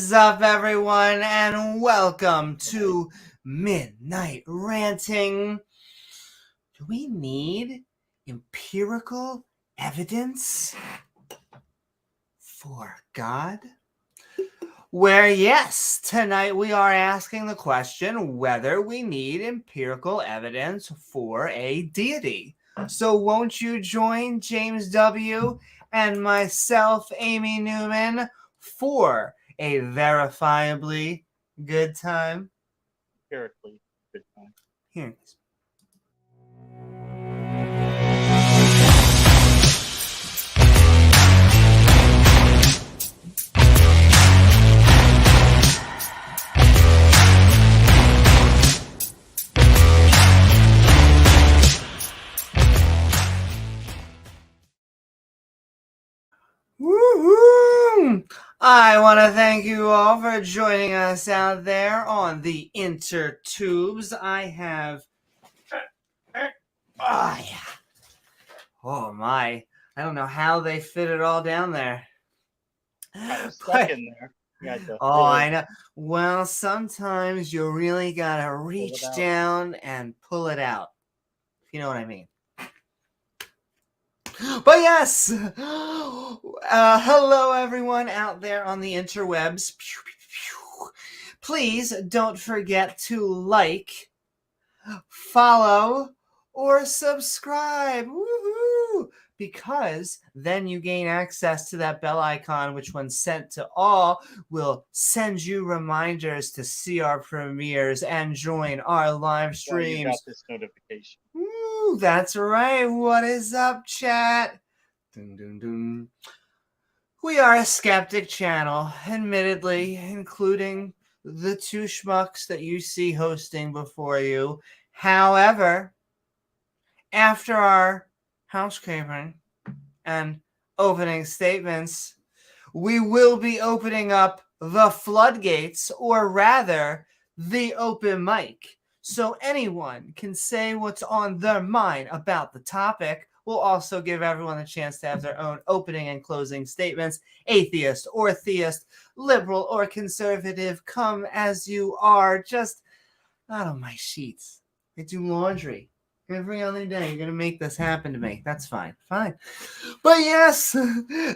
is up, everyone, and welcome to Midnight Ranting. Do we need empirical evidence for God? Where, yes, tonight we are asking the question whether we need empirical evidence for a deity. So won't you join James W. and myself, Amy Newman, for a verifiably good time? Empirically good time. Here it is. Woo-hoo! I want to thank you all for joining us out there on the intertubes. I have... Oh my. I don't know how they fit it all down there. I was stuck in there. I know. Well, sometimes you really got to reach down and pull it out. If you know what I mean. But yes, hello everyone out there on the interwebs. Please don't forget to like, follow, or subscribe. Woohoo! Because then you gain access to that bell icon, which when sent to all, will send you reminders to see our premieres and join our live streams. You got this notification. Ooh, that's right. What is up, chat? Dun, dun, dun. We are a skeptic channel, admittedly, including the two schmucks that you see hosting before you. However, after our housekeeping and opening statements, we will be opening up the floodgates, or rather, the open mic. So anyone can say what's on their mind about the topic. We'll also give everyone a chance to have their own opening and closing statements. Atheist or theist, liberal or conservative, come as you are. Just out of my sheets. I do laundry every other day. You're going to make this happen to me. That's fine. Fine. But yes,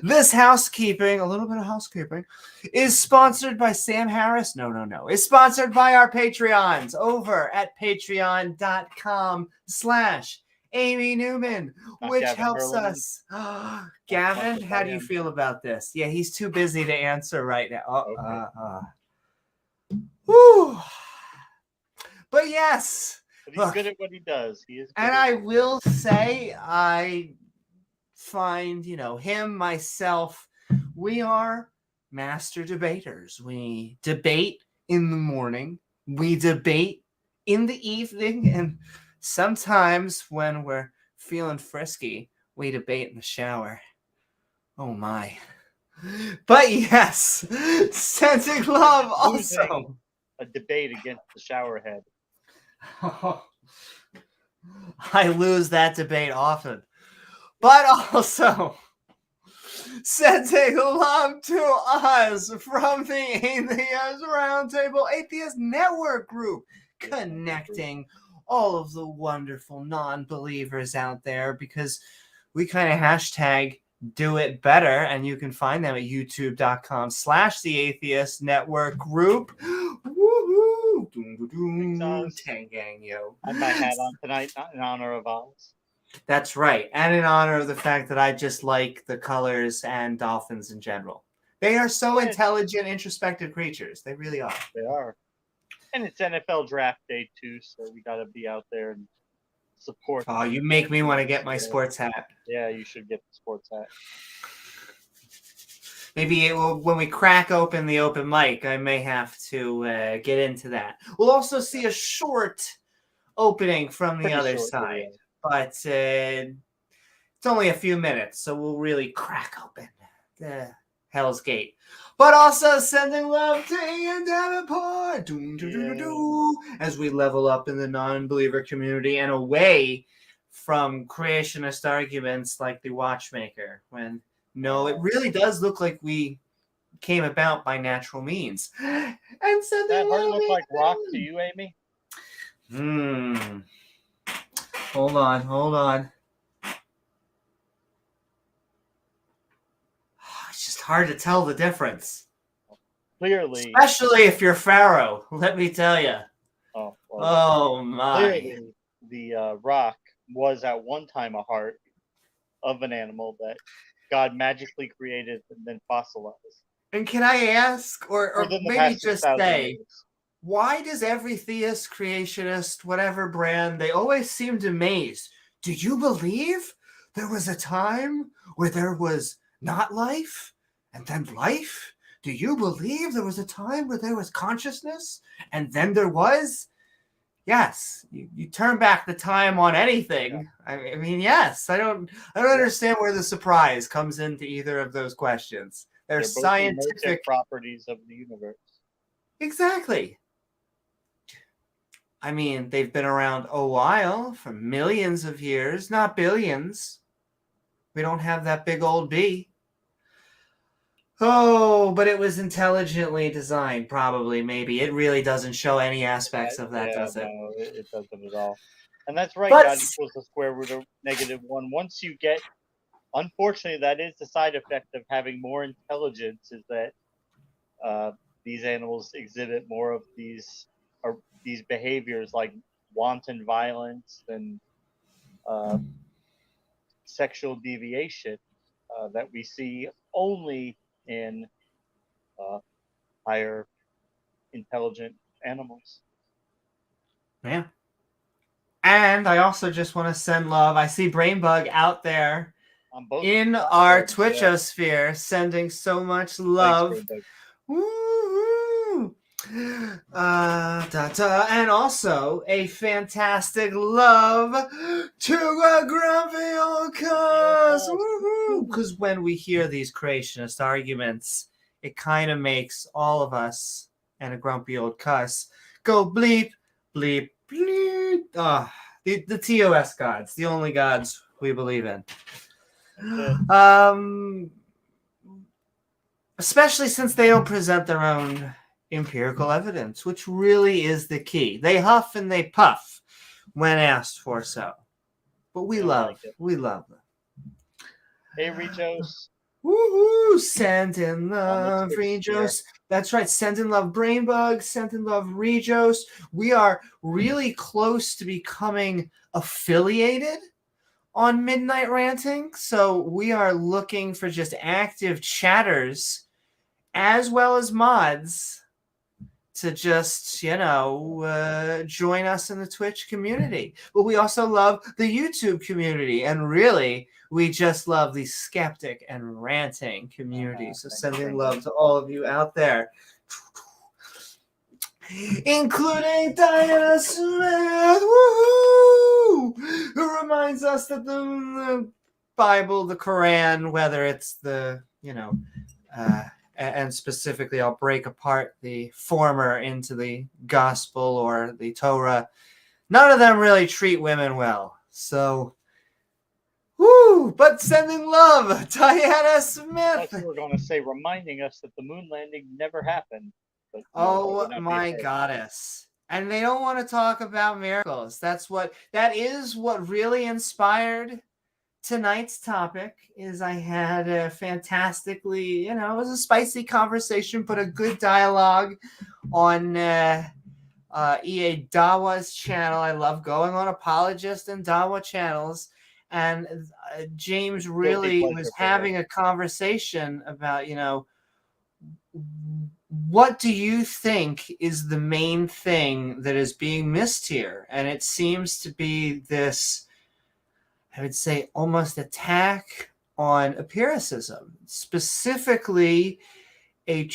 this housekeeping, a little bit of housekeeping, is sponsored by Sam Harris. No. It's sponsored by our Patreons over at patreon.com/Amy Newman, which Gavin helps Herliman. us. Gavin, how do you feel about this? Yeah, he's too busy to answer right now. Woo. But yes. But he's good at what he does. He is. And I will say, I find, him, myself, we are master debaters. We debate in the morning. We debate in the evening. And sometimes when we're feeling frisky, we debate in the shower. Oh, my. But yes, sending love also. A debate against the shower head. I lose that debate often. But also, sending love to us from the Atheist Roundtable Atheist Network Group, connecting all of the wonderful non-believers out there, because we kind of hashtag do it better, and you can find them at youtube.com/the Atheist Network Group. Woohoo! Tangang, yo. I have my hat on tonight, not in honor of Oz. That's right, and in honor of the fact that I just like the colors and dolphins in general. They are so intelligent, introspective creatures. They really are. They are. And it's NFL draft day too, so we got to be out there and support. Oh, you make me want to get my sports hat. Yeah, you should get the sports hat. Maybe when we crack open the open mic, I may have to get into that. We'll also see a short opening from the other side, but it's only a few minutes, so we'll really crack open the Hell's Gate. But also sending love to Ian Davenport as we level up in the non-believer community and away from creationist arguments like the Watchmaker. When no, it really does look like we came about by natural means. And so That heart look like rock to you, Amy? Hold on. It's just hard to tell the difference. Clearly. Especially if you're Pharaoh, let me tell you. Oh, well, oh my. Clearly, the rock was at one time a heart of an animal that God magically created and then fossilized. And can I ask, or maybe just say, why does every theist, creationist, whatever brand, they always seemed amazed? Do you believe there was a time where there was not life and then life? Do you believe there was a time where there was consciousness and then there was? Yes. You turn back the time on anything. Yeah. I mean, yes. I don't understand where the surprise comes into either of those questions. They're both scientific properties of the universe. Exactly. I mean, they've been around a while, for millions of years, not billions. We don't have that big old B. Oh, but it was intelligently designed, probably, maybe. It really doesn't show any aspects of that, does it? No, it doesn't at all. And that's right, but, God equals the square root of -1. Once you get, unfortunately, that is the side effect of having more intelligence, is that these animals exhibit more of these behaviors like wanton violence and sexual deviation that we see only in higher intelligent animals. Yeah. And I also just want to send love. I see Brainbug out there in our Twitchosphere sending so much love. Thanks, Woo-hoo. And also a fantastic love to a grumpy old cuss. Because when we hear these creationist arguments, it kind of makes all of us and a grumpy old cuss go bleep, bleep, bleep. The TOS gods, the only gods we believe in. Especially since they don't present their own empirical evidence, which really is the key. They huff and they puff when asked for so. But we love them. Hey, Rejos. Woohoo! Send in love, Rejos. That's right. Send in love, Brainbug. Send in love, Rejos. We are really close to becoming affiliated on Midnight Ranting. So we are looking for just active chatters as well as mods to just, join us in the Twitch community. But we also love the YouTube community. And really, we just love the skeptic and ranting community. So sending love to all of you out there. Including Diana Smith, woohoo! Who reminds us that the Bible, the Quran, whether it's the, and specifically I'll break apart the former into the gospel or the Torah, none of them really treat women well. So, but sending love, Diana Smith. That's what we're going to say, reminding us that the moon landing never happened. But my goddess. And they don't want to talk about miracles. That is what really inspired tonight's topic. Is I had a fantastically, it was a spicy conversation, but a good dialogue on EA Dawa's channel. I love going on apologist and Dawa channels. And James really was having a conversation about, what do you think is the main thing that is being missed here? And it seems to be this, I would say, almost attack on empiricism, specifically a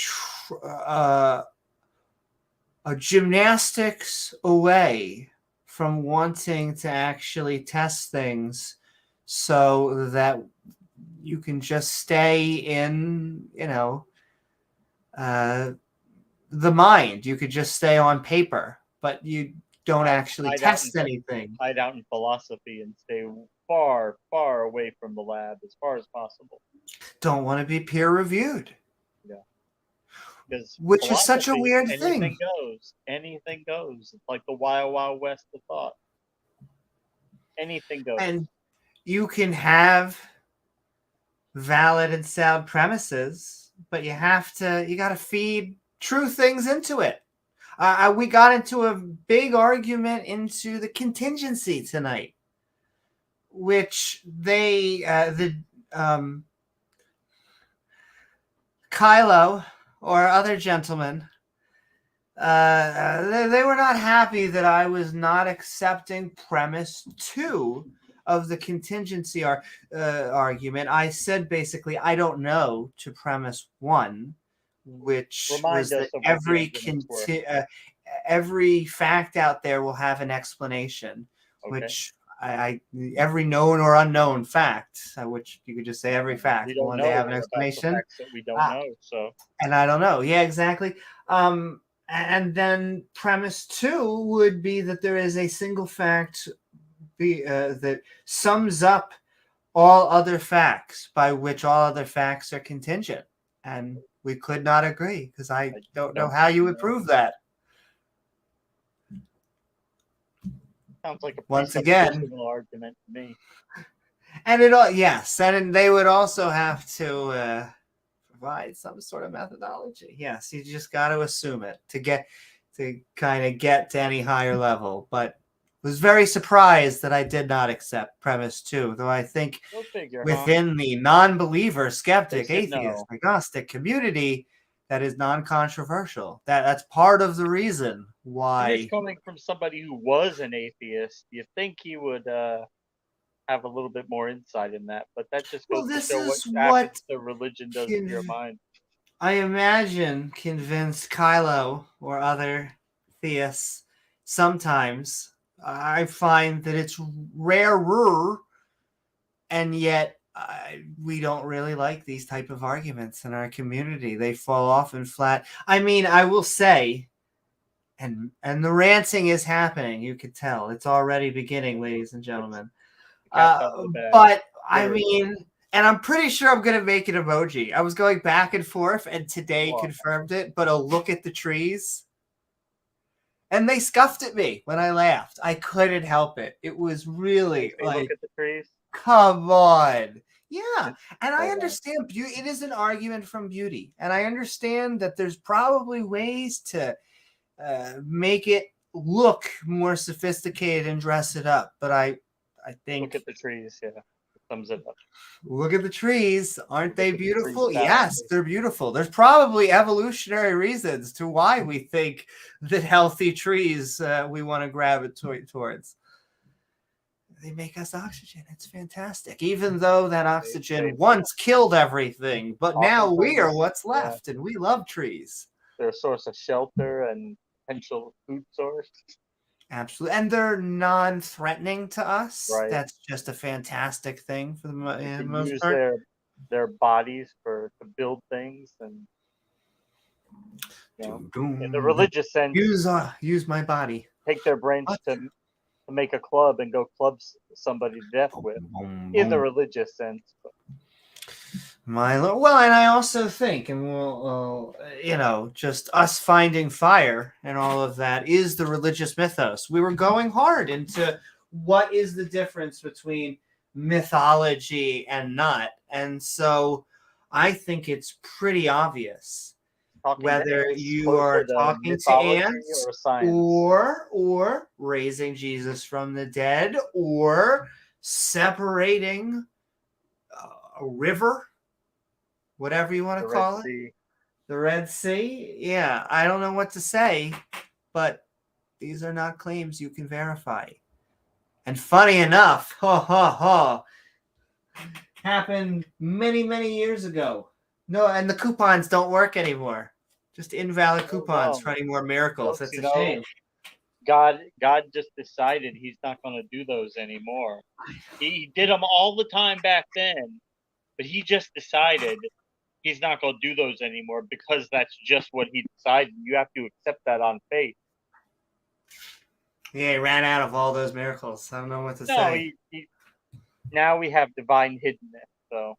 gymnastics away from wanting to actually test things so that you can just stay in, the mind. You could just stay on paper, but you don't actually test anything. Hide out in philosophy and stay far, far away from the lab as far as possible. Don't want to be peer reviewed. Yeah. Because which is such a philosophy, weird anything thing. goes. Anything goes. It's like the wild, wild west of thought. Anything goes. And you can have valid and sound premises, but you got to feed true things into it. We got into a big argument into the contingency tonight, which Kylo or other gentlemen, they were not happy that I was not accepting premise 2 of the contingency argument. I said basically I don't know to premise 1, which Remind was us that of what the arguments were. every fact out there will have an explanation, Okay. which every known or unknown fact, which you could just say every fact We will don't one know day have an about the explanation. facts that we don't know. So, And I don't know. Yeah, exactly. And then premise 2 would be that there is a single fact that sums up all other facts, by which all other facts are contingent. And we could not agree, because I don't know how you would prove that. Sounds like a Once again, argument to me. and yes, and they would also have to provide some sort of methodology. Yes, you just got to assume it to kind of get to any higher level. But was very surprised that I did not accept premise 2, though I think within the non-believer, skeptic, atheist, agnostic community, that is non-controversial. That's part of the reason why. And this coming from somebody who was an atheist, you think he would have a little bit more insight in that, but that just goes to show what the religion does to your mind. I imagine convinced Kylo or other theists sometimes. I find that it's rarer, and yet we don't really like these type of arguments in our community. They fall off and flat. I mean, I will say, and the ranting is happening. You could tell it's already beginning, ladies and gentlemen. But I mean, and I'm pretty sure I'm going to make an emoji. I was going back and forth, and today confirmed it, but a look at the trees. And they scuffed at me when I laughed. I couldn't help it. It was really like, look at the trees. Come on. Yeah. And I understand beauty. It is an argument from beauty. And I understand that there's probably ways to make it look more sophisticated and dress it up. But I think. Look at the trees. Yeah. Thumbs it up. Look at the trees. Aren't they beautiful? Yes, they're beautiful. There's probably evolutionary reasons to why we think that healthy trees we want to gravitate towards. They make us oxygen. It's fantastic. Even though that oxygen once killed everything, but now we are what's left, and we love trees. They're a source of shelter and potential food source. Absolutely. And they're non-threatening to us. Right. That's just a fantastic thing for the most use part. their bodies to build things, and in the religious sense, use my body. Take their brains to make a club and go club somebody to death with. In the religious sense. My Lord. Well, and I also think, and we'll, just us finding fire and all of that is the religious mythos. We were going hard into what is the difference between mythology and not. And so I think it's pretty obvious whether you are talking to ants or raising Jesus from the dead or separating a river. Whatever you want to call it. The Red Sea. Yeah, I don't know what to say, but these are not claims you can verify. And funny enough, happened many, many years ago. No, and the coupons don't work anymore. Just invalid coupons for any more miracles. That's a shame. God just decided he's not going to do those anymore. He did them all the time back then, but he just decided he's not going to do those anymore because that's just what he decided. You have to accept that on faith. Yeah, he ran out of all those miracles. I don't know what to say. Now we have divine hiddenness. So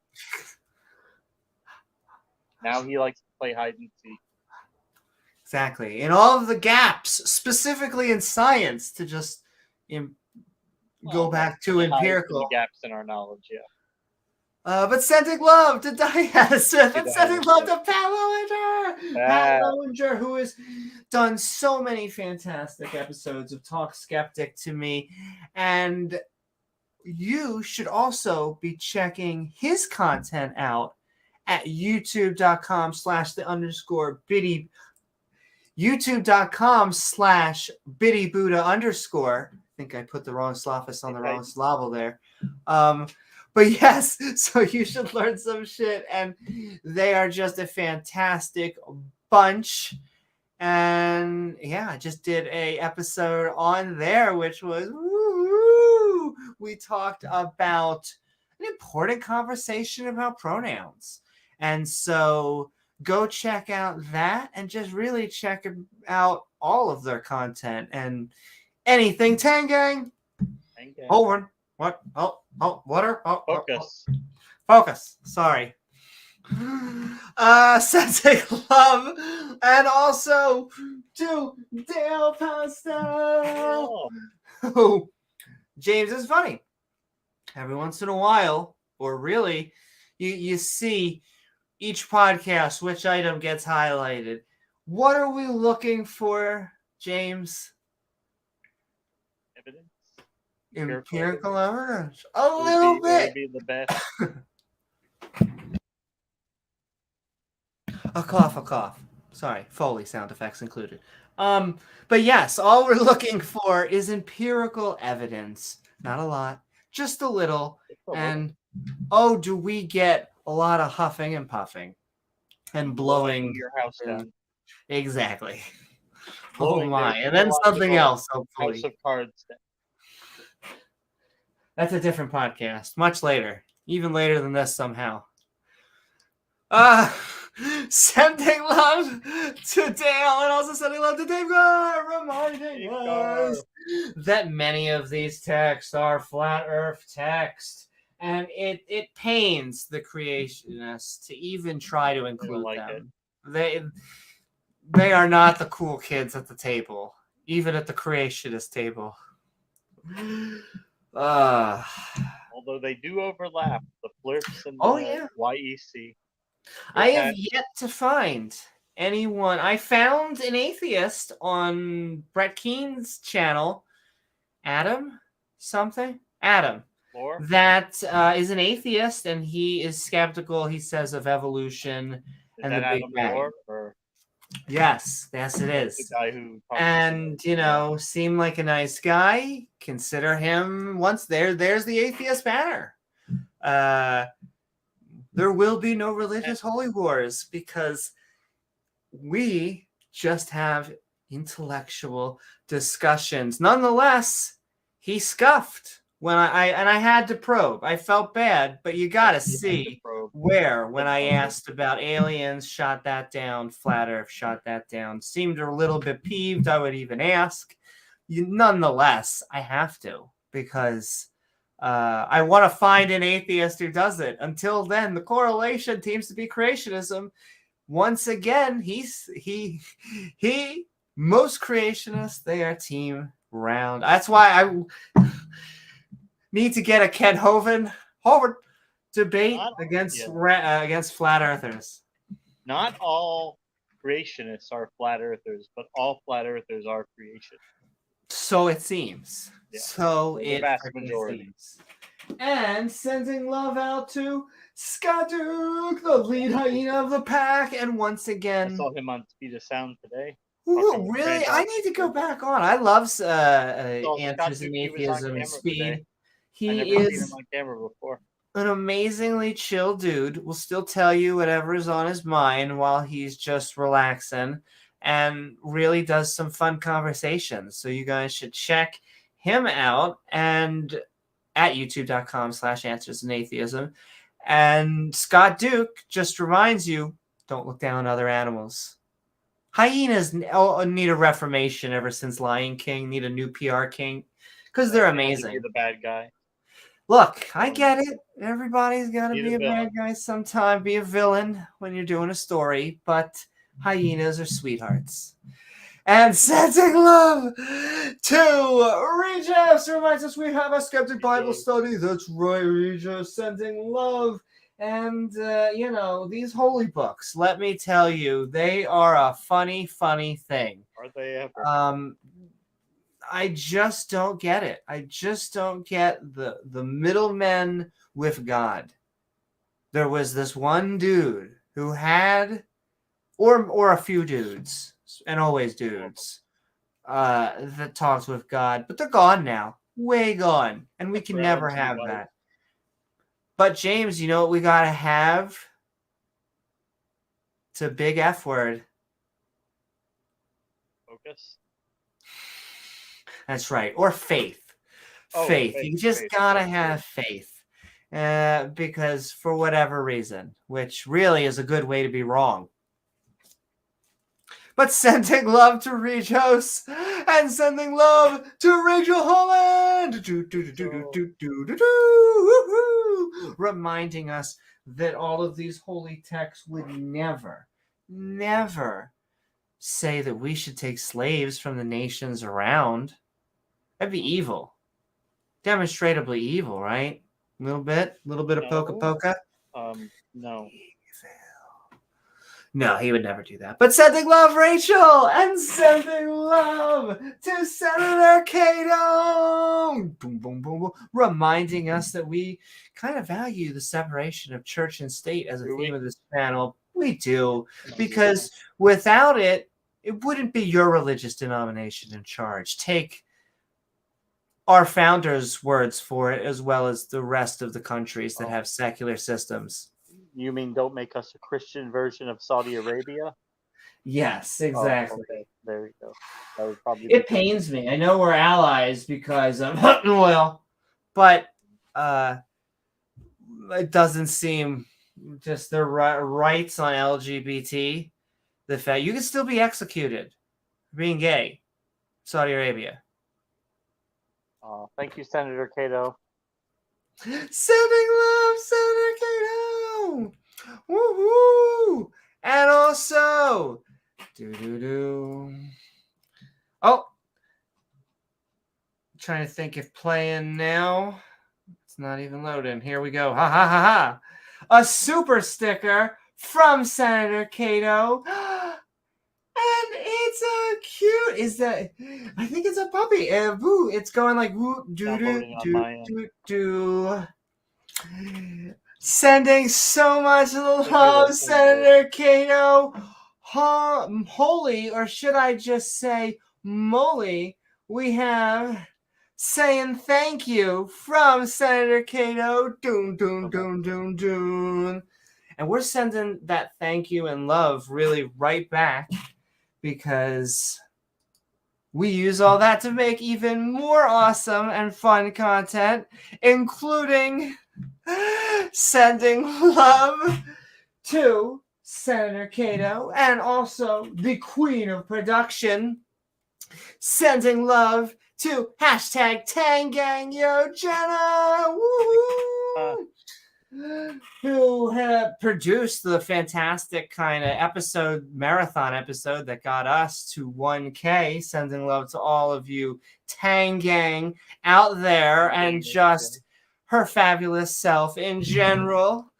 now he likes to play hide and seek. Exactly. In all of the gaps, specifically in science, to just go back to empirical. The gaps in our knowledge, yeah. But sending love to Diana Smith and sending love to Pat Lowinger. Pat Lowinger, who has done so many fantastic episodes of Talk Skeptic to me. And you should also be checking his content out at youtube.com/the_biddy. youtube.com/biddybuddha_. I think I put the wrong Slavis on the wrong Slavel there. But yes, so you should learn some shit, and they are just a fantastic bunch. And yeah, I just did a episode on there, which was woo! We talked about an important conversation about pronouns. And so go check out that and just really check out all of their content and anything Tangang. Hold on. What? Oh, water. Focus. Focus. Sorry. Sensei love, and also to Dale Pastel. Oh, James is funny. Every once in a while, or really, you see each podcast which item gets highlighted. What are we looking for, James? Evidence. Empirical evidence. A little bit. Would be the best. A cough. Sorry, Foley sound effects included. But yes, all we're looking for is empirical evidence. Not a lot, just a little. And oh, do we get a lot of huffing and puffing and blowing your house down? Exactly. Oh my! And then something else. Hopefully, House of Cards. That's a different podcast. Much later, even later than this somehow. Sending love to Dale and also sending love to Dave Gar, reminding us that many of these texts are flat earth text, and it pains the creationists to even try to include them. They are not the cool kids at the table, even at the creationist table. Although they do overlap, the flirts and the YEC. I have yet to find anyone. I found an atheist on Brett Keen's channel, Adam, that is an atheist, and he is skeptical, he says, of evolution and the Big Bang. Yes, it is. The guy who and seemed like a nice guy. Consider him once there's the atheist banner. There will be no religious holy wars because we just have intellectual discussions. Nonetheless, he scuffed when I had to probe. I felt bad, but you got to see where when I asked about aliens, shot that down, flat earth, shot that down. Seemed a little bit peeved. I would even ask. Nonetheless, I have to because I want to find an atheist who does it. Until then, the correlation seems to be creationism. Once again, most creationists, they are team round. That's why I need to get a Ken Hovind debate against flat earthers. Not all creationists are flat earthers, but all flat earthers are creationists. So it seems. Yeah. So the vast majority. Seems. And sending love out to Scott Duke, the lead hyena of the pack. And once again, I saw him on Speed of Sound today. Ooh, really? I need to go back on. I love Answers in Atheism and Speed. He is seen him on camera before. An amazingly chill dude. Will still tell you whatever is on his mind while he's just relaxing, and really does some fun conversations. So you guys should check him out and at youtube.com/answersinAtheism. And Scott Duke just reminds you, don't look down on other animals. Hyenas need a reformation ever since Lion King, need a new PR king, because they're amazing. You're the bad guy. Look, I get it. Everybody's got to be a bad guy sometime, be a villain when you're doing a story, but hyenas are sweethearts. and sending love to Regis. Reminds us we have a Skeptic Bible study. That's right, Regis. Sending love. And, these holy books, let me tell you, they are a funny, funny thing. Are they ever? I just don't get it. I just don't get the middlemen with God. There was this one dude who had, or a few dudes, and always dudes, that talks with God, but they're gone now. Way gone. And we can never have that. But James, you know what we gotta have? It's a big F word. Focus. That's right. Or faith. Faith. You just gotta have faith. Because for whatever reason, which really is a good way to be wrong. But sending love to Regis and sending love to Rachel Holland. Reminding us that all of these holy texts would never, never say that we should take slaves from the nations around. That'd be evil. Demonstrably evil, right? A little bit of poka. No. No, he would never do that. But sending love, Rachel, and sending love to Senator Cato. Boom, boom, boom, boom. Reminding us that we kind of value the separation of church and state as a theme of this channel. We do, because without it, it wouldn't be your religious denomination in charge. Take our founders' words for it, as well as the rest of the countries that have secular systems. You mean don't make us a Christian version of Saudi Arabia? Yes, exactly. Okay. There you go. That would probably it pains me. I know we're allies because of oil, but it doesn't seem just the rights on LGBT. The fact you can still be executed for being gay, Saudi Arabia. Thank you, Senator Cato. Sending love, Senator Cato. Woohoo! And also, oh, I'm trying to think if playing now. It's not even loading. Here we go. Ha ha ha ha! A super sticker from Senator Cato. And it's a cute. Is that? I think it's a puppy. It's going like woo doo doo doo. Sending so much love, Senator Cato. Holy, or should I just say moly? We have saying thank you from Senator Cato. Doon doon doon doon doon. And we're sending that thank you and love really right back, because we use all that to make even more awesome and fun content, including sending love to Senator Cato and also the queen of production, sending love to #TangGangYo Jenna. Woo-hoo! Who had produced the fantastic kind of marathon episode that got us to 1K. Sending love to all of you Tang Gang out there and just her fabulous self in general.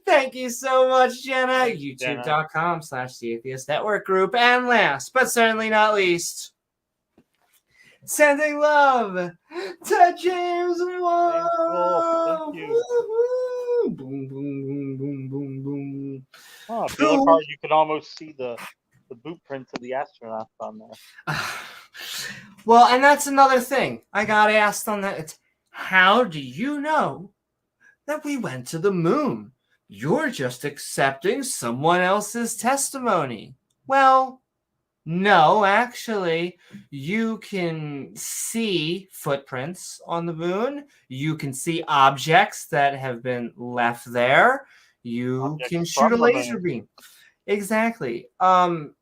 Thank you so much, Jenna. YouTube.com/The Atheist Network Group. And last, but certainly not least, sending love to James Wall. Thank you. Boom, boom, boom, boom, boom, boom. The other part, you can almost see the boot prints of the astronauts on there. Well, and that's another thing I got asked on that. It's, how do you know that we went to the moon? You're just accepting someone else's testimony. Well, no, actually, you can see footprints on the moon. You can see objects that have been left there. You can shoot a laser beam. Exactly. There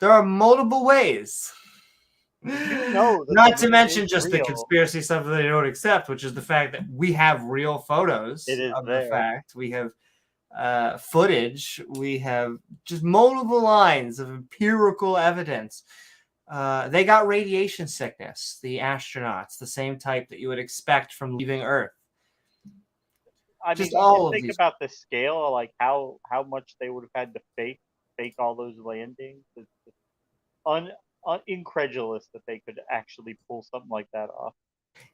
are multiple ways. Not to mention just the conspiracy stuff that they don't accept, which is the fact that we have real photos of the fact. We have footage. We have just multiple lines of empirical evidence they got radiation sickness, the astronauts, the same type that you would expect from leaving Earth. I Just mean, you all can of think these. about the scale, like how much they would have had to fake all those landings. It's incredulous that they could actually pull something like that off.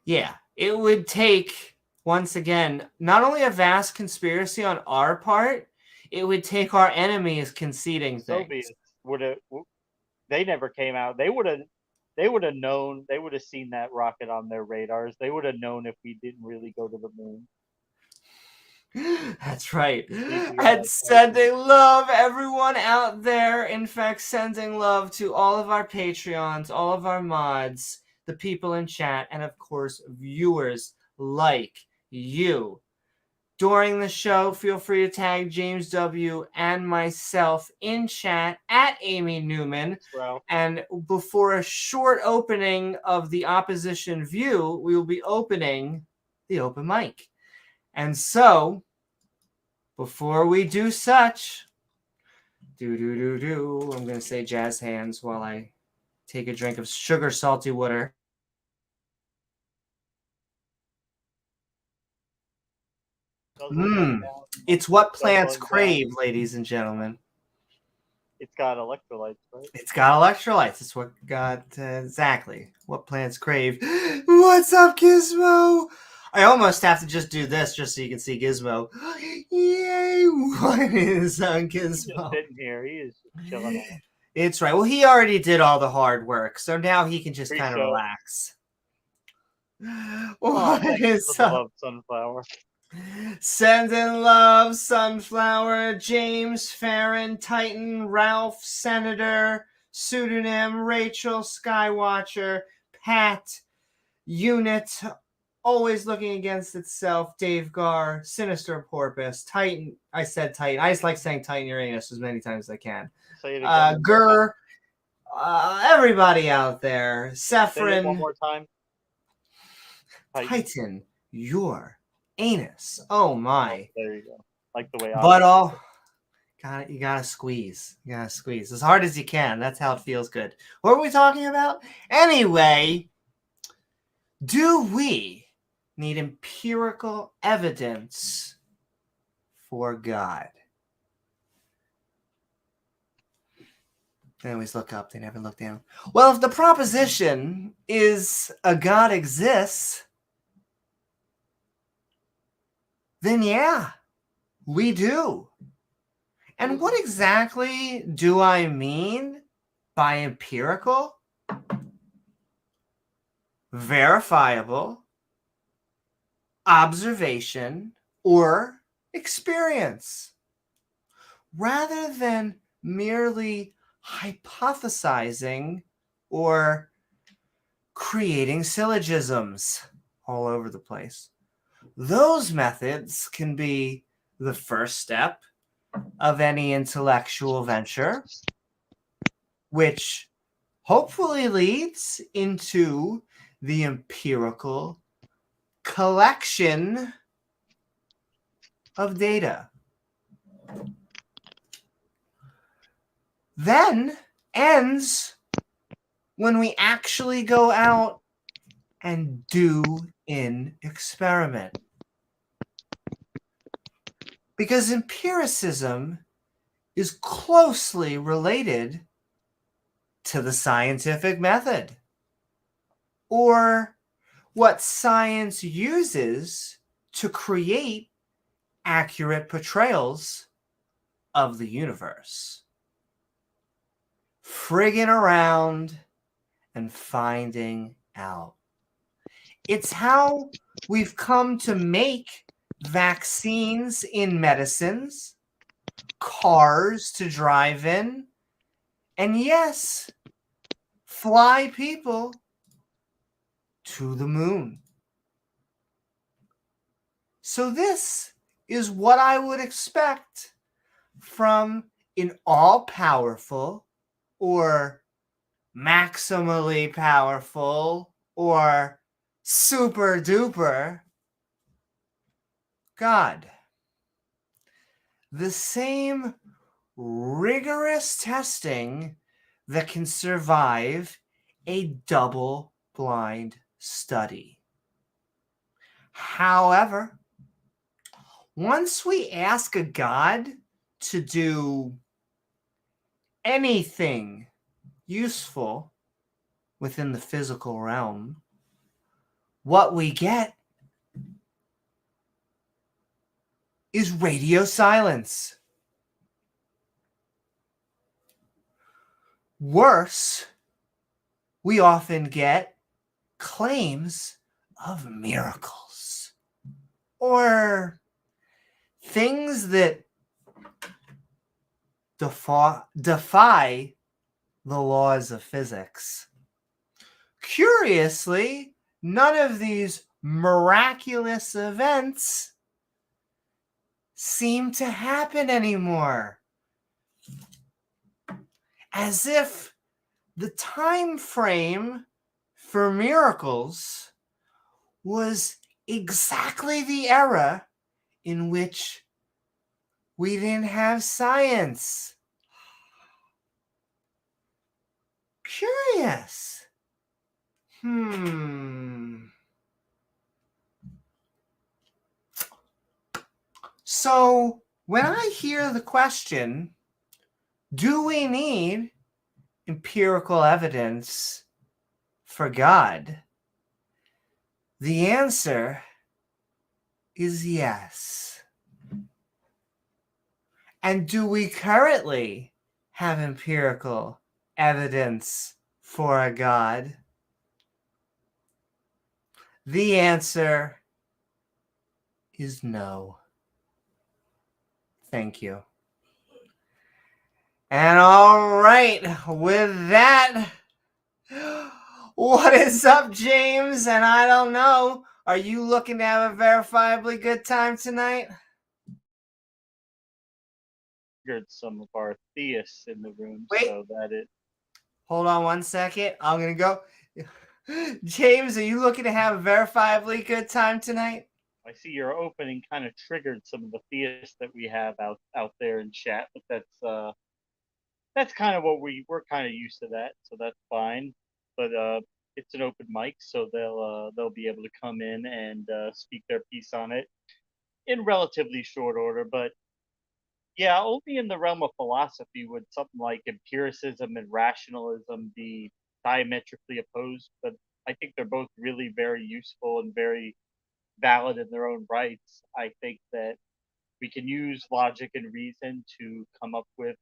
Yeah, it would take, once again, not only a vast conspiracy on our part, it would take our enemies conceding things. Soviets would have. They never came out. They would have known. They would have seen that rocket on their radars. They would have known if we didn't really go to the moon. That's right. CGI And sending love, everyone out there. In fact, sending love to all of our Patreons, all of our mods, the people in chat, and of course, viewers like you. During the show, feel free to tag James W. and myself in chat at Amy Newman. And before a short opening of the opposition view, we will be opening the open mic. And so, before we do such, I'm going to say jazz hands while I take a drink of sugar salty water. It's what plants crave, ladies and gentlemen. It's got electrolytes, right? It's got electrolytes. It's what got exactly what plants crave. What's up, Gizmo? I almost have to just do this just so you can see Gizmo. Yay! What is on Gizmo? He's just sitting here. He is just chilling out. It's right. Well, he already did all the hard work, so now he can just kind of relax. What is up? Love Sunflower. Sending love, Sunflower, James, Farron, Titan, Ralph, Senator, Pseudonym, Rachel, Skywatcher, Pat, Unit, Always Looking Against Itself, Dave Gar, Sinister Porpoise, Titan. I said Titan. I just like saying Titan Uranus as many times as I can. Say it again. Gur, everybody out there. Sephrin. Say it one more time. Titan, your anus. Oh my. Oh, there you go. Like the way I But all you gotta squeeze. You gotta squeeze as hard as you can. That's how it feels good. What were we talking about? Anyway, do we need empirical evidence for God? They always look up, they never look down. Well, if the proposition is a God exists, then yeah, we do. And what exactly do I mean by empirical? Verifiable, observation, or experience. Rather than merely hypothesizing or creating syllogisms all over the place. Those methods can be the first step of any intellectual venture, which hopefully leads into the empirical collection of data. Then ends when we actually go out and do an experiment. Because empiricism is closely related to the scientific method, or what science uses to create accurate portrayals of the universe. Frigging around and finding out. It's how we've come to make vaccines in medicines, cars to drive in, and yes, fly people to the moon. So this is what I would expect from an all-powerful or maximally powerful or super duper God. The same rigorous testing that can survive a double-blind study. However, once we ask a god to do anything useful within the physical realm, what we get is radio silence. Worse, we often get claims of miracles or things that defy the laws of physics. Curiously, none of these miraculous events seem to happen anymore. As if the time frame for miracles was exactly the era in which we didn't have science. Curious. So, when I hear the question, do we need empirical evidence for God? The answer is yes. And do we currently have empirical evidence for a God? The answer is no. Thank you. And all right, with that, what is up, James? And I don't know, are you looking to have a verifiably good time tonight? Some of our theists in the room, Wait. so that it. Hold on one second. I'm going to go. James, are you looking to have a verifiably good time tonight? I see your opening kind of triggered some of the theists that we have out there in chat, but that's kind of what we're kind of used to that, so that's fine. But it's an open mic, so they'll be able to come in and speak their piece on it in relatively short order. But yeah, only in the realm of philosophy would something like empiricism and rationalism be diametrically opposed. But I think they're both really very useful and very valid in their own rights. I think that we can use logic and reason to come up with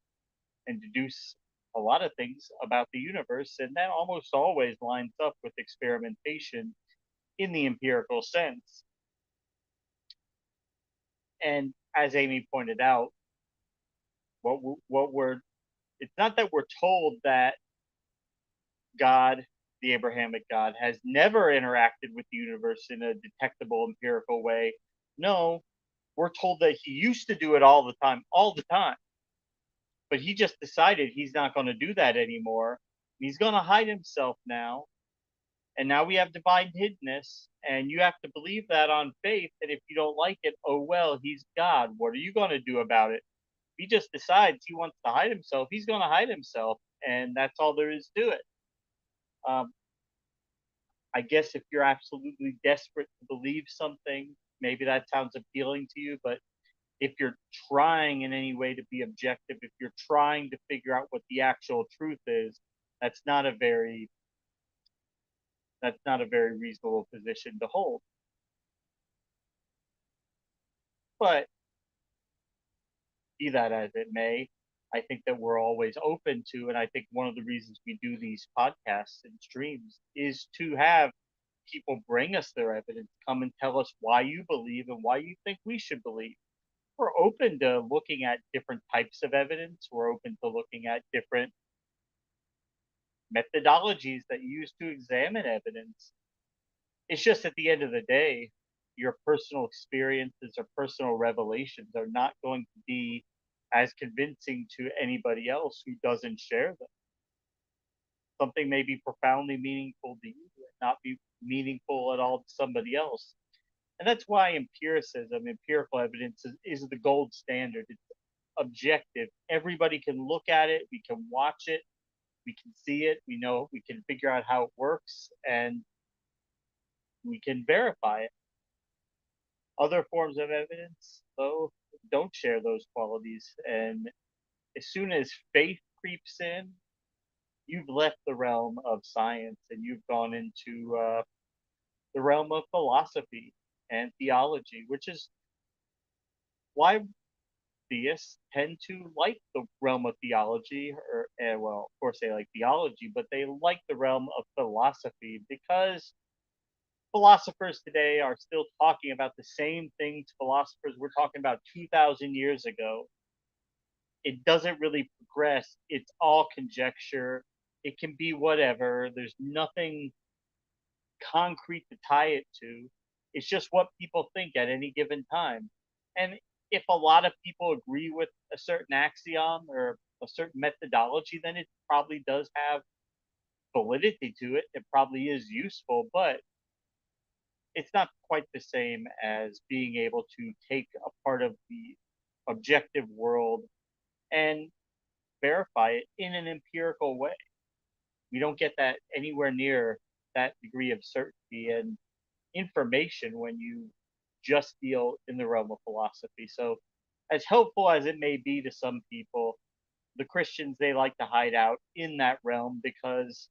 and deduce a lot of things about the universe, and that almost always lines up with experimentation in the empirical sense. And as Amy pointed out, what we're it's not that we're told that God, the Abrahamic God, has never interacted with the universe in a detectable empirical way. No, we're told that he used to do it all the time. But he just decided he's not going to do that anymore. He's going to hide himself now. And now we have divine hiddenness, and you have to believe that on faith. And if you don't like it, oh well, he's God. What are you going to do about it? He just decides he wants to hide himself. He's going to hide himself, and that's all there is to it. I guess if you're absolutely desperate to believe something, maybe that sounds appealing to you. But if you're trying in any way to be objective, if you're trying to figure out what the actual truth is, that's not a very reasonable position to hold. But be that as it may, I think that we're always open to, and I think one of the reasons we do these podcasts and streams is to have people bring us their evidence, come and tell us why you believe and why you think we should believe. We're open to looking at different types of evidence. We're open to looking at different methodologies that you use to examine evidence. It's just at the end of the day, your personal experiences or personal revelations are not going to be as convincing to anybody else who doesn't share them. Something may be profoundly meaningful to you and not be meaningful at all to somebody else. And that's why empirical evidence is the gold standard. It's objective. Everybody can look at it, we can watch it, We can see it. We know we can figure out how it works, and we can verify it. Other forms of evidence, though, don't share those qualities. And as soon as faith creeps in, you've left the realm of science and you've gone into the realm of philosophy and theology, which is why theists tend to like the realm of theology, or well, of course they like theology, but they like the realm of philosophy because philosophers today are still talking about the same things philosophers were talking about 2,000 years ago. It doesn't really progress. It's all conjecture. It can be whatever. There's nothing concrete to tie it to. It's just what people think at any given time. And if a lot of people agree with a certain axiom or a certain methodology, then it probably does have validity to it. It probably is useful, but it's not quite the same as being able to take a part of the objective world and verify it in an empirical way. We don't get that anywhere near that degree of certainty and information when you just deal in the realm of philosophy. So, as helpful as it may be to some people, the Christians, they like to hide out in that realm because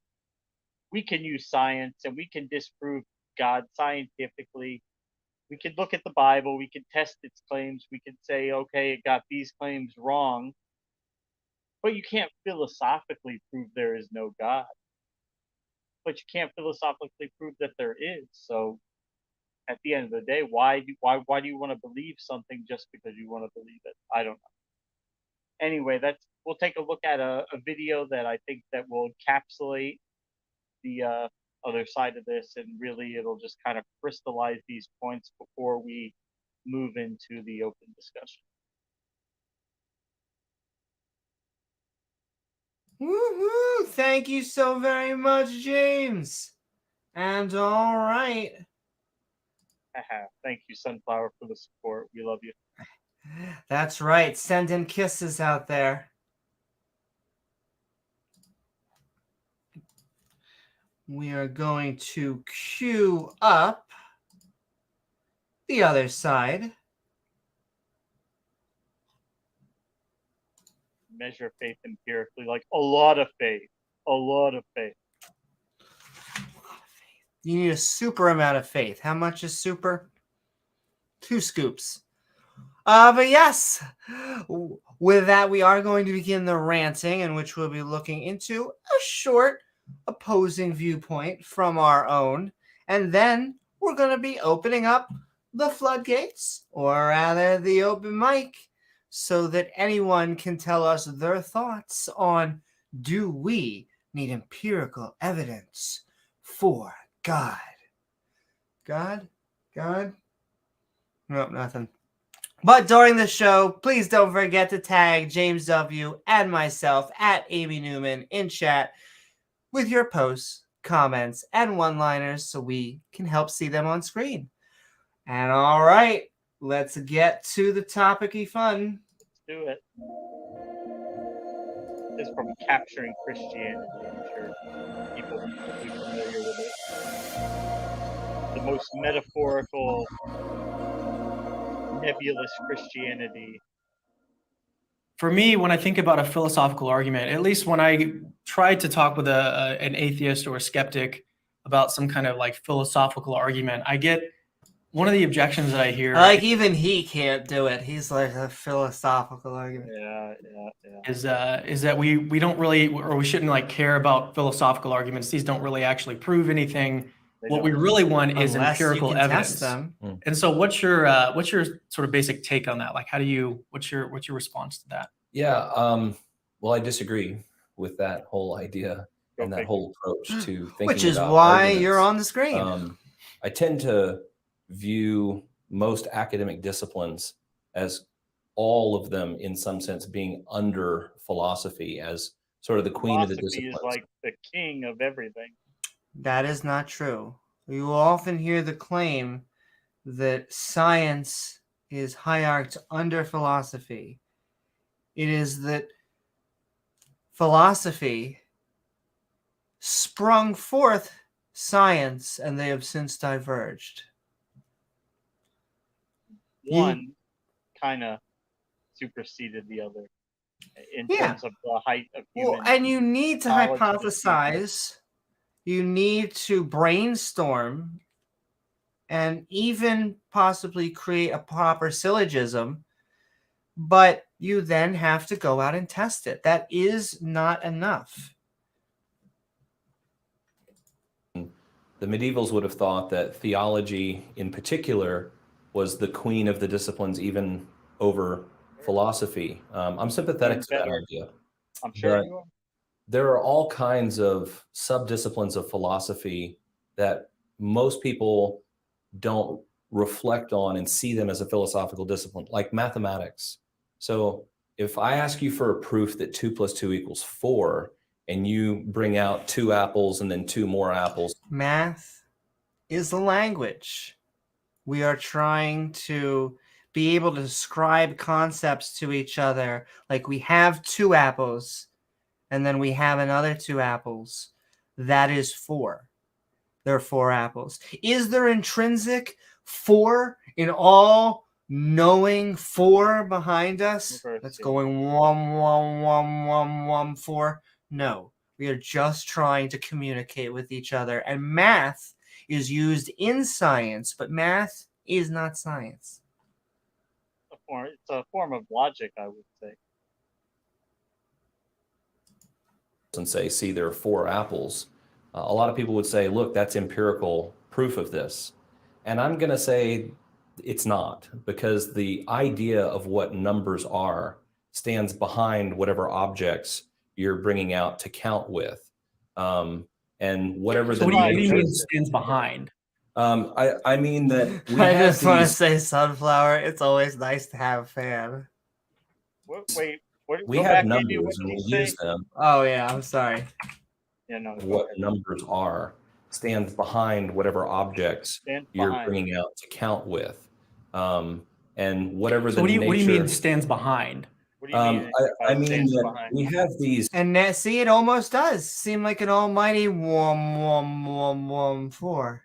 we can use science and we can disprove God scientifically. We can look at the Bible, we can test its claims, we can say, okay, it got these claims wrong, but you can't philosophically prove there is no God. But you can't philosophically prove that there is. So at the end of the day, why do you want to believe something just because you want to believe it? I don't know. Anyway, we'll take a look at a video that I think that will encapsulate the other side of this, and really it'll just kind of crystallize these points before we move into the open discussion. Woohoo! Thank you so very much, James. And all right. Thank you, Sunflower, for the support. We love you. That's right. Send in kisses out there. We are going to cue up the other side. Measure faith empirically, like a lot of faith. A lot of faith. You need a super amount of faith. How much is super? 2 scoops. But yes, with that, we are going to begin the ranting, in which we'll be looking into a short opposing viewpoint from our own. And then we're going to be opening up the floodgates, or rather the open mic, so that anyone can tell us their thoughts on, do we need empirical evidence for God? God? Nope, nothing. But during the show, please don't forget to tag James W. and myself at Amy Newman in chat with your posts, comments, and one-liners so we can help see them on screen. And all right, let's get to the topic-y fun. Let's do it. This is from Capturing Christianity. I'm sure people will be familiar with it. The most metaphorical, nebulous Christianity. For me, when I think about a philosophical argument, at least when I try to talk with an atheist or a skeptic about some kind of like philosophical argument, I get one of the objections that I hear. Like, even he can't do it. He's like a philosophical argument. Yeah. Is that we don't really, or we shouldn't like care about philosophical arguments. These don't really actually prove anything. What we really want is empirical evidence. Them. And so, what's your sort of basic take on that? Like, what's your response to that? Yeah, well, I disagree with that whole idea and that whole approach to thinking. Which is about why arguments. you're on the screen. I tend to view most academic disciplines as all of them, in some sense, being under philosophy as sort of the queen of the disciplines. Philosophy is like the king of everything. That is not true. You will often hear the claim that science is hierarched under philosophy. It is that philosophy sprung forth science, and they have since diverged. One kind of superseded the other in terms of the height of human. Well, and you need to knowledge and hypothesize, you need to brainstorm, and even possibly create a proper syllogism, but you then have to go out and test it. That is not enough. The medievals would have thought that theology in particular was the queen of the disciplines, even over philosophy. I'm sympathetic to that idea. I'm sure but you are. there are all kinds of subdisciplines of philosophy that most people don't reflect on and see them as a philosophical discipline, like mathematics. So if I ask you for a proof that 2 + 2 = 4, and you bring out 2 apples and then 2 more apples. Math is a language. We are trying to be able to describe concepts to each other. Like we have 2 apples, and then we have another 2 apples. That is 4. There are 4 apples. Is there intrinsic 4 in all knowing 4 behind us? That's going 1, 1, 1, 1, 1, 4. No, we are just trying to communicate with each other. And math is used in science, but math is not science. It's a form of logic, I would say. And say, see, there are 4 apples. A lot of people would say, look, that's empirical proof of this. And I'm going to say it's not, because the idea of what numbers are stands behind whatever objects you're bringing out to count with. And whatever So the what do you nature mean stands behind? I mean that we I have just want to these, say sunflower. It's always nice to have a fan. Wait, what? we Go have back, maybe, what numbers did and we you use say? them. Oh, yeah, I'm sorry. Yeah, no. go What ahead. numbers are stands behind whatever objects Stands you're behind. bringing out to count with. And whatever So the what do you nature. mean stands behind? What do you mean? I mean stands that behind? we have these. And that, see, it almost does seem like an almighty 1, 1, 1, 1, 4.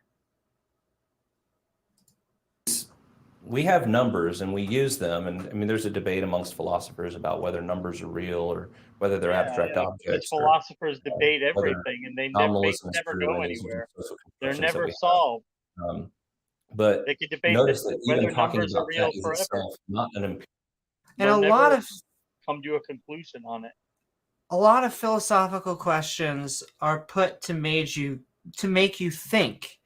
We have numbers and we use them, and I mean, there's a debate amongst philosophers about whether numbers are real or whether they're abstract Because objects. philophers debate whether everything, and they nominalism is never true go and these anywhere. social They're constructions that never we have. solved. But They could debate notice that whether even talking numbers are about real that is forever. itself not an And They'll a lot never of come to a conclusion on it. philosophical questions are put to make you think,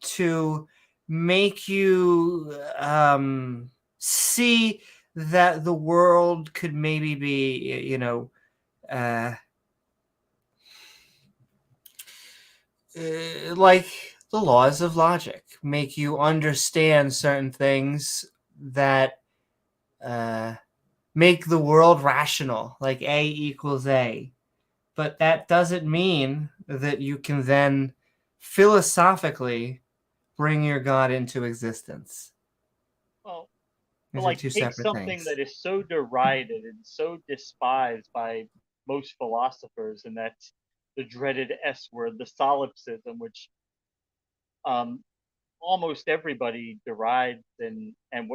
to make you see that the world could maybe be, like the laws of logic, make you understand certain things that make the world rational, like A = A. But that doesn't mean that you can then philosophically bring your God into existence. Well, These like are 2 take separate something things. that is so derided and so despised by most philosophers, and that's the dreaded S word, the solipsism, which almost everybody derides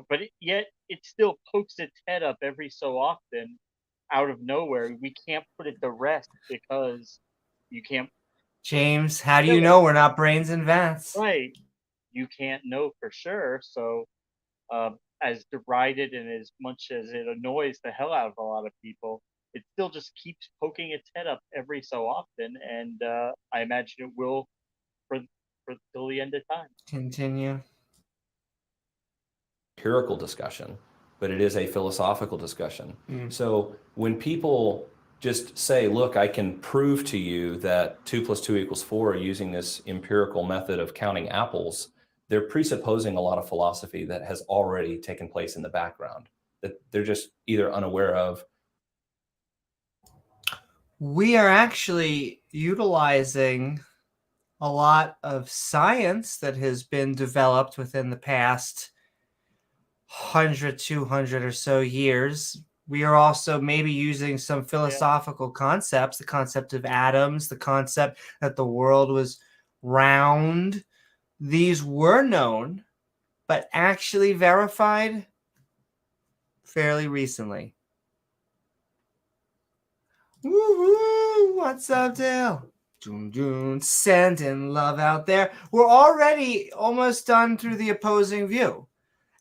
but yet it still pokes its head up every so often out of nowhere. We can't put it to rest because you can't. James, how do you know we're not brains in vats? Right. You can't know for sure. So as derided and as much as it annoys the hell out of a lot of people, it still just keeps poking its head up every so often, and I imagine it will for till the end of time. Continue. Empirical discussion, but it is a philosophical discussion. So when people just say, look, I can prove to you that 2 + 2 = 4 using this empirical method of counting apples, they're presupposing a lot of philosophy that has already taken place in the background that they're just either unaware of. We are actually utilizing a lot of science that has been developed within the past 100, 200 or so years We are also maybe using some philosophical concepts, the concept of atoms, the concept that the world was round. These were known, but actually verified fairly recently. Woohoo! What's up, Dale? Sending love out there. We're already almost done through the opposing view.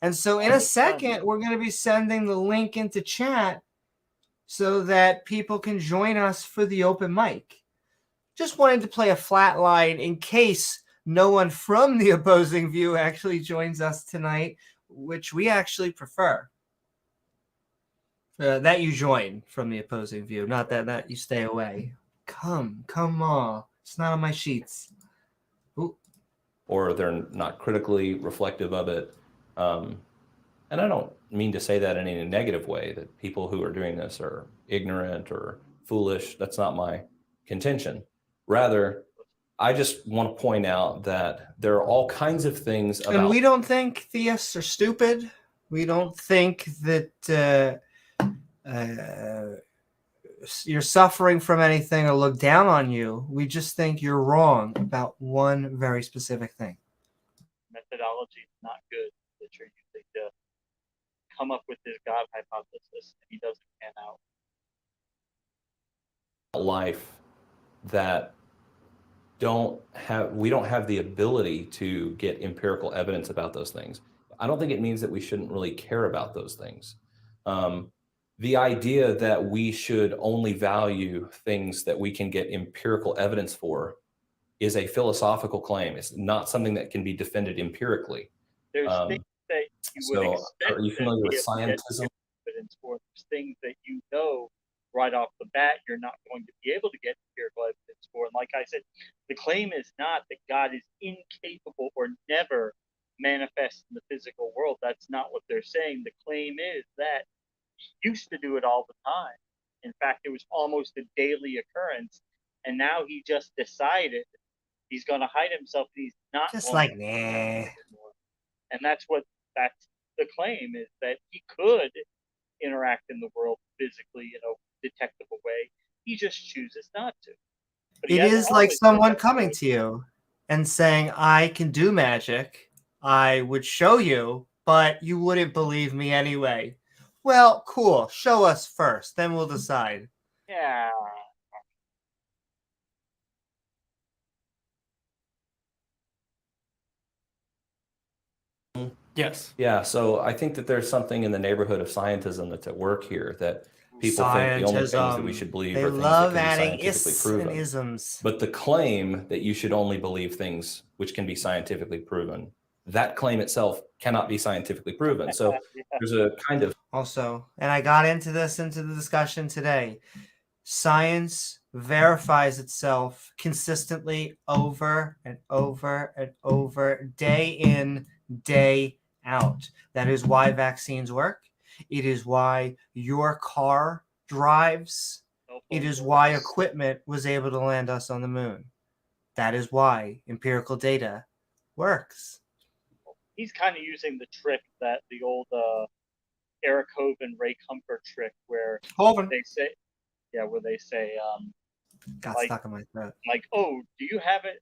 And so in a second, we're going to be sending the link into chat so that people can join us for the open mic. Just wanted to play a flat line in case no one from the opposing view actually joins us tonight, which we actually prefer. That you join from the opposing view, not that you stay away. Come on. It's not on my sheets. Ooh. Or they're not critically reflective of it. And I don't mean to say that in any negative way, that people who are doing this are ignorant or foolish. That's not my contention. Rather, I just want to point out that there are all kinds of things about... And we don't think theists are stupid. We don't think that you're suffering from anything or look down on you. We just think you're wrong about one very specific thing. Methodology is not good that you're using to come up with this God hypothesis, and he doesn't pan out. Life that we don't have the ability to get empirical evidence about those things. I don't think it means that we shouldn't really care about those things. The idea that we should only value things that we can get empirical evidence for is a philosophical claim. It's not something that can be defended empirically. There's things that you would expect. Are you familiar with scientism? Evidence for. There's things that you know right off the bat you're not going to be able to get empirical evidence for. And like I said, the claim is not that God is incapable or never manifests in the physical world. That's not what they're saying. The claim is that he used to do it all the time. In fact, it was almost a daily occurrence. And now he just decided he's going to hide himself. And he's not just like, nah. And that's the claim, is that he could interact in the world physically in a detectable way. He just chooses not to. But it is like someone coming to you and saying, I can do magic. I would show you, but you wouldn't believe me anyway. Well, cool. Show us first, then we'll decide. Yeah. Yes. Yeah, so I think that there's something in the neighborhood of scientism that's at work here, that people think the only things that we should believe are things that can be scientifically proven. Isms. But the claim that you should only believe things which can be scientifically proven, that claim itself cannot be scientifically proven. So there's a kind of... Also, and I got into the discussion today, science verifies itself consistently over and over and over, day in, day out. That is why vaccines work. It is why your car drives. It is why equipment was able to land us on the moon. That is why empirical data works. He's kind of using the trick that the old Eric Hovind, Ray Comfort trick, where they say, got like, stuck in my throat. Like, oh, do you have it?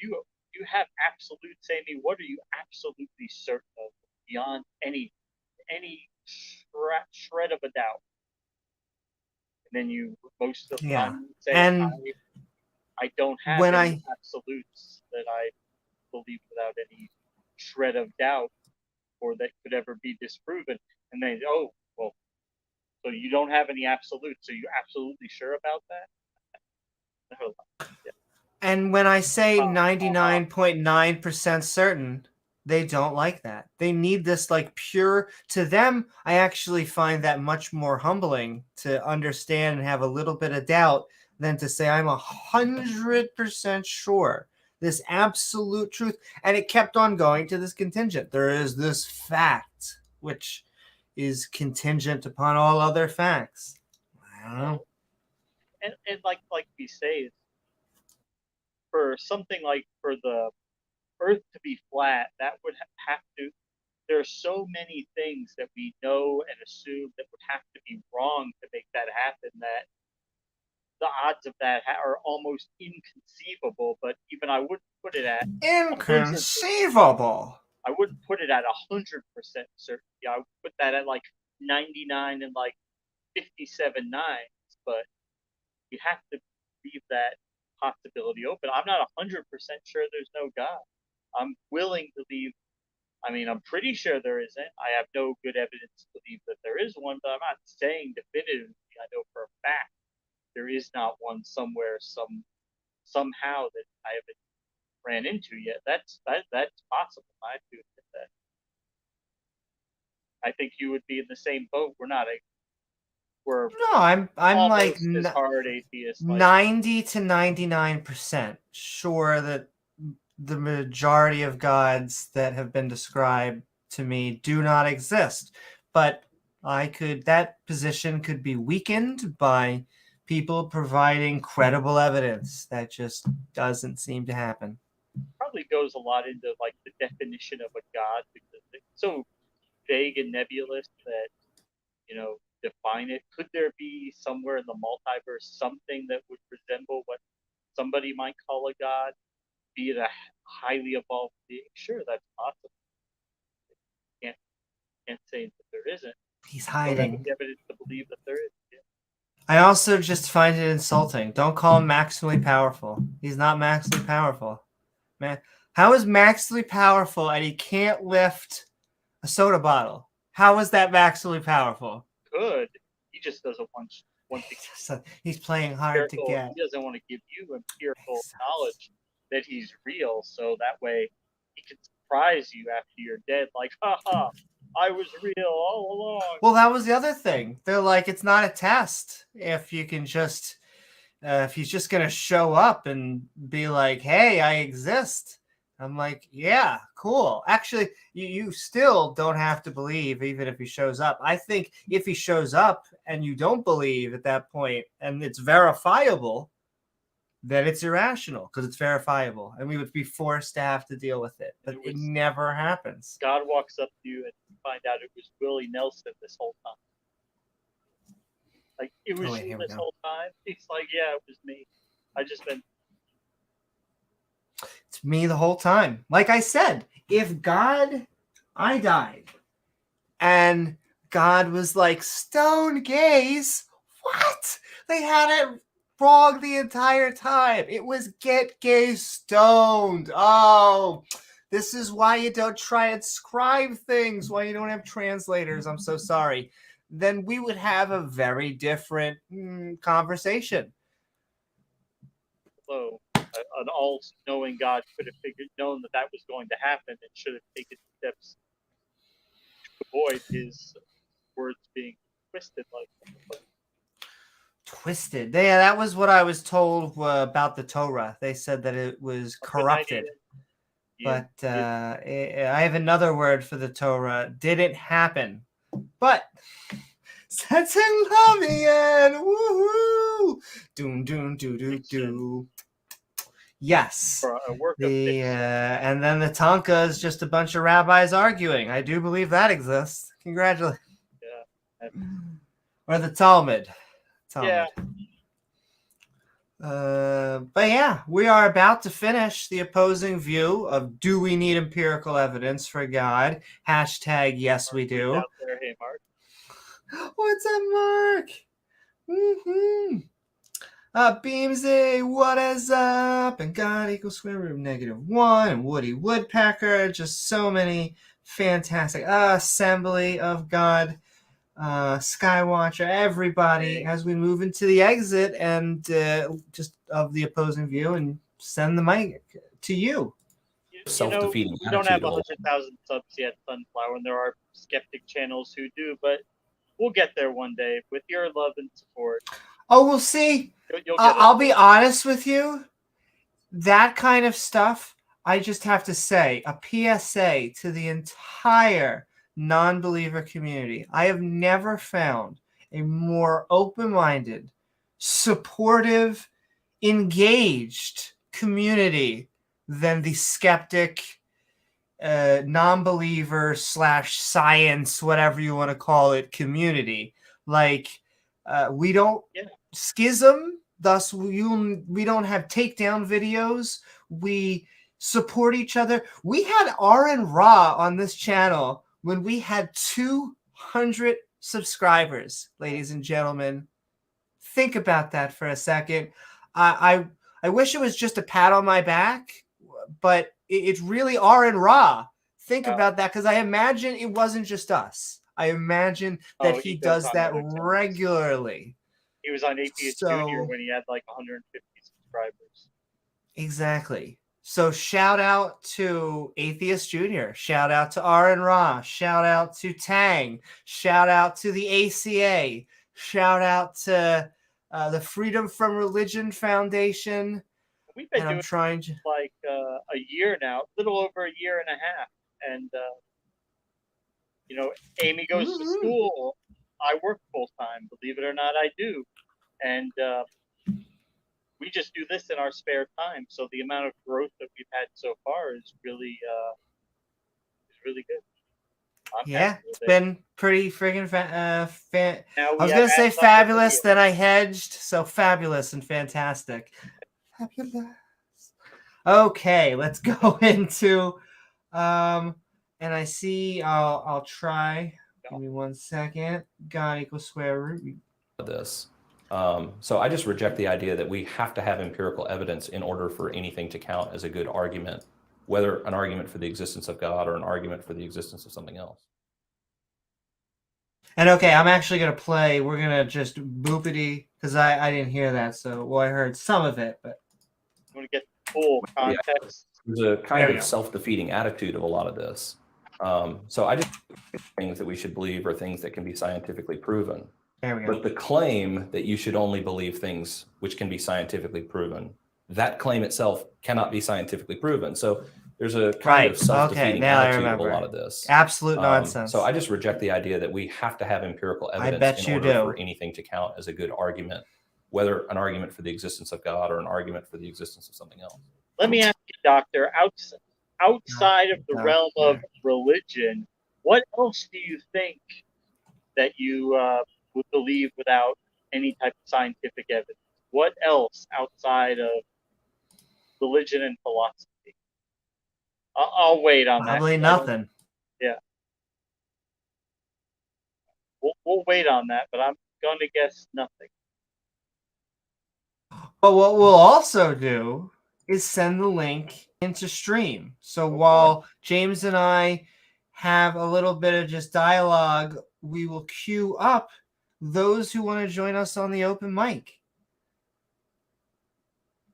You have absolute? Say me, what are you absolutely certain of, beyond any shred of a doubt? And then you most of the time say, and I don't have any absolutes that I believe without any shred of doubt, or that could ever be disproven. And then, oh, well, so you don't have any absolutes. So you're absolutely sure about that? Yeah. And when I say 99.9% certain, they don't like that. They need this like pure. To them, I actually find that much more humbling to understand and have a little bit of doubt than to say I'm 100% sure. This absolute truth. And it kept on going to this contingent. There is this fact, which is contingent upon all other facts. I don't know. And like we say, for something like for the Earth to be flat, that would have to there are so many things that we know and assume that would have to be wrong to make that happen that the odds of that are almost inconceivable. But even I wouldn't put it at 100%. Inconceivable. I wouldn't put it at 100% certainty. I would put that at like 99 and like 57 nines. But you have to leave that possibility open. I'm not 100% sure there's no God. I'm willing to leave. I mean, I'm pretty sure there isn't. I have no good evidence to believe that there is one, but I'm not saying definitively. I know for a fact there is not one somewhere, somehow that I haven't ran into yet. That's possible. I do admit that. I think you would be in the same boat. We're No, I'm like almost as hard atheists. Like, 90 to 99% sure that the majority of gods that have been described to me do not exist. But that position could be weakened by people providing credible evidence. That just doesn't seem to happen. probably goes a lot into like the definition of a god because it's so vague and nebulous that, define it. Could there be somewhere in the multiverse something that would resemble what somebody might call a god, be it a highly evolved being? Sure, that's possible. Can't say that there isn't. He's Don't have hiding. any evidence to believe that there is. Yeah. I also just find it insulting. Don't call him maximally powerful. He's not maximally powerful. Man, how is maximally powerful and he can't lift a soda bottle? How is that maximally powerful? Good. He just doesn't want to. He's playing hard to get. He doesn't want to give you empirical knowledge that he's real, so that way he can surprise you after you're dead, like, haha, I was real all along. Well, that was the other thing. They're like, it's not a test if you can just, if he's just going to show up and be like, hey, I exist. I'm like, yeah, cool. Actually, you still don't have to believe even if he shows up. I think if he shows up and you don't believe at that point and it's verifiable, then it's irrational because it's verifiable and we would be forced to have to deal with it. But it never happens. God walks up to you and you find out it was Willie Nelson this whole time. Like, it was you this whole time? He's like, yeah, it was me. It's me the whole time. Like I said, if I died and God was like, stone gaze, what? They had it wrong the entire time. It was get gay stoned. Oh, this is why you don't try and scribe things, why you don't have translators. I'm so sorry. Then we would have a very different conversation. So, an all-knowing God could have known that was going to happen and should have taken steps to avoid his words being twisted like that. Twisted. Yeah, that was what I was told about the Torah. They said that it was corrupted. But I have another word for the Torah. Didn't happen. But Satan Lavian, woohoo! Doom, doom, doo, doo, doo. Yes. For a work of and then the Tanka is just a bunch of rabbis arguing. I do believe that exists. Congratulations. Yeah. Or the Talmud. Yeah. But yeah, we are about to finish the opposing view of do we need empirical evidence for God? Hashtag yes, we do. Out there. Hey, Mark. What's up, Mark? Mm-hmm. Beamsy, what is up? And God equals square root of -1. And Woody Woodpecker. Just so many fantastic. Assembly of God. Skywatcher, everybody, as we move into the exit and just of the opposing view and send the mic to you. Self-defeating. We don't have 100,000 subs yet, Sunflower, and there are skeptic channels who do, but we'll get there one day with your love and support. Oh, we'll see. I'll be honest with you. That kind of stuff, I just have to say, a PSA to the entire non-believer community. I have never found a more open-minded, supportive, engaged community than the skeptic non-believer / science, whatever you want to call it, community. Like we don't schism, thus we don't have takedown videos. We support each other. We had R and Raw on this channel when we had 200 subscribers, ladies and gentlemen. Think about that for a second. I wish it was just a pat on my back, but it's really R and Raw. Think about that, because I imagine it wasn't just us. I imagine that he does that regularly. He was on Atheist Junior when he had like 150 subscribers. Exactly. So shout out to Atheist Junior. Shout out to R and Raw. Shout out to Tang. Shout out to the ACA. Shout out to the Freedom from Religion Foundation. We've been doing trying to like a year now, a little over a year and a half. And, you know, Amy goes to school. I work full time. Believe it or not, I do. And we just do this in our spare time. So the amount of growth that we've had so far is really good. It's been pretty friggin' I was going to say fabulous, then I hedged. So fabulous and fantastic. Fabulous. Okay, let's go into and I see I'll try. Give me 1 second. God equals square root. This. So I just reject the idea that we have to have empirical evidence in order for anything to count as a good argument, whether an argument for the existence of God or an argument for the existence of something else. And okay, I'm actually going to play. We're going to just boopity, because I didn't hear that. So, well, I heard some of it, but I'm going to get full context. There's a kind of self-defeating attitude of a lot of this. So I just think things that we should believe are things that can be scientifically proven. There we go. But the claim that you should only believe things which can be scientifically proven, that claim itself cannot be scientifically proven. So there's a kind of self-defeating attitude of a lot of this. Absolute nonsense. So I just reject the idea that we have to have empirical evidence in order for anything to count as a good argument, whether an argument for the existence of God or an argument for the existence of something else. Let me ask you, Doctor, outside of the realm of religion, what else do you think that you would believe without any type of scientific evidence? What else outside of religion and philosophy? I'll wait on that. Probably nothing. Yeah. We'll wait on that, but I'm going to guess nothing. But what we'll also do is send the link into stream. So while James and I have a little bit of just dialogue, we will queue up those who want to join us on the open mic.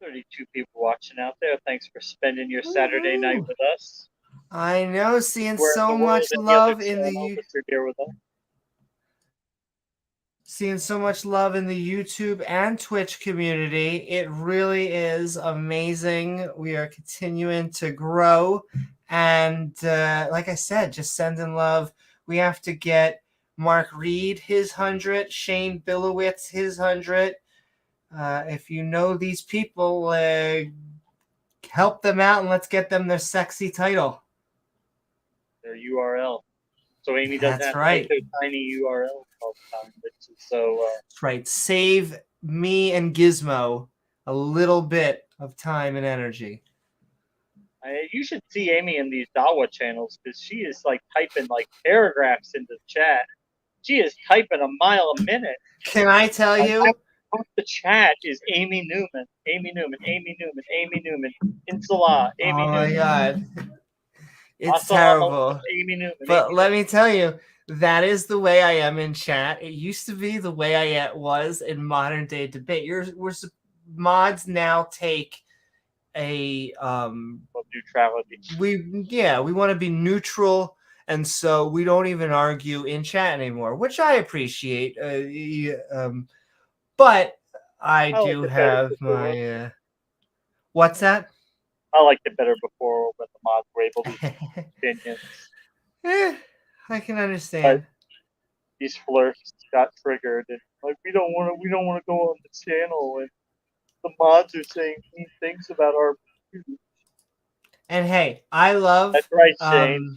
32 people watching out there. Thanks for spending your Saturday night with us. I know, seeing so much love in the YouTube and Twitch community. It really is amazing. We are continuing to grow, and like I said, just sending love. We have to get Mark Reed his 100, Shane Billowitz his 100. If you know these people, help them out and let's get them their sexy title. Their URL. So Amy doesn't have to make their tiny URL all the time. That's right. Save me and Gizmo a little bit of time and energy. You should see Amy in these Dawa channels, because she is like typing like paragraphs into the chat. She is typing a mile a minute. Can I tell you? The chat is Amy Newman, Amy Newman, Amy Newman, Amy Newman, Insala, Amy Newman. Oh my God. It's terrible. Amy Newman. But let me tell you, that is the way I am in chat. It used to be the way I was in modern day debate. Mods now take a neutrality. We want to be neutral, and so we don't even argue in chat anymore, which I appreciate. But I do have my what's that? I liked it better before when the mods were able to opinions. I can understand. But these flirts got triggered, and like we don't want to go on the channel, and the mods are saying mean things about our views. And hey, I love That's right, Shane.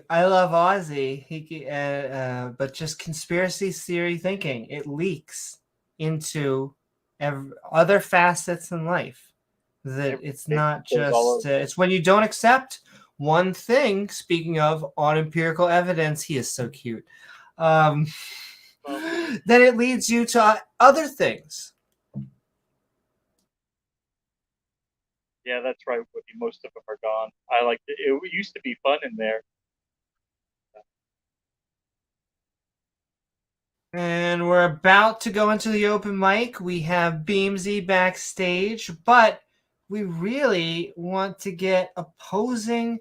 I love Ozzy. But just conspiracy theory thinking, it leaks into other facets in life. That it's not just it's when you don't accept one thing. Speaking of, on empirical evidence, he is so cute. Then it leads you to other things. Yeah, that's right. Most of them are gone. I like it. It used to be fun in there. And we're about to go into the open mic. We have Beamsy backstage, but we really want to get opposing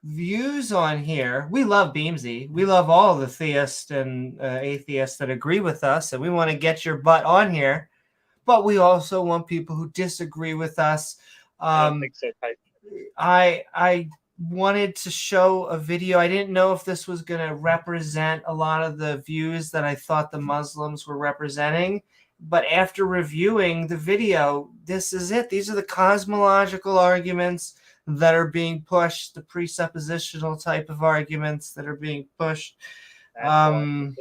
views on here. We love Beamsy. We love all the theists and atheists that agree with us, and we want to get your butt on here. But we also want people who disagree with us. I don't think so. I wanted to show a video. I didn't know if this was going to represent a lot of the views that I thought the Muslims were representing. But after reviewing the video, this is it. These are the cosmological arguments that are being pushed, the presuppositional type of arguments that are being pushed. Philosophical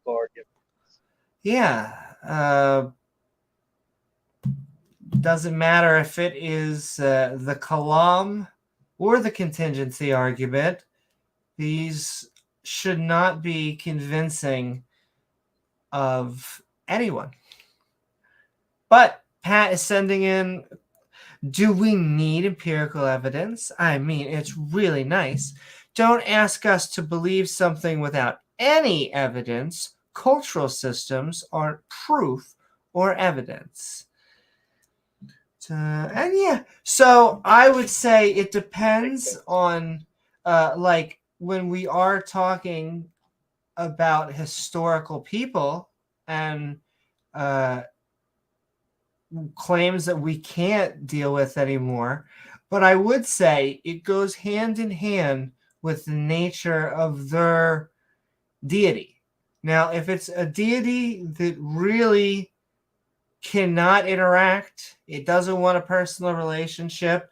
arguments. Yeah. Doesn't matter if it is the kalam or the contingency argument. These should not be convincing of anyone. But Pat is sending in, do we need empirical evidence? I mean, it's really nice. Don't ask us to believe something without any evidence. Cultural systems aren't proof or evidence. And yeah, so I would say it depends on, like, when we are talking about historical people and claims that we can't deal with anymore. But I would say it goes hand in hand with the nature of their deity. Now, if it's a deity that really cannot interact, it doesn't want a personal relationship,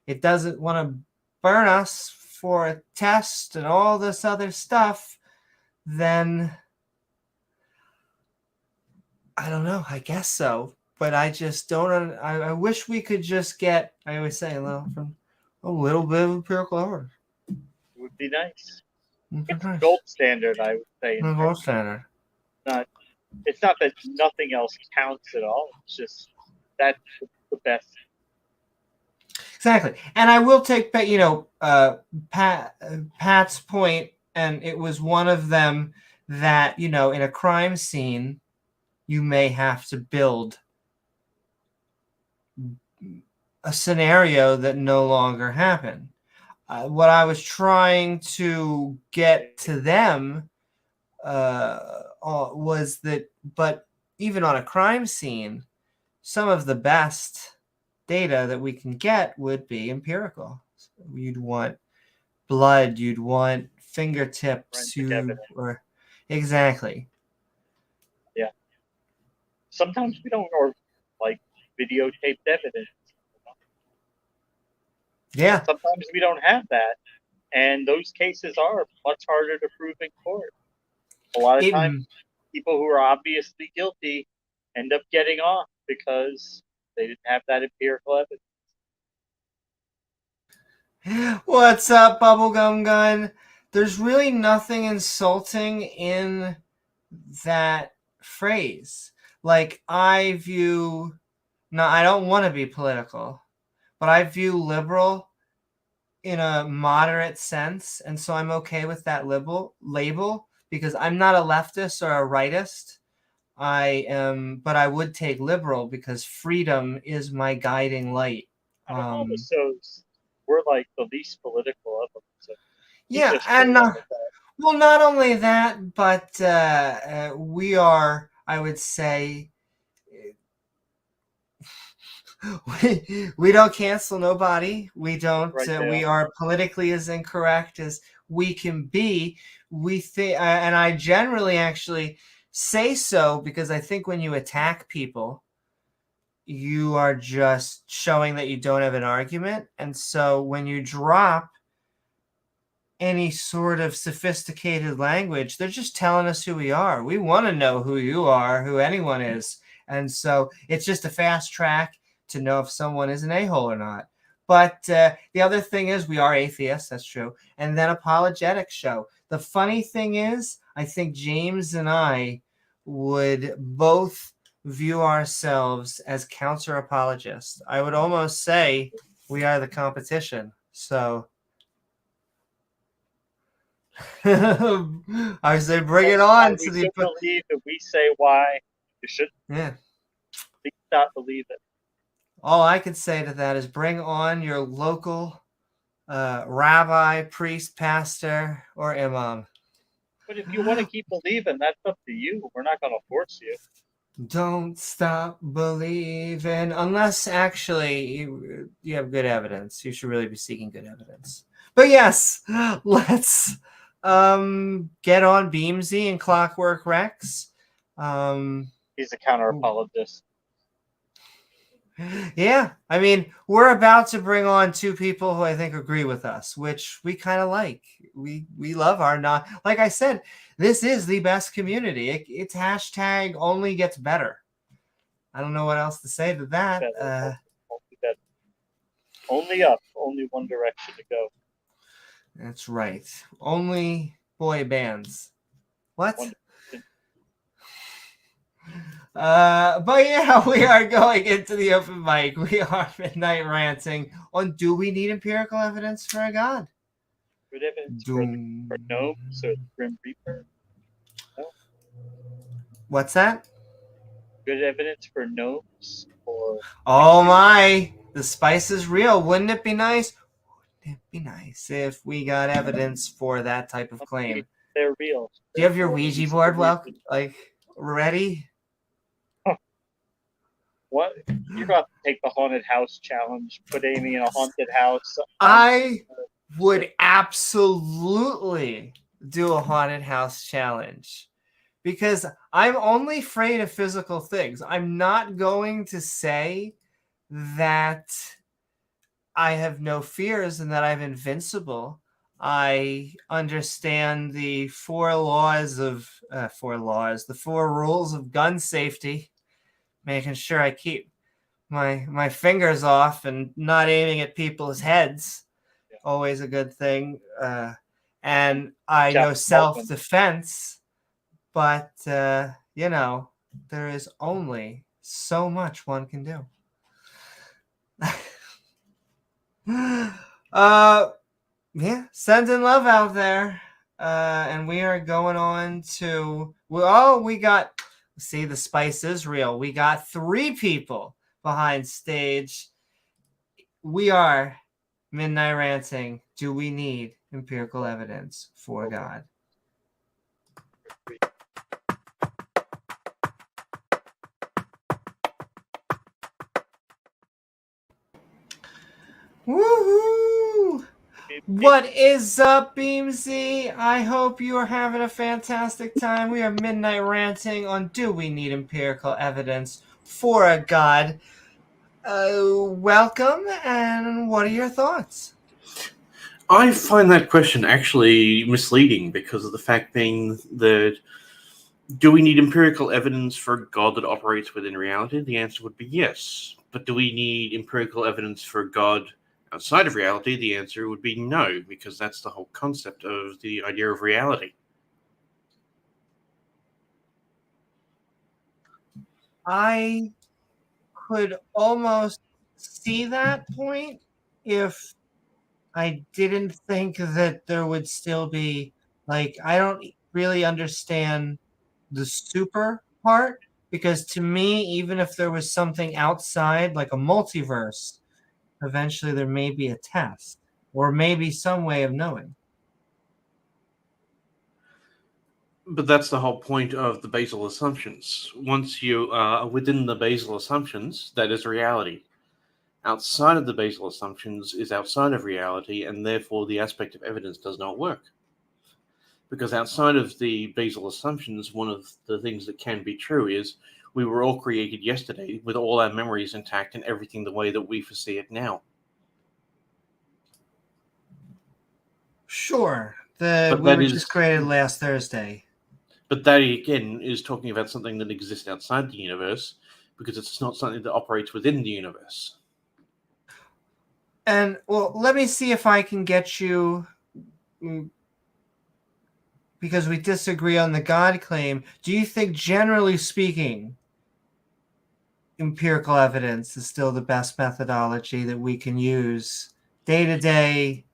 it doesn't want to burn us for a test and all this other stuff, then I don't know, I guess so. But I just don't. I wish we could just get, I always say, from a little bit of empirical evidence. It would be nice. It's nice. Gold standard, I would say. Gold standard. It's not that nothing else counts at all. It's just that's the best. Exactly. And I will take, Pat's point, and it was one of them that, in a crime scene, you may have to build a scenario that no longer happened. What I was trying to get to them was that, but even on a crime scene, some of the best data that we can get would be empirical. You'd want blood, you'd want fingertips, exactly. Yeah. Sometimes we don't, or like videotaped evidence. Yeah. Sometimes we don't have that, and those cases are much harder to prove in court. A lot of times, people who are obviously guilty end up getting off because they didn't have that empirical evidence. What's up, Bubblegum Gun? There's really nothing insulting in that phrase. Like, I don't want to be political, but I view liberal in a moderate sense, and so I'm okay with that label because I'm not a leftist or a rightist. I am, but I would take liberal because freedom is my guiding light. I don't know, so we're like the least political of them. So yeah, and well, not only that, but we are, I would say, we don't cancel nobody. We don't. We are politically as incorrect as we can be. We think, and I generally actually say so because I think when you attack people, you are just showing that you don't have an argument. And so when you drop any sort of sophisticated language, they're just telling us who we are. We want to know who you are, who anyone is. And so it's just a fast track to know if someone is an a-hole or not. But the other thing is we are atheists, that's true. And then apologetics show. The funny thing is, I think James and I would both view ourselves as counter apologists. I would almost say we are the competition. So I say bring it on to the believe if we say why you should please not believe it. All I can say to that is bring on your local rabbi, priest, pastor, or imam. But if you want to keep believing, that's up to you. We're not going to force you. Don't stop believing unless actually you have good evidence. You should really be seeking good evidence. But yes, let's get on Beamsy and Clockwork Rex. He's a counter apologist. Yeah, I mean, we're about to bring on two people who I think agree with us, which we kind of like. We love our not. Like I said, this is the best community. It's hashtag only gets better. I don't know what else to say to that. Better. Only up, only one direction to go. That's right. Only boy bands. What? But yeah, we are going into the open mic. We are Midnight Ranting on do we need empirical evidence for a god? Good evidence for gnomes or the Grim Reaper? No. What's that? Good evidence for gnomes or oh my, the spice is real. Wouldn't it be nice? Wouldn't it be nice if we got evidence for that type of claim? They're real. Do you have your Ouija board ready? What? You're going to take the haunted house challenge, put Amy in a haunted house. I would absolutely do a haunted house challenge because I'm only afraid of physical things. I'm not going to say that I have no fears and that I'm invincible. I understand the four rules of gun safety, making sure I keep my fingers off and not aiming at people's heads. Yeah. Always a good thing. And I know self-defense, but, there is only so much one can do. Yeah, sending love out there. And we are going on to, see, the spice is real. We got 3 people behind stage. We are Midnight Ranting. Do we need empirical evidence for God? Woohoo! What is up, Beamsy? I hope you are having a fantastic time. We are Midnight Ranting on Do We Need Empirical Evidence for a God? Welcome, and what are your thoughts? I find that question actually misleading because of the fact being that do we need empirical evidence for a God that operates within reality? The answer would be yes. But do we need empirical evidence for a God outside of reality? The answer would be no, because that's the whole concept of the idea of reality. I could almost see that point if I didn't think that there would still be, I don't really understand the super part, because to me, even if there was something outside, like a multiverse, eventually there may be a test or maybe some way of knowing. But that's the whole point of the basal assumptions. Once you are within the basal assumptions, that is reality. Outside of the basal assumptions is outside of reality, and therefore the aspect of evidence does not work. Because outside of the basal assumptions, one of the things that can be true is we were all created yesterday with all our memories intact and everything the way that we foresee it now. Sure. We But were that is- just created last Thursday. But that, again, is talking about something that exists outside the universe, because it's not something that operates within the universe. And, well, let me see if I can get you, because we disagree on the God claim. Do you think, generally speaking, empirical evidence is still the best methodology that we can use day to day,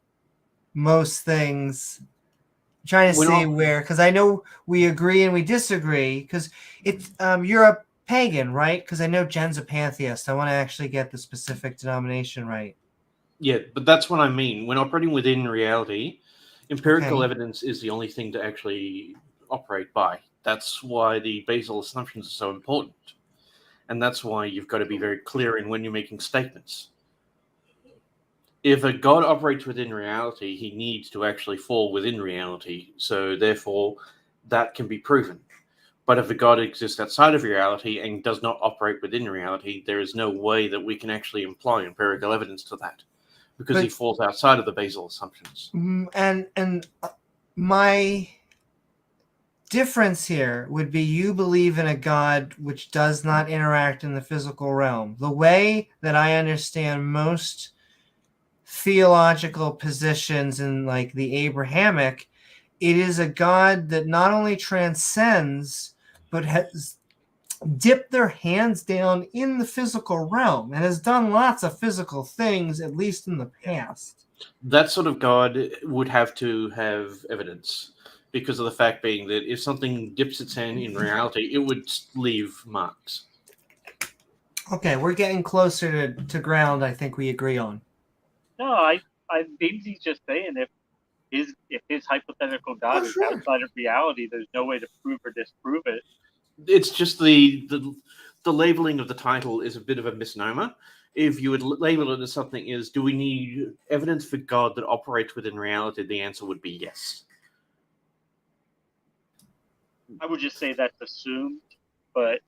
most things? I'm trying to see where, because I know we agree and we disagree, because it's you're a pagan, right? Because I know Jen's a pantheist. I want to actually get the specific denomination right. Yeah, but that's what I mean. When operating within reality, empirical evidence is the only thing to actually operate by. That's why the basal assumptions are so important. And that's why you've got to be very clear in when you're making statements. If a god operates within reality, he needs to actually fall within reality. So therefore, that can be proven. But if a god exists outside of reality and does not operate within reality, there is no way that we can actually imply empirical evidence to that, because he falls outside of the basal assumptions. And my difference here would be, you believe in a god which does not interact in the physical realm. The way that I understand most theological positions in like the Abrahamic, it is a god that not only transcends but has dipped their hands down in the physical realm and has done lots of physical things, at least in the past. That sort of god would have to have evidence, because of the fact being that if something dips its hand in reality, it would leave marks. Okay, we're getting closer to ground. I think we agree on. No, Beamsy's just saying if his hypothetical god is outside of reality, there's no way to prove or disprove it. It's just the labeling of the title is a bit of a misnomer. If you would label it as something is, do we need evidence for God that operates within reality? The answer would be yes. I would just say that's assumed, but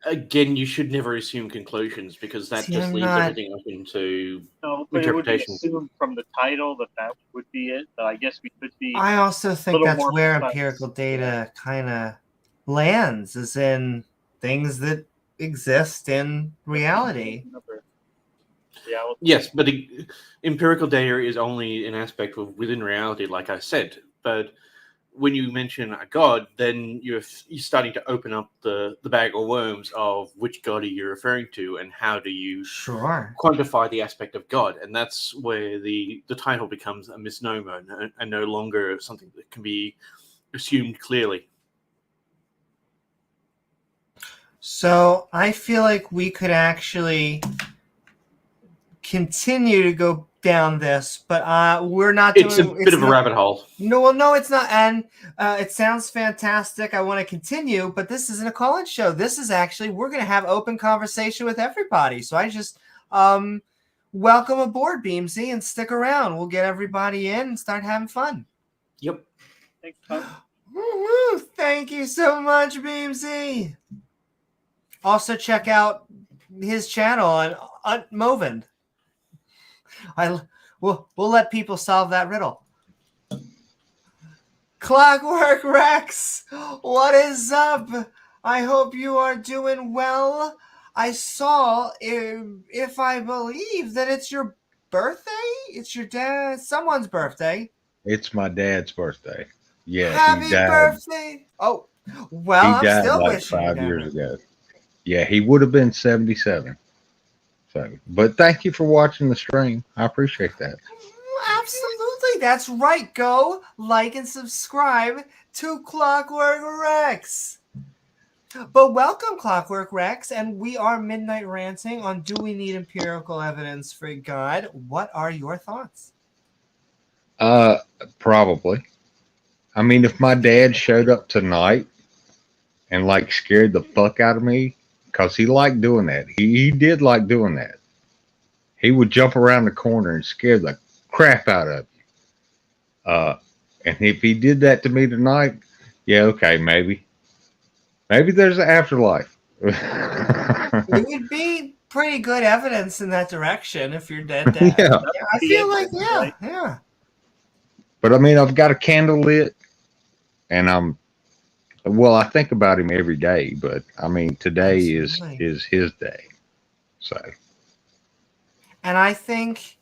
again, you should never assume conclusions, because that just leaves everything up into but it would be assumed from the title that would be it. But I guess we could be. I also think that's where empirical data kind of lands, is in things that exist in reality. Yes, but empirical data is only an aspect of within reality, like I said. But when you mention a god, then you're starting to open up the bag of worms of which god are you referring to, and how do you quantify the aspect of God. And that's where the title becomes a misnomer and no longer something that can be assumed clearly. So I feel like we could actually continue to go down this, but we're not doing it's a bit of a rabbit hole. No, it's not. And it sounds fantastic. I want to continue, but this isn't a call-in show. This is actually, we're going to have open conversation with everybody. So I just welcome aboard, Beamsy, and stick around. We'll get everybody in and start having fun. Yep. Thanks, Tom. Woo-hoo. Thank you so much, Beamsy. Also check out his channel on Movin. We'll let people solve that riddle. Clockwork Rex, what is up? I hope you are doing well. I saw, if I believe, that it's your birthday. It's your dad, someone's birthday. It's my dad's birthday. Yeah, happy birthday! Oh, well, he died still like 5 years ago. Yeah, he would have been 77. So, but thank you for watching the stream. I appreciate that. Absolutely, that's right. Go like and subscribe to Clockwork Rex. But welcome, Clockwork Rex, and we are Midnight Ranting on Do We Need Empirical Evidence for God? What are your thoughts? Probably. I mean, if my dad showed up tonight and like scared the fuck out of me, because he liked doing that. He did like doing that. He would jump around the corner and scare the crap out of you. And if he did that to me tonight, yeah, okay, maybe. Maybe there's an afterlife. It would be pretty good evidence in that direction if you're dead. Dad. Yeah. I feel like yeah. But I mean, I've got a candle lit, and I think about him every day. But I mean, today Absolutely. is his day. So And I think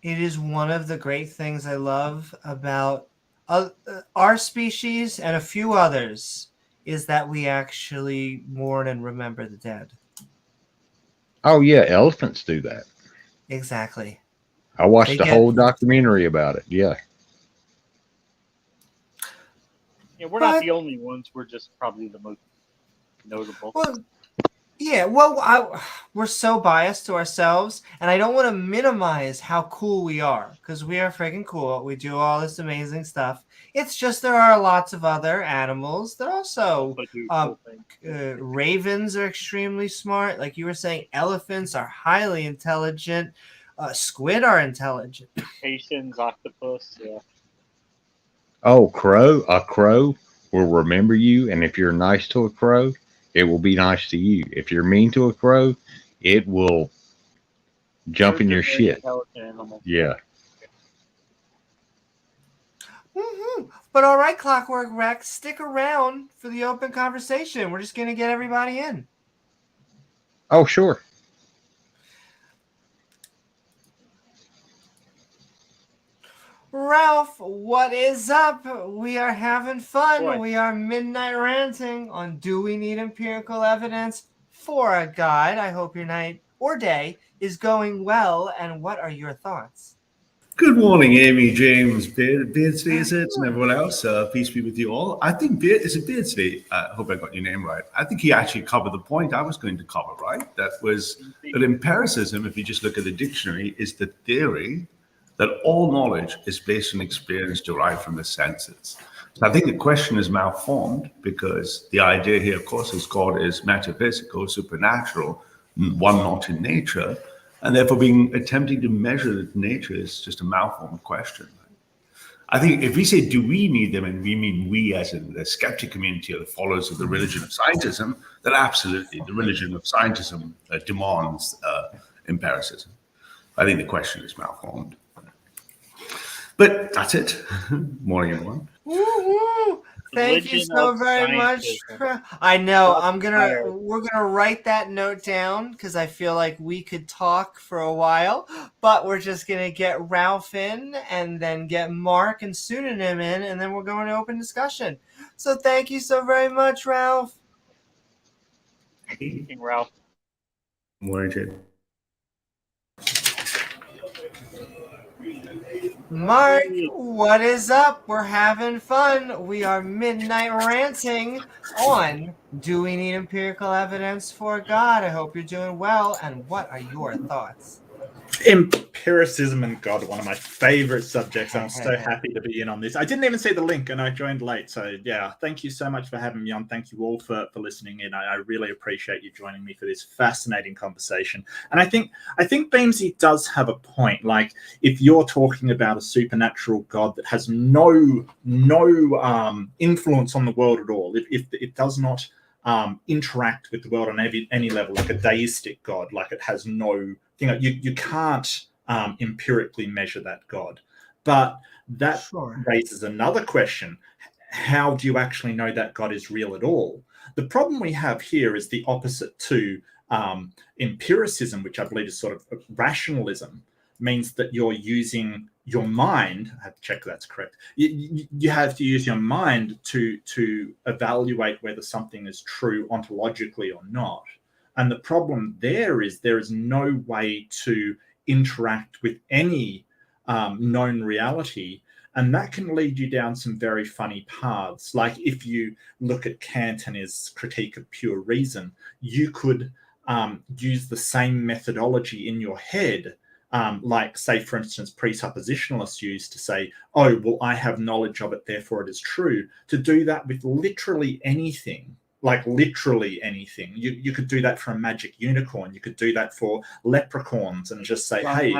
it is one of the great things I love about our species and a few others is that we actually mourn and remember the dead. oh yeah, elephants do that. Exactly. I watched They a get- whole documentary about it. Yeah. Yeah, we're But- not the only ones. We're just probably the most notable. Well, yeah, we're so biased to ourselves, and I don't want to minimize how cool we are, because we are freaking cool. We do all this amazing stuff. It's just there are lots of other animals that also, But do um, cool things. ravens are extremely smart. Like you were saying, elephants are highly intelligent. Squid are intelligent. Haitians, octopus, yeah. Oh, a crow will remember you, and if you're nice to a crow, it will be nice to you. If you're mean to a crow, it will jump in They're your very shit. intelligent animals. Yeah. But all right, Clockwork Rex, stick around for the open conversation. We're just going to get everybody in. Oh, sure. Ralph, what is up? We are having fun. Boy. We are Midnight Ranting on Do We Need Empirical Evidence for a God? I hope your night or day is going well. And what are your thoughts? Good morning, Amy, James, Beardsley, is it, and everyone else. Peace be with you all. I think Beardsley. I hope I got your name right. I think he actually covered the point I was going to cover, right? That was that empiricism, if you just look at the dictionary, is the theory that all knowledge is based on experience derived from the senses. So I think the question is malformed because the idea here, of course, is God is metaphysical, supernatural, one not in nature. And therefore, attempting to measure that nature is just a malformed question. I think if we say, do we need them, and we mean we as in the skeptic community or the followers of the religion of scientism, then absolutely, the religion of scientism demands empiricism. I think the question is malformed. But that's it. Morning, everyone. Woo-hoo! Thank you Religion so of very much. scientism. I know. Inspired. We're gonna write that note down because I feel like we could talk for a while, but we're just gonna get Ralph in and then get Mark and Pseudonym in, and then we're going to open discussion. So thank you so very much, Ralph. King Ralph. Morning, Jay. Mark, what is up? We're having fun. We are Midnight Ranting on Do We Need Empirical Evidence for God? I hope you're doing well. And what are your thoughts? Empiricism and God are one of my favorite subjects. I'm so happy to be in on this. I didn't even see the link and I joined late. So yeah, thank you so much for having me on. Thank you all for listening in. I really appreciate you joining me for this fascinating conversation. And I think Beamsy does have a point. Like if you're talking about a supernatural God that has no influence on the world at all, if it does not interact with the world on any level, like a deistic God, like it has no, you can't empirically measure that God. But that raises another question. How do you actually know that God is real at all? The problem we have here is the opposite to empiricism, which I believe is sort of rationalism, means that you're using your mind. I have to check that's correct. You have to use your mind to evaluate whether something is true ontologically or not. And the problem there is no way to interact with any known reality. And that can lead you down some very funny paths. Like if you look at Kant and his critique of pure reason, you could use the same methodology in your head, like, say, for instance, presuppositionalists use to say, oh, well, I have knowledge of it, therefore it is true. To do that with literally anything. Like literally anything. You could do that for a magic unicorn. You could do that for leprechauns and just say, hey,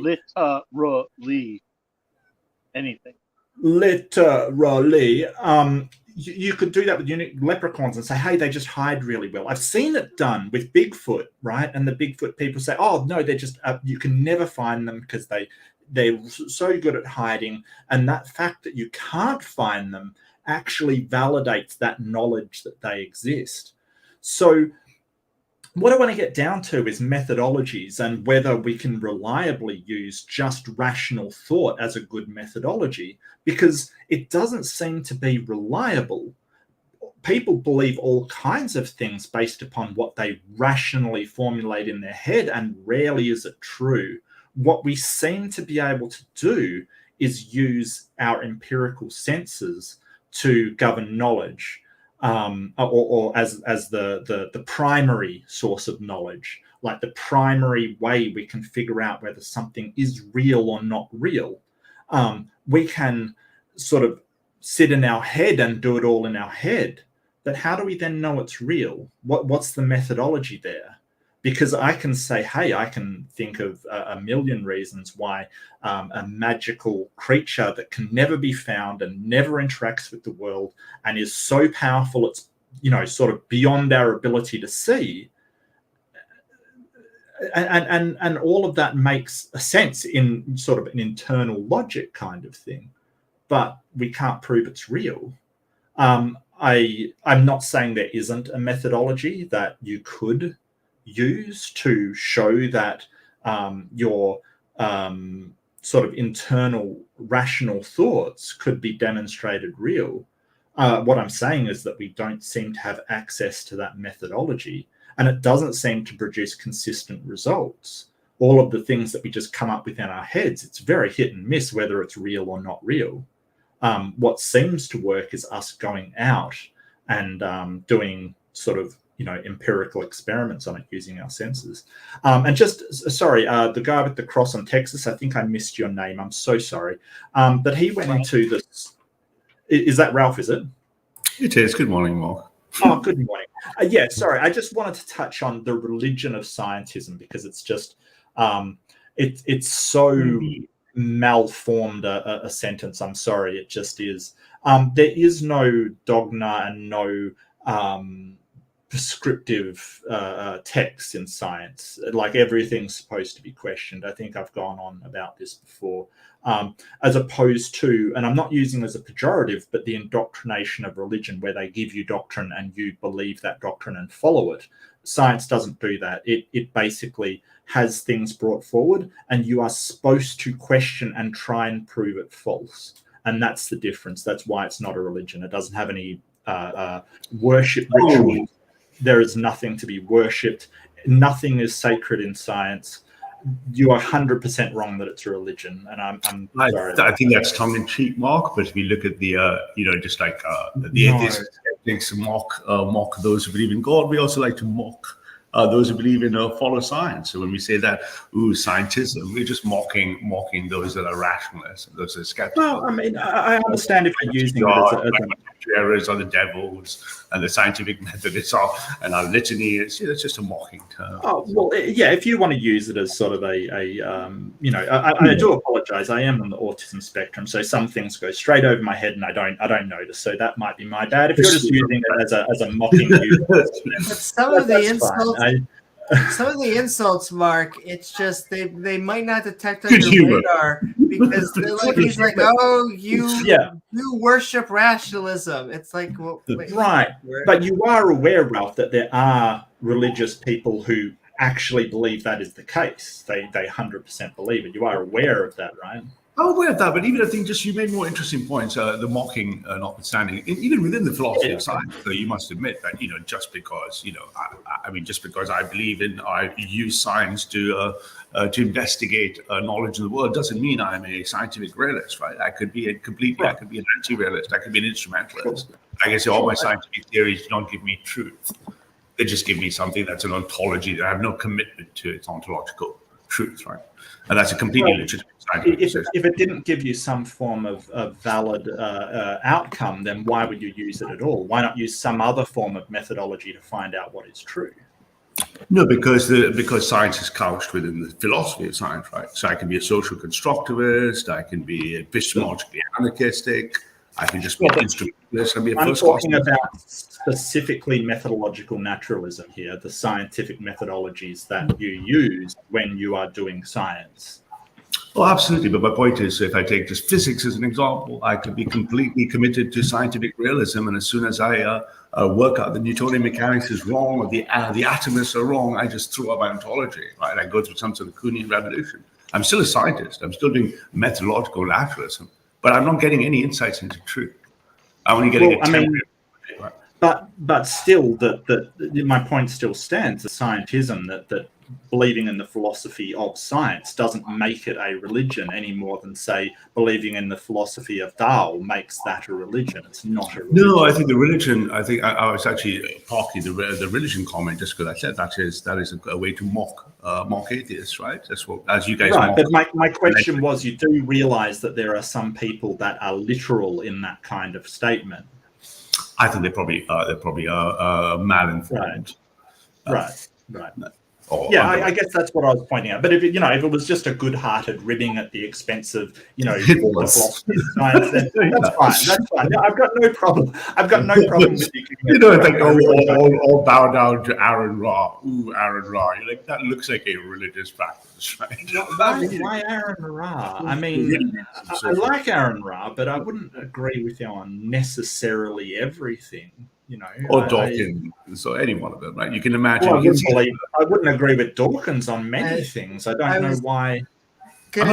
literally anything. Literally. you could do that with unique leprechauns and say, hey, they just hide really well. I've seen it done with Bigfoot, right? And the Bigfoot people say, oh, no, they're just, you can never find them because they're so good at hiding. And that fact that you can't find them actually validates that knowledge that they exist. So what I want to get down to is methodologies and whether we can reliably use just rational thought as a good methodology, because it doesn't seem to be reliable. People believe all kinds of things based upon what they rationally formulate in their head, and rarely is it true. What we seem to be able to do is use our empirical senses to govern knowledge. Or as the primary source of knowledge, like the primary way we can figure out whether something is real or not real. We can sort of sit in our head and do it all in our head, but how do we then know it's real? What's the methodology there? Because I can say, hey, I can think of a million reasons why a magical creature that can never be found and never interacts with the world and is so powerful it's, sort of beyond our ability to see. And all of that makes a sense in sort of an internal logic kind of thing, but we can't prove it's real. I'm not saying there isn't a methodology that you could use to show that your sort of internal rational thoughts could be demonstrated real. What I'm saying is that we don't seem to have access to that methodology, and it doesn't seem to produce consistent results. All of the things that we just come up with in our heads, it's very hit and miss whether it's real or not real. What seems to work is us going out and doing sort of empirical experiments on it using our senses. And just, sorry, the guy with the cross on Texas, I think I missed your name. I'm so sorry. But he went into this. Is that Ralph, is it? It is. Good morning, Mark. Oh, good morning. Yeah, sorry. I just wanted to touch on the religion of scientism because it's just, it's so malformed a sentence. I'm sorry. It just is. There is no dogma and no prescriptive text in science. Like everything's supposed to be questioned. I think I've gone on about this before. As opposed to, and I'm not using it as a pejorative, but the indoctrination of religion where they give you doctrine and you believe that doctrine and follow it. Science doesn't do that. It basically has things brought forward and you are supposed to question and try and prove it false. And that's the difference. That's why it's not a religion. It doesn't have any worship rituals. There is nothing to be worshipped. Nothing is sacred in science. You are 100% wrong that it's a religion, and I'm sorry. I think that's tongue in cheek, Mark. But if we look at the, just like the atheists mock those who believe in God, we also like to mock those who believe in follow science. So when we say that, scientism, we're just mocking those that are rationalists, those that are skeptical. Well, I mean, I understand if you're using it as a errors are the devils, and the scientific method itself, and our litany is it's just a mocking term. Oh well, yeah. If you want to use it as sort of I do apologize. I am on the autism spectrum, so some things go straight over my head, and I don't notice. So that might be my bad. If you're just using it as a mocking use, some of the insults. Some of the insults, Mark, it's just they might not detect on your radar because he's like, oh, you worship rationalism. It's like, well, right. But you are aware, Ralph, that there are religious people who actually believe that is the case. They 100% believe it. You are aware of that, right? I'm aware of that, but even I think just you made more interesting points, the mocking notwithstanding, even within the philosophy of science, so you must admit that, just because, just because I believe in, I use science to investigate knowledge of the world doesn't mean I'm a scientific realist, right? I could be I could be an anti-realist, I could be an instrumentalist. I guess all my scientific theories don't give me truth. They just give me something that's an ontology that I have no commitment to its ontological truth, right? And that's a completely legitimate scientific system. If it didn't give you some form of valid outcome, then why would you use it at all? Why not use some other form of methodology to find out what is true? No, because science is couched within the philosophy of science, right? So I can be a social constructivist, I can be epistemologically anarchistic, I can just be Well, instrumentalist and be a I'm first class. talking about specifically methodological naturalism here, the scientific methodologies that you use when you are doing science. Oh, absolutely. But my point is, if I take just physics as an example, I could be completely committed to scientific realism, and as soon as I work out the Newtonian mechanics is wrong or the atomists are wrong, I just throw up my ontology. Right? I go through some sort of Kuhnian revolution. I'm still a scientist. I'm still doing methodological naturalism, but I'm not getting any insights into truth. I'm only getting right? But still, my point still stands. The scientism that believing in the philosophy of science doesn't make it a religion any more than, say, believing in the philosophy of Tao makes that a religion. It's not a religion. No, I think the religion. I think I was actually parking the religion comment just because I said that is a way to mock atheists, right? That's what, as you guys. Right, mock. but my question was, you do realize that there are some people that are literal in that kind of statement. I think they're probably malinformed. Right. Yeah, I guess that's what I was pointing out. But if it was just a good-hearted ribbing at the expense of the philosophy of science, then that's fine. That's fine. No, I've got no problem. With you. You don't think, all bow down to Aaron Ra. Ooh, Aaron Ra. You're like, that looks like a religious practice, right? Why Aaron Ra? I mean, I like Aaron Ra, but I wouldn't agree with you on necessarily everything. Or Dawkins, or any one of them, right? You can imagine. Well, I wouldn't agree with Dawkins on many things. I don't know why. You're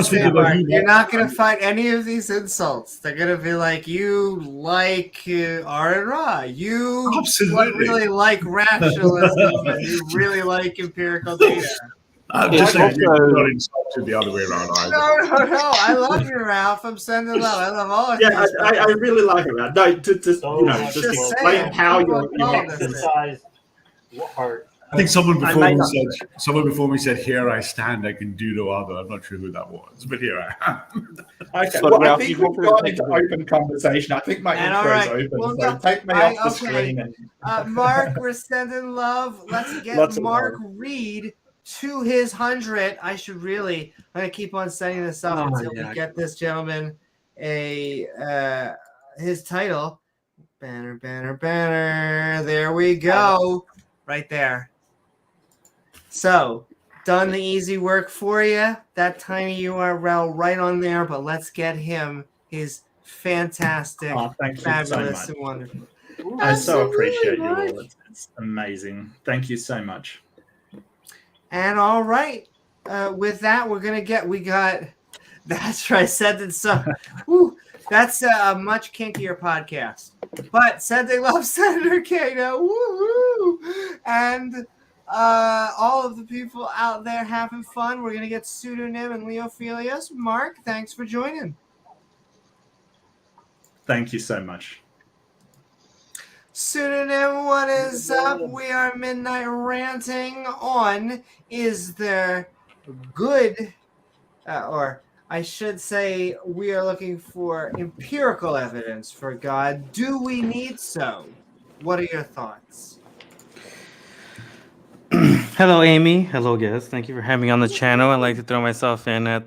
not going to find any of these insults. They're going to be like, you like R and Ra. You really like rationalism, and you really like empirical data. I'm just saying, you're not insulted the other way around either. No. I love you, Ralph. I'm sending love. I love all of you. Yeah, I really like it, Ralph. No, just explain how you exercise heart. I think someone before me said, "Here I stand, I can do no other." I'm not sure who that was, but here I am. Okay, well, I think we've gone into open conversation. I think my intro's open, well, so take me off the screen. And Mark, we're sending love. Let's get Mark Reed to his 100. I'm gonna keep on setting this up until we get this gentleman his title. Banner. There we go. Right there. So, done the easy work for you. That tiny URL right on there, but let's get him his fantastic, fabulous, and wonderful. I so appreciate you all. It's amazing. Thank you so much. And all right, with that, we got. That's right. That's a much kinkier podcast. But sending love, Senator Kato. Woohoo! And all of the people out there having fun. We're gonna get Pseudonym and Leophilius. Mark, thanks for joining. Thank you so much. Pseudonym, what is up? We are Midnight Ranting on Is There Good, or I should say we are looking for empirical evidence for God. Do we need so? What are your thoughts? Hello, Amy. Hello, guys. Thank you for having me on the channel. I'd like to throw myself in at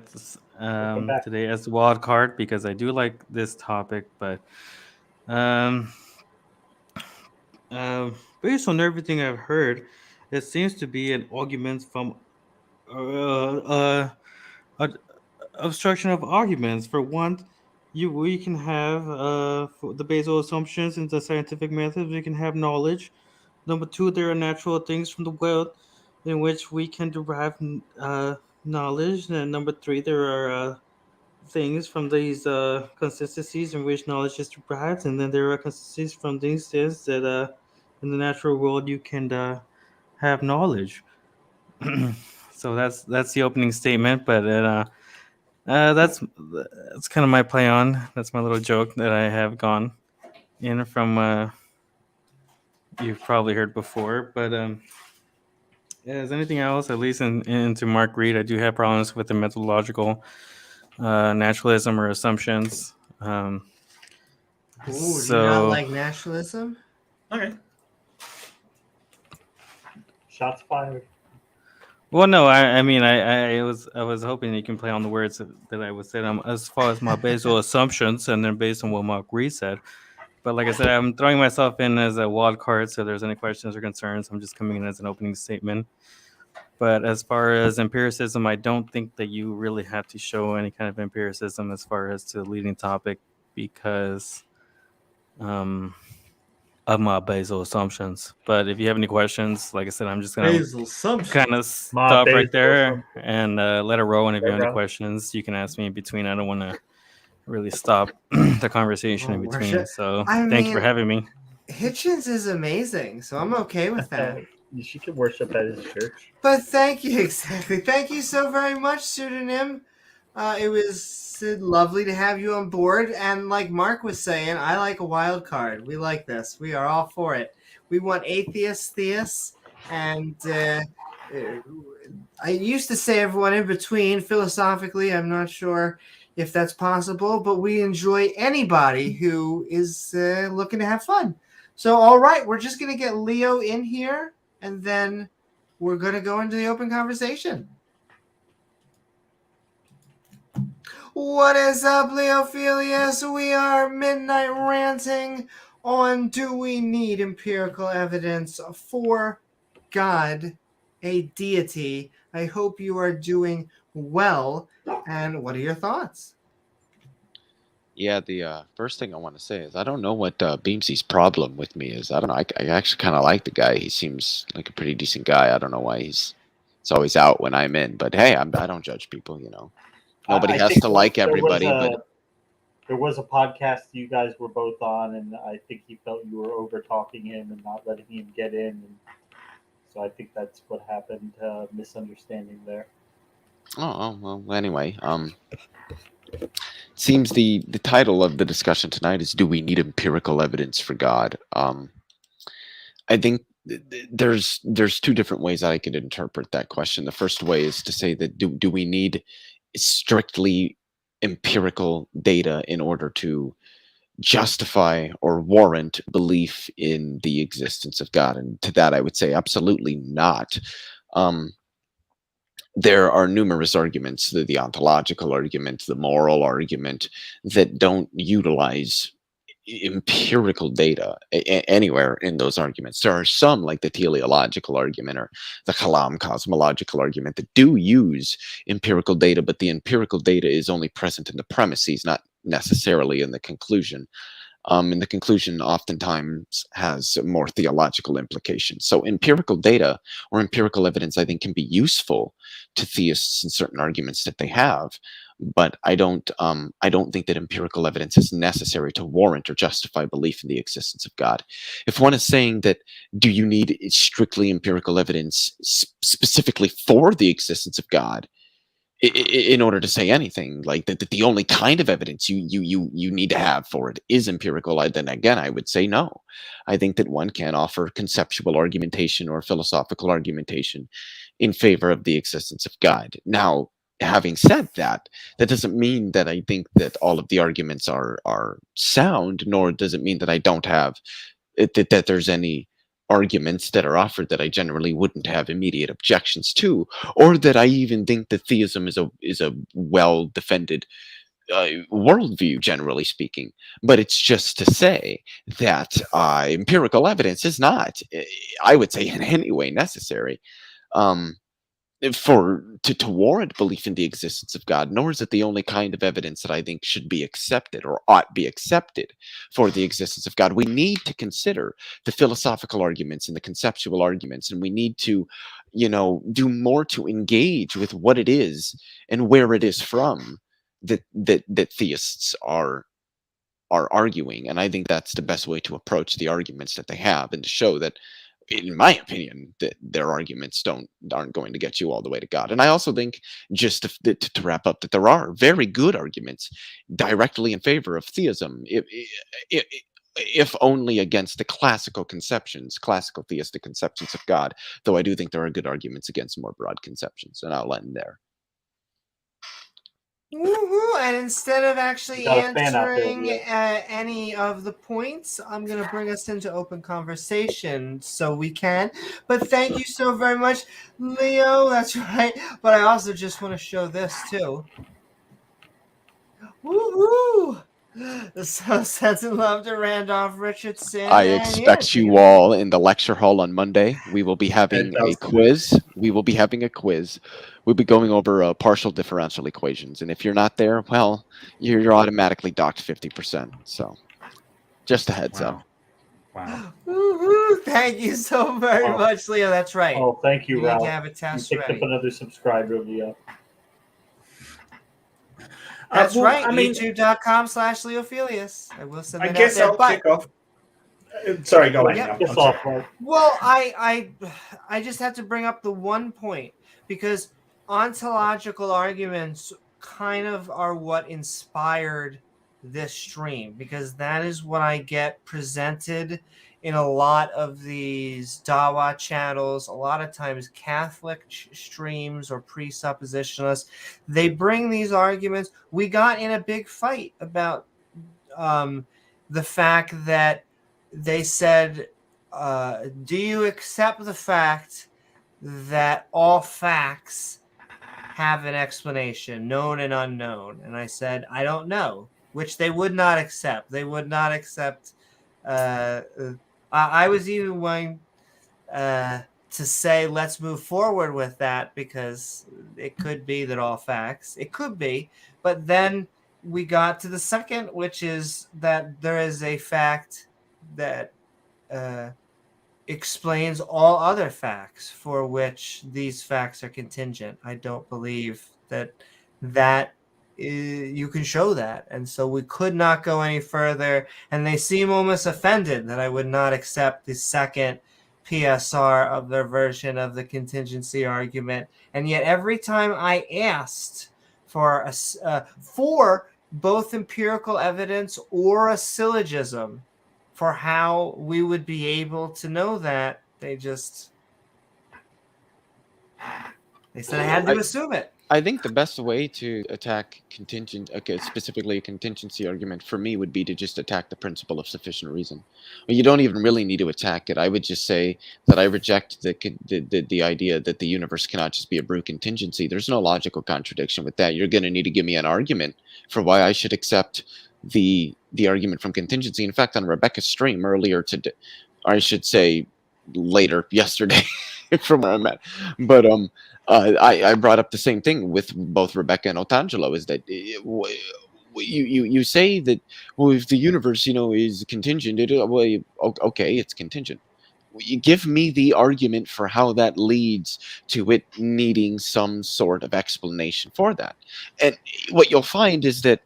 today as the wild card because I do like this topic, but based on everything I've heard, it seems to be an argument from obstruction of arguments. For one, we can have for the basal assumptions in the scientific methods. We can have knowledge. Number two, there are natural things from the world in which we can derive knowledge. And number three, there are things from these consistencies in which knowledge is derived. And then there are consistencies from these things that in the natural world you can have knowledge. So that's the opening statement, but that's kind of my play on. That's my little joke that I have gone in from you've probably heard before. But as anything else, at least into Mark Reed, I do have problems with the methodological naturalism or assumptions. Do you not like nationalism? Okay. Shots fired. Well, no, I mean, I was hoping you can play on the words that I would say as far as my basal assumptions, and then based on what Mark Reed said. But like I said, I'm throwing myself in as a wild card. So if there's any questions or concerns, I'm just coming in as an opening statement. But as far as empiricism, I don't think that you really have to show any kind of empiricism as far as to the leading topic because of my basal assumptions. But if you have any questions, like I said, I'm just gonna Basal assumption. kind of My stop right basal there assumption. and let it roll. And if you have Yeah, any bro. questions, you can ask me in between. I don't want to really stop the conversation in Well, between. worship. So I thank you for mean, having me. Hitchens is amazing, so I'm okay with that. She can worship at his church. But thank you, exactly. Thank you so very much, Pseudonym. It was lovely to have you on board. And like Mark was saying, I like a wild card. We like this. We are all for it. We want atheists, theists, and I used to say everyone in between. Philosophically, I'm not sure if that's possible, but we enjoy anybody who is looking to have fun. So, all right, we're just going to get Leo in here, and then we're going to go into the open conversation. What is up, Leophilius? We are Midnight Ranting on Do We Need Empirical Evidence for God, a deity? I hope you are doing well. And what are your thoughts? Yeah, the first thing I want to say is I don't know what Beamsy's problem with me is. I don't know. I actually kind of like the guy. He seems like a pretty decent guy. I don't know why it's always out when I'm in. But hey, I don't judge people. You know, nobody I has think to like there was everybody. a- But There was a podcast you guys were both on, and I think he felt you were over talking him and not letting him get in. And so I think that's what happened. Misunderstanding there. oh well. Anyway, seems the title of the discussion tonight is "Do we need empirical evidence for God?" I think there's two different ways that I could interpret that question. The first way is to say that do we need strictly empirical data in order to justify or warrant belief in the existence of God? And to that, I would say absolutely not. There are numerous arguments, the ontological argument, the moral argument, that don't utilize empirical data anywhere in those arguments. There are some, like the teleological argument or the Kalam cosmological argument, that do use empirical data, but the empirical data is only present in the premises, not necessarily in the conclusion. And the conclusion oftentimes has more theological implications. So empirical data or empirical evidence, I think, can be useful to theists in certain arguments that they have. But I don't think that empirical evidence is necessary to warrant or justify belief in the existence of God. If one is saying that, do you need strictly empirical evidence specifically for the existence of God, in order to say anything, like that the only kind of evidence you need to have for it is empirical, then again I would say no. I think that one can offer conceptual argumentation or philosophical argumentation in favor of the existence of God. Now, having said that, that doesn't mean that I think that all of the arguments are sound, nor does it mean that I don't have that there's any arguments that are offered that I generally wouldn't have immediate objections to, or that I even think that theism is a well defended worldview, generally speaking. But it's just to say that empirical evidence is not, I would say, in any way necessary. To warrant belief in the existence of God, nor is it the only kind of evidence that I think should be accepted or ought be accepted for the existence of God. We need to consider the philosophical arguments and the conceptual arguments, and we need to, do more to engage with what it is and where it is from that theists are arguing. And I think that's the best way to approach the arguments that they have, and to show that, in my opinion, that their arguments aren't going to get you all the way to God. And I also think, just to wrap up, that there are very good arguments directly in favor of theism, if only against the classical theistic conceptions of God. Though I do think there are good arguments against more broad conceptions, and I'll end there. Woo-hoo. and instead of actually Got a fan out there, answering Leo. any of the points, I'm going to bring us into open conversation so we can. But thank you so very much, Leo. That's right. But I also just want to show this too. Woo-hoo! So sending love to Randolph Richardson. I and expect yeah, you all in the lecture hall on Monday. We will be having a does. quiz. We will be having a quiz. We'll be going over partial differential equations. And if you're not there, well, you're automatically docked 50%. So just a heads up. Wow. Woo-hoo! Thank you so very Oh. much, Leo. That's right. Oh, thank you, You need Ralph. to have a You test picked ready. up another subscriber, Leo. That's Well, right. I mean, YouTube.com/Leophilius. I will send I that guess out there. I'll But kick off. Sorry, go on. Yep. I'm Kiss sorry. off, Mark. well, I just have to bring up the one point because ontological arguments kind of are what inspired this stream, because that is what I get presented in a lot of these Dawa channels, a lot of times Catholic streams or presuppositionalists. They bring these arguments. We got in a big fight about the fact that they said, do you accept the fact that all facts have an explanation, known and unknown? And I said, I don't know, which they would not accept. They would not accept. I was even willing to say, let's move forward with that, because it could be that all facts, it could be. But then we got to the second, which is that there is a fact that explains all other facts for which these facts are contingent. I don't believe that you can show that. And so we could not go any further. And they seem almost offended that I would not accept the second PSR of their version of the contingency argument. And yet every time I asked for for both empirical evidence or a syllogism for how we would be able to know that, they said I had to assume it. I think the best way to attack specifically a contingency argument for me would be to just attack the principle of sufficient reason. Well, you don't even really need to attack it. I would just say that I reject the idea that the universe cannot just be a brute contingency. There's no logical contradiction with that. You're going to need to give me an argument for why I should accept the argument from contingency. In fact, on Rebecca's stream earlier today, I should say later yesterday, from where I'm at, but I brought up the same thing with both Rebecca and Otangelo, is that you say that, well, if the universe, is contingent, okay, it's contingent. You give me the argument for how that leads to it needing some sort of explanation for that. And what you'll find is that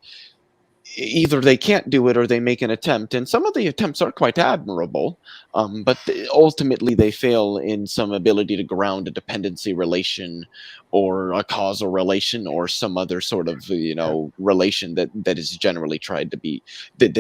either they can't do it or they make an attempt, and some of the attempts are quite admirable, but ultimately they fail in some ability to ground a dependency relation or a causal relation or some other sort of relation that is generally tried to be that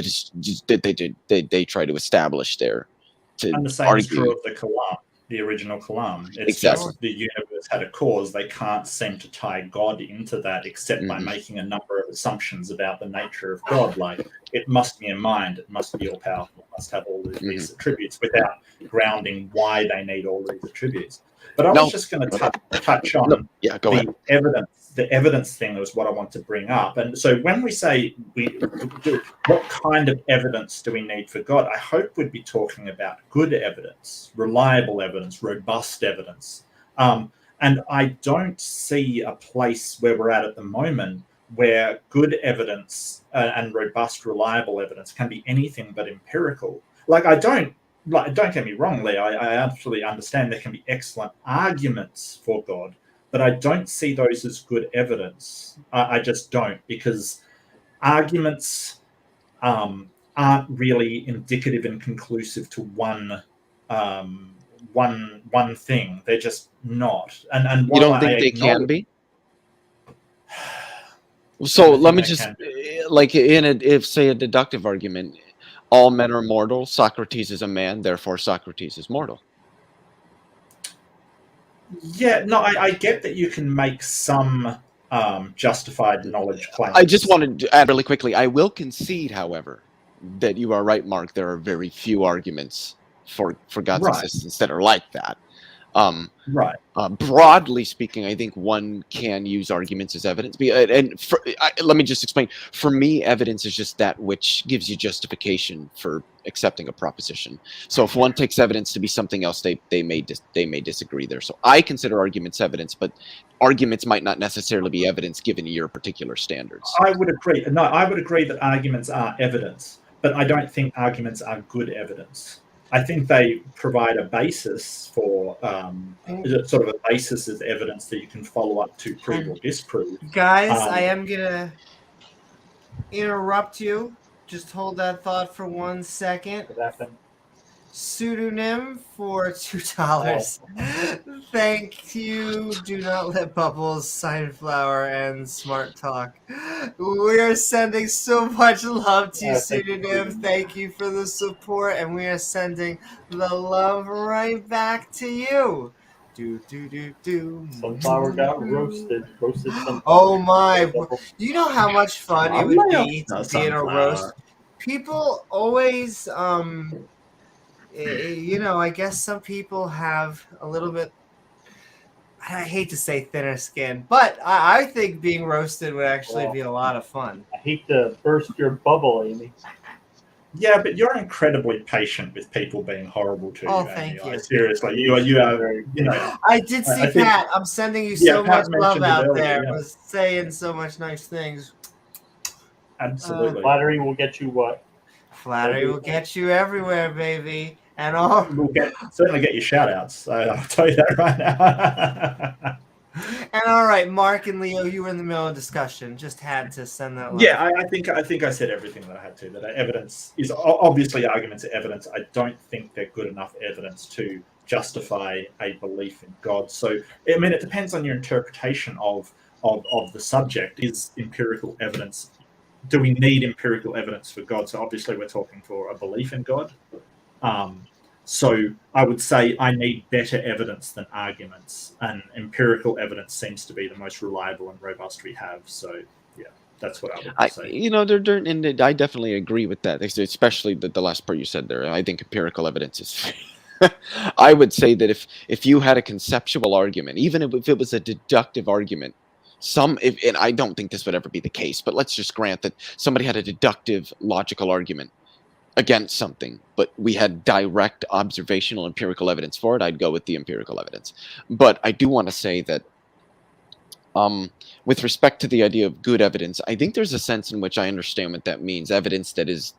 they try to establish there to And the same is true of the Kalam, the original Kalam. It's Exactly. just the universe had a cause. They can't seem to tie God into that except by making a number of assumptions about the nature of God, like it must be a mind, it must be all powerful, it must have all these attributes, without grounding why they need all these attributes. But I was just going to touch on go ahead. evidence. The evidence thing was what I want to bring up. And so when we say what kind of evidence do we need for God, I hope we'd be talking about good evidence, reliable evidence, robust evidence. And I don't see a place where we're at the moment where good evidence and robust, reliable evidence can be anything but empirical. Don't get me wrong, Lee. I absolutely understand there can be excellent arguments for God, but I don't see those as good evidence. I just don't, because arguments aren't really indicative and conclusive to one thing. They're just not. And you don't think they can be? So let me just, like if say a deductive argument, all men are mortal, Socrates is a man, therefore Socrates is mortal. Yeah, no, I get that you can make some justified knowledge claims. I just wanted to add really quickly. I will concede, however, that you are right, Mark. There are very few arguments for God's Right. existence that are like that. Right. Broadly speaking, I think one can use arguments as evidence. Let me just explain. For me, evidence is just that which gives you justification for accepting a proposition. So if one takes evidence to be something else, they may disagree there. So I consider arguments evidence, but arguments might not necessarily be evidence given your particular standards. I would agree. No, I would agree that arguments are evidence, but I don't think arguments are good evidence. I think they provide a basis for sort of a basis as evidence that you can follow up to prove or disprove. Guys, I am gonna interrupt you. Just hold that thought for 1 second. What happened? Pseudonym for $2. Thank you. Do not let bubbles, Sunflower, and Smart Talk. We are sending so much love to you, Pseudonym. Thank you for the support, and we are sending the love right back to you. Sunflower got roasted. Roasted sunflower. Oh my! You know how much fun it would be to be in a Sunflower. roast. People always, I guess some people have a little bit, I hate to say thinner skin, but I think being roasted would actually be a lot of fun. I hate to burst your bubble, Amy. Yeah, but you're incredibly patient with people being horrible to you. Oh, Amy. thank you. Seriously, you are very, I did see I think- Pat. I'm sending you Yeah, so Pat much love mentioned it out earlier, there. yeah. Was saying so much nice things. Absolutely. Flattery will get you what? Flattery will get you everywhere, baby. And all. We'll certainly get your shout outs. So I'll tell you that right now. And all right, Mark and Leo, you were in the middle of discussion. Just had to send that. Love. Yeah, I think I said everything that I had to. That evidence is obviously arguments are evidence. I don't think they're good enough evidence to justify a belief in God. So I mean, it depends on your interpretation of the subject. Is empirical evidence? Do we need empirical evidence for God? So obviously, we're talking for a belief in God. So I would say I need better evidence than arguments, and empirical evidence seems to be the most reliable and robust we have. So yeah, that's what I would say. And I definitely agree with that, especially the last part you said there. I think empirical evidence is. I would say that if you had a conceptual argument, even if it was a deductive argument, and I don't think this would ever be the case, but let's just grant that somebody had a deductive logical argument against something, but we had direct observational empirical evidence for it, I'd go with the empirical evidence. But I do want to say that with respect to the idea of good evidence, I think there's a sense in which I understand what that means. Evidence that is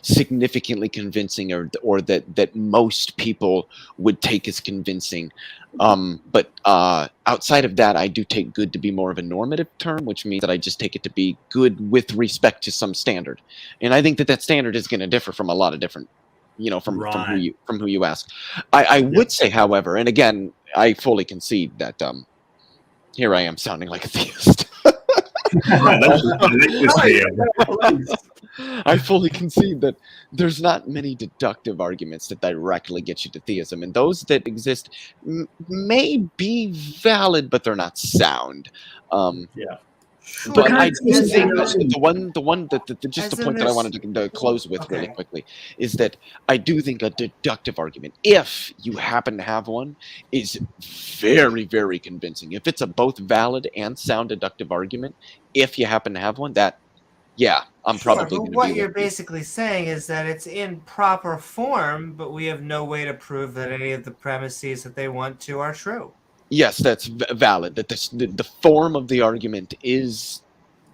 significantly convincing, or that most people would take as convincing. But outside of that, I do take good to be more of a normative term, which means that I just take it to be good with respect to some standard. And I think that standard is going to differ from a lot of different, from who you ask. I would say, however, and again, I fully concede that here I am sounding like a theist. I fully concede that there's not many deductive arguments that directly get you to theism, and those that exist may be valid, but they're not sound. Yeah. But I do think the one that just the point that I wanted to close with really quickly is that I do think a deductive argument, if you happen to have one, is very, very convincing. If it's a both valid and sound deductive argument, if you happen to have one, I'm probably going to be. What you're basically saying is that it's in proper form, but we have no way to prove that any of the premises that they want to are true. Yes, that's valid. That the form of the argument is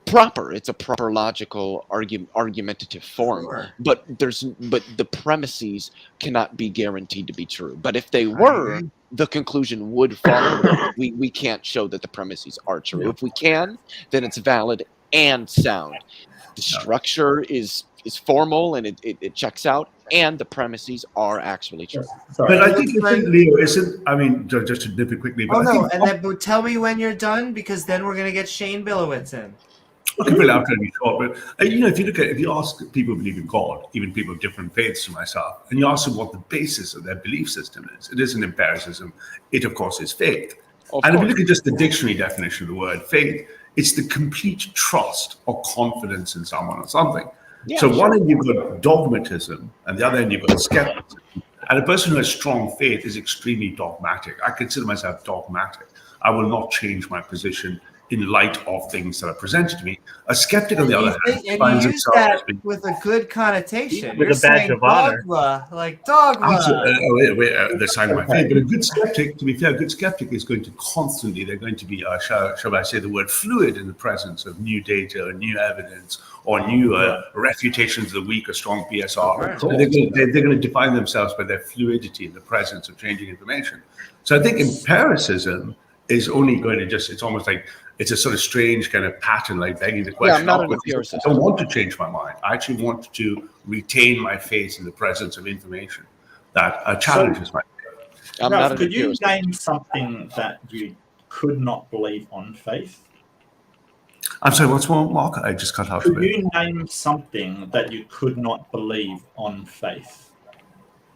proper. It's a proper logical argumentative form. Sure. But the premises cannot be guaranteed to be true. But if they were, the conclusion would follow. we can't show that the premises are true. If we can, then it's valid and sound. The structure is formal and it checks out, and the premises are actually true. But I think Leo isn't. I mean, just to nip it quickly. But But tell me when you're done, because then we're gonna get Shane Billowitz in. Okay, well, I'm going to be short, but if you ask people who believe in God, even people of different faiths to myself, and you ask them what the basis of their belief system is, it isn't empiricism. It, of course, is faith. If you look at just the dictionary definition of the word faith, It's the complete trust or confidence in someone or something. Yeah, So sure. one end you've got dogmatism, and the other end you've got skepticism. And a person who has strong faith is extremely dogmatic. I consider myself dogmatic. I will not change my position in light of things that are presented to me. A skeptic, on the other hand, And finds you use himself that as being with a good connotation. With You're a badge saying of honor. dogma, like dogma. the sign of my faith. But a good skeptic, to be fair, a good skeptic is going to constantly, they're going to be, shall I say the word, fluid in the presence of new data or new evidence or new refutations of the weak or strong PSR. And they're going to define themselves by their fluidity in the presence of changing information. So I think empiricism is only going to just, it's almost like, it's a sort of strange kind of pattern, like begging the question. I'm not an empiricist. I don't want to change my mind. I actually want to retain my faith in the presence of information that challenges my faith. I'm Ralph, not an could you empiricist. name something that you could not believe on faith? I'm sorry, what's wrong, Mark? I just cut out a Could bit. you name something that you could not believe on faith?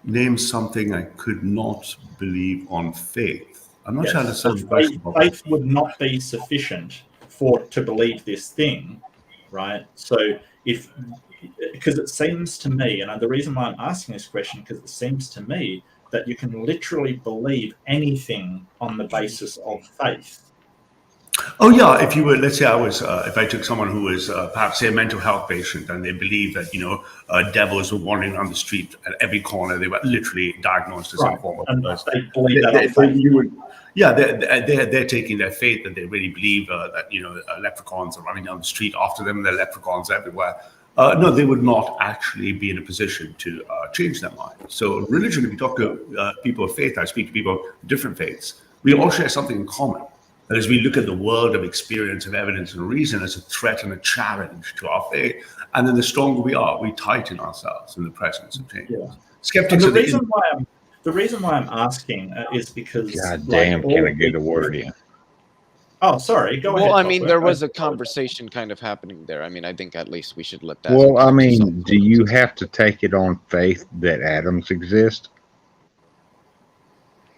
Name something I could not believe on faith. I'm not sure I So understand the question. faith would not be sufficient to believe this thing, right? So because it seems to me, and the reason why I'm asking this question, because it seems to me that you can literally believe anything on the basis of faith. Oh yeah, if you were, let's say if I took someone who was perhaps say a mental health patient, and they believe that devils were wandering around the street at every corner, they were literally diagnosed as some form of. And they believe that on faith. They're taking their faith that they really believe that leprechauns are running down the street after them. There are leprechauns everywhere. No, they would not actually be in a position to change their mind. So religion, if you talk to people of faith, I speak to people of different faiths, we all share something in common. And as we look at the world of experience, of evidence and reason as a threat and a challenge to our faith, and then the stronger we are, we tighten ourselves in the presence of change. Yeah. Skeptics And the reason why I'm asking is because God damn, can I get a word in? Oh, sorry. Go ahead. Well, I mean, Clockwork. there was a conversation kind of happening there. I mean, I think at least we should let that. Well, I mean, do you have to take it on faith that atoms exist?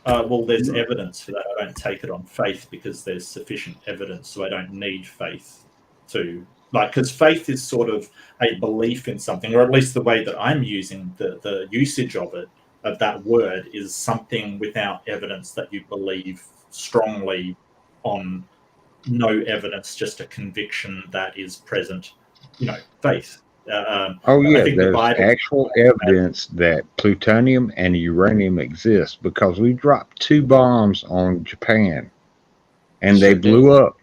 Well, there's evidence for that. I don't take it on faith because there's sufficient evidence, so I don't need faith to because faith is sort of a belief in something, or at least the way that I'm using the usage of that word is something without evidence that you believe strongly on no evidence, just a conviction that is present, faith. There's actual evidence that plutonium and uranium exist because we dropped 2 bombs on Japan and they blew up.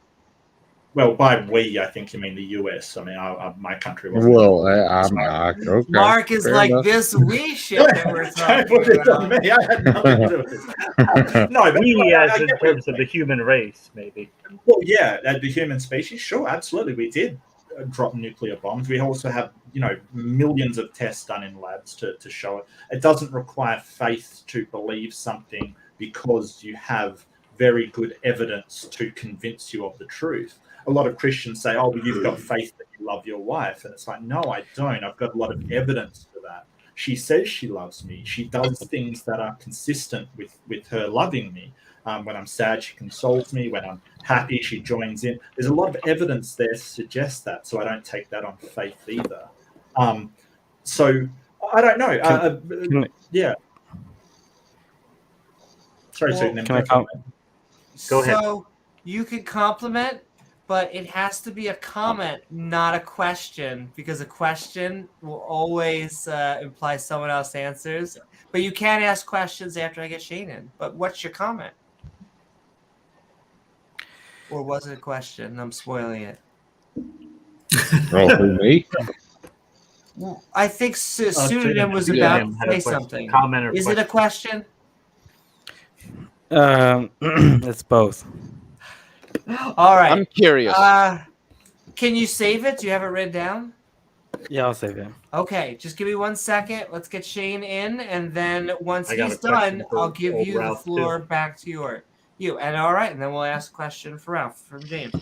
Well, by we, I think you mean the US. I mean, my country wasn't. Well, I'm not. Okay, Mark is like enough. this we shit that we're Don't talking put it on about. me. I had nothing to do with it. No, but We, I as in get terms of the human race, maybe. Well, yeah, the human species, sure, absolutely. We did drop nuclear bombs. We also have, millions of tests done in labs to show it. It doesn't require faith to believe something because you have very good evidence to convince you of the truth. A lot of Christians say, oh, well, you've got faith that you love your wife. And it's like, no, I don't. I've got a lot of evidence for that. She says she loves me. She does things that are consistent with her loving me. When I'm sad, she consoles me. When I'm happy, she joins in. There's a lot of evidence there to suggest that, so I don't take that on faith either. So I don't know. Yeah. Sorry, Susan. Can I comment? Go ahead. So you can compliment, but it has to be a comment, not a question, because a question will always imply someone else answers. But you can ask questions after I get Shane in. But what's your comment? Or was it a question? I'm spoiling it. Oh, who, me? Well, I think Pseudo Pseudo was had about a to say question. something. Comment or Is it a question? It's both. All right. I'm curious. Can you save it? Do you have it written down? Yeah, I'll save it. Okay, just give me 1 second. Let's get Shane in, and then once I got he's a question done, for I'll give old you the Ralph, floor too. back to you. And all right, and then we'll ask a question for Ralph from James.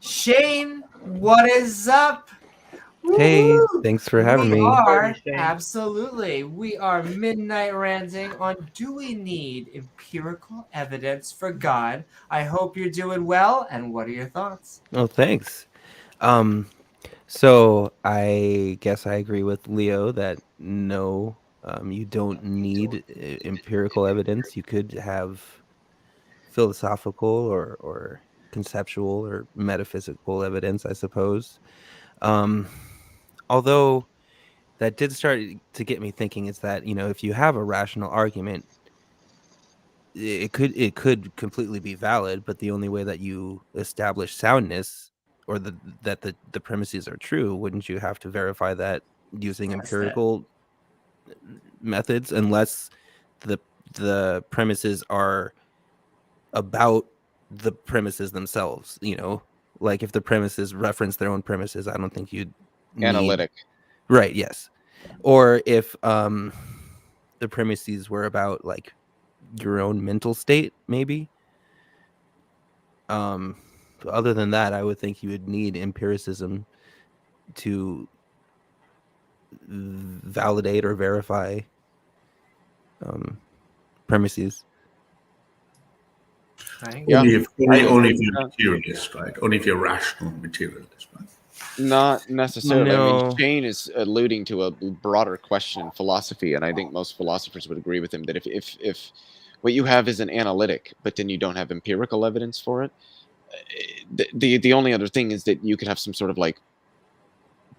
Shane, what is up? Hey, Woo-hoo! thanks for having We me. are, Shane. absolutely. We are Midnight Ranting on Do We Need Empirical Evidence for God? I hope you're doing well, and what are your thoughts? Oh, thanks. Um, so I guess I agree with Leo that no, you don't need empirical evidence. You could have philosophical or conceptual or metaphysical evidence, I suppose. Um, although that did start to get me thinking is that, if you have a rational argument, it could completely be valid, but the only way that you establish soundness or that the premises are true, wouldn't you have to verify that using That's it. empirical methods, unless the the premises are about the premises themselves, like if the premises reference their own premises, I don't think you'd need Analytic. right, yes. Or if the premises were about like your own mental state, maybe. Other than that, I would think you would need empiricism to validate or verify premises. Yeah. Only if you're a materialist, right? Only if you're a rational materialist, right? Not necessarily. I No. mean, Shane is alluding to a broader question in philosophy, and I think most philosophers would agree with him that if what you have is an analytic, but then you don't have empirical evidence for it, the only other thing is that you could have some sort of like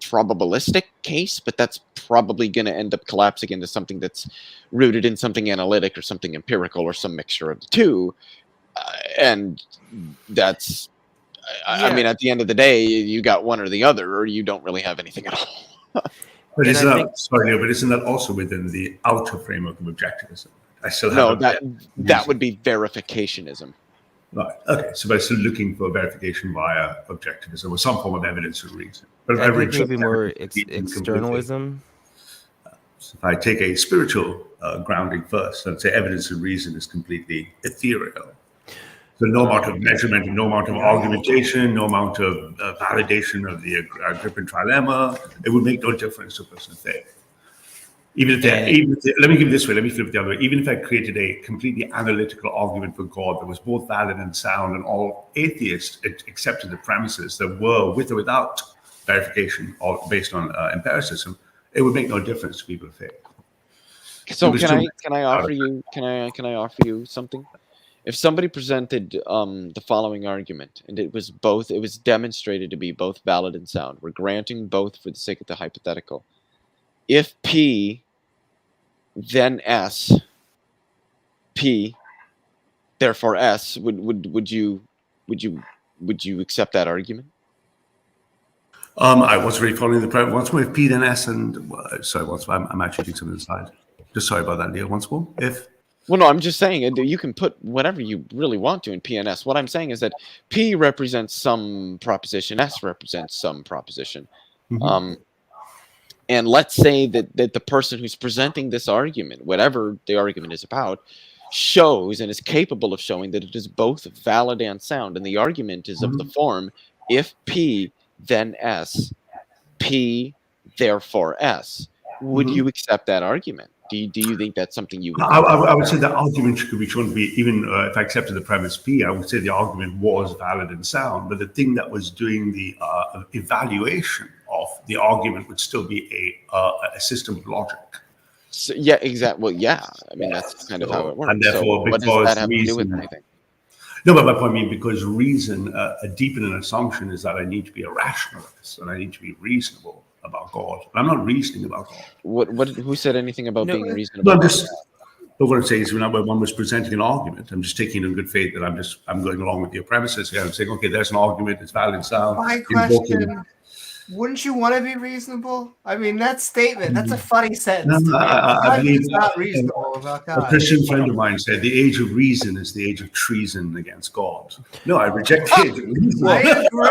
probabilistic case, but that's probably going to end up collapsing into something that's rooted in something analytic or something empirical or some mixture of the two, and that's. I mean, at the end of the day, you got one or the other, or you don't really have anything at all. But And isn't I that, think- sorry, Leo, but isn't that also within the outer framework of objectivism? I still have No, objectivism. that would be verificationism. Right. Okay. So we're still looking for verification via objectivism or some form of evidence or reason. But I think reject maybe more evidence completely. externalism. So if I take a spiritual grounding first, I'd say evidence and reason is completely ethereal. So no amount of measurement, no amount of argumentation, no amount of validation of the Agrippin trilemma, it would make no difference to a person's faith. Let me give it this way, let me flip it the other way. Even if I created a completely analytical argument for God that was both valid and sound, and all atheists accepted the premises that were with or without verification or based on empiricism, it would make no difference to people of faith. So can I offer you something? If somebody presented the following argument, and it was demonstrated to be both valid and sound, we're granting both for the sake of the hypothetical. If P, then S, P, therefore S, would you accept that argument? I was really following the program. Once more, if P then S and sorry, once more, I'm actually doing something aside. Just sorry about that, Leo. Once more, if. Well, no, I'm just saying you can put whatever you really want to in P and S. What I'm saying is that P represents some proposition, S represents some proposition. Mm-hmm. And let's say that the person who's presenting this argument, whatever the argument is about, shows and is capable of showing that it is both valid and sound. And the argument is of the form, if P, then S, P, therefore S. Would you accept that argument? Do you think that's something you would? I would say the argument could be shown to be, even if I accepted the premise P, I would say the argument was valid and sound, but the thing that was doing the evaluation of the argument would still be a system of logic. So, yeah, exactly. Well, yeah. I mean, that's kind of how it works. And therefore, so what does that have to do with anything? No, but my point being, because reason, a deepening assumption is that I need to be a rationalist and I need to be reasonable about God. I'm not reasoning about God. Who said anything about being reasonable? No, what I'm saying is, when one was presenting an argument, I'm just taking it in good faith that I'm going along with your premises here. I'm saying, okay, there's an argument, it's valid and sound. My question, wouldn't you want to be reasonable? I mean, that statement, that's a funny sentence. No, I believe it's not reasonable about God. A Christian friend of mine said, the age of reason is the age of treason against God. No, I reject the age of reason. I agree.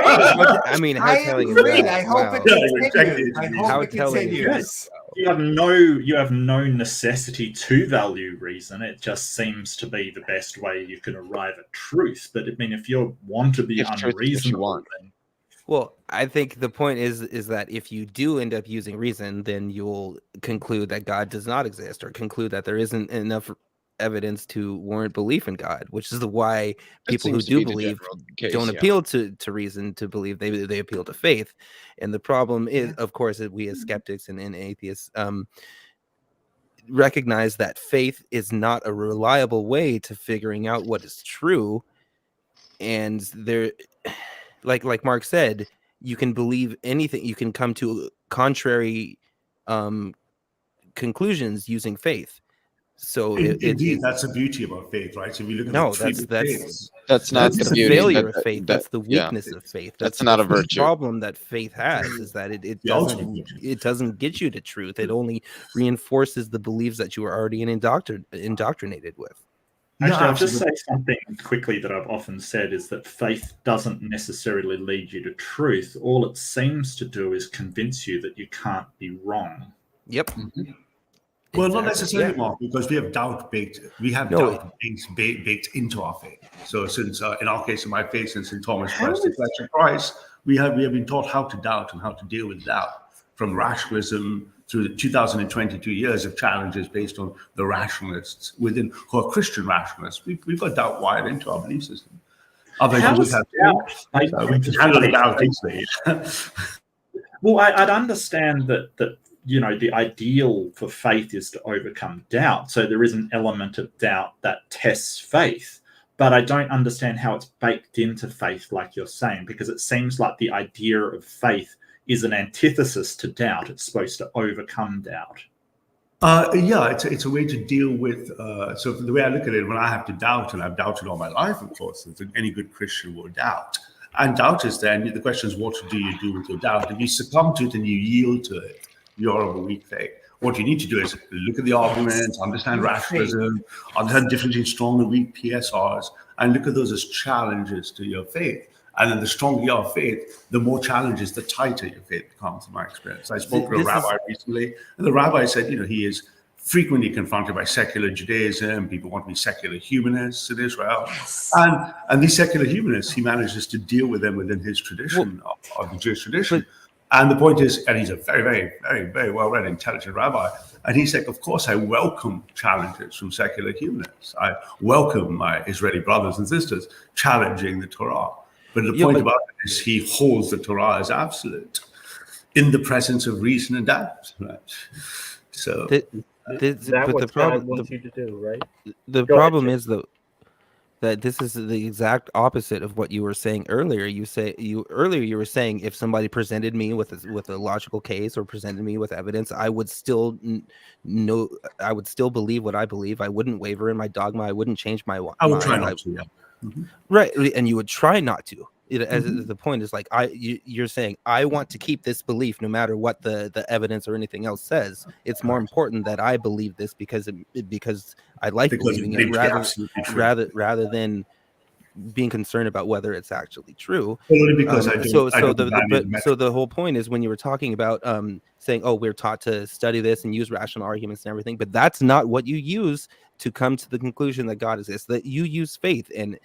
I mean, how telling is that? I hope it continues. I hope How it telling is continues. You have no necessity to value reason. It just seems to be the best way you can arrive at truth. But I mean, if you want to be unreasonable, then Well, I think the point is that if you do end up using reason, then you'll conclude that God does not exist, or conclude that there isn't enough evidence to warrant belief in God, which is why That people who seems to do be the believe general case, don't yeah. appeal to reason to believe. They appeal to faith. And the problem is, of course, that we as skeptics and atheists recognize that faith is not a reliable way to figuring out what is true. And there, like Mark said, you can believe anything, you can come to contrary conclusions using faith. So Indeed, that's the beauty about faith, right? So if you look at no, the three faiths, That's not that's the the beauty. failure of faith. That's the Yeah, weakness of faith. that's not a the virtue. problem that faith has, is that it the ultimate virtue. doesn't get you to truth. It only reinforces the beliefs that you are already indoctrinated with. Actually, Yeah, I'll just say absolutely. something quickly that I've often said is that faith doesn't necessarily lead you to truth. All it seems to do is convince you that you can't be wrong. Yep. Well, Exactly, not necessarily, yeah. Mark, because we have doubt baked. We have No, doubt baked into our faith. So, since in our case, in my faith, since St. Thomas How Christ, the is- flesh of Christ, we have been taught how to doubt and how to deal with doubt, from rationalism through the 2022 years of challenges based on the rationalists within who are Christian rationalists. We've got doubt wired into our belief system. Otherwise, How we would is have doubt baked we into can handle the faith? doubt easily. Well, I'd understand that you know the ideal for faith is to overcome doubt. So there is an element of doubt that tests faith, but I don't understand how it's baked into faith, like you're saying, because it seems like the idea of faith is an antithesis to doubt. It's supposed to overcome doubt. Yeah, it's a way to deal with. So the way I look at it, when I have to doubt, and I've doubted all my life, of course, as any good Christian will doubt. And doubt is there, and the question is, what do you do with your doubt? If you succumb to it and you yield to it, you're of a weak faith. What you need to do is look at the arguments, understand rationalism, understand the difference between strong and weak PSRs, and look at those as challenges to your faith. And then the stronger your faith, the more challenges, the tighter your faith becomes, in my experience. I spoke with a rabbi recently, and the rabbi said, he is frequently confronted by secular Judaism. People want to be secular humanists in Israel. Yes. And these secular humanists, he manages to deal with them within his tradition, of the Jewish tradition. And the point is, and he's a very, very, very, very well-read, intelligent rabbi. And he's like, of course, I welcome challenges from secular humanists. I welcome my Israeli brothers and sisters challenging the Torah. But the point about it is he holds the Torah as absolute in the presence of reason and doubt. Right? So That's what God wants you to do, right? The problem is that this is the exact opposite of what you were saying earlier. You were saying if somebody presented me with a logical case or presented me with evidence, I would still I would still believe what I believe. I wouldn't waver in my dogma. I wouldn't change my mind. I would try not to. Yeah. Mm-hmm. Right, and you would try not to. The point is, like, you're saying, I want to keep this belief no matter what the evidence or anything else says. It's more important that I believe this because I like believing it rather than being concerned about whether it's actually true. Only because so the whole point is, when you were talking about saying, oh, we're taught to study this and use rational arguments and everything, but that's not what you use to come to the conclusion that God exists. That you use faith and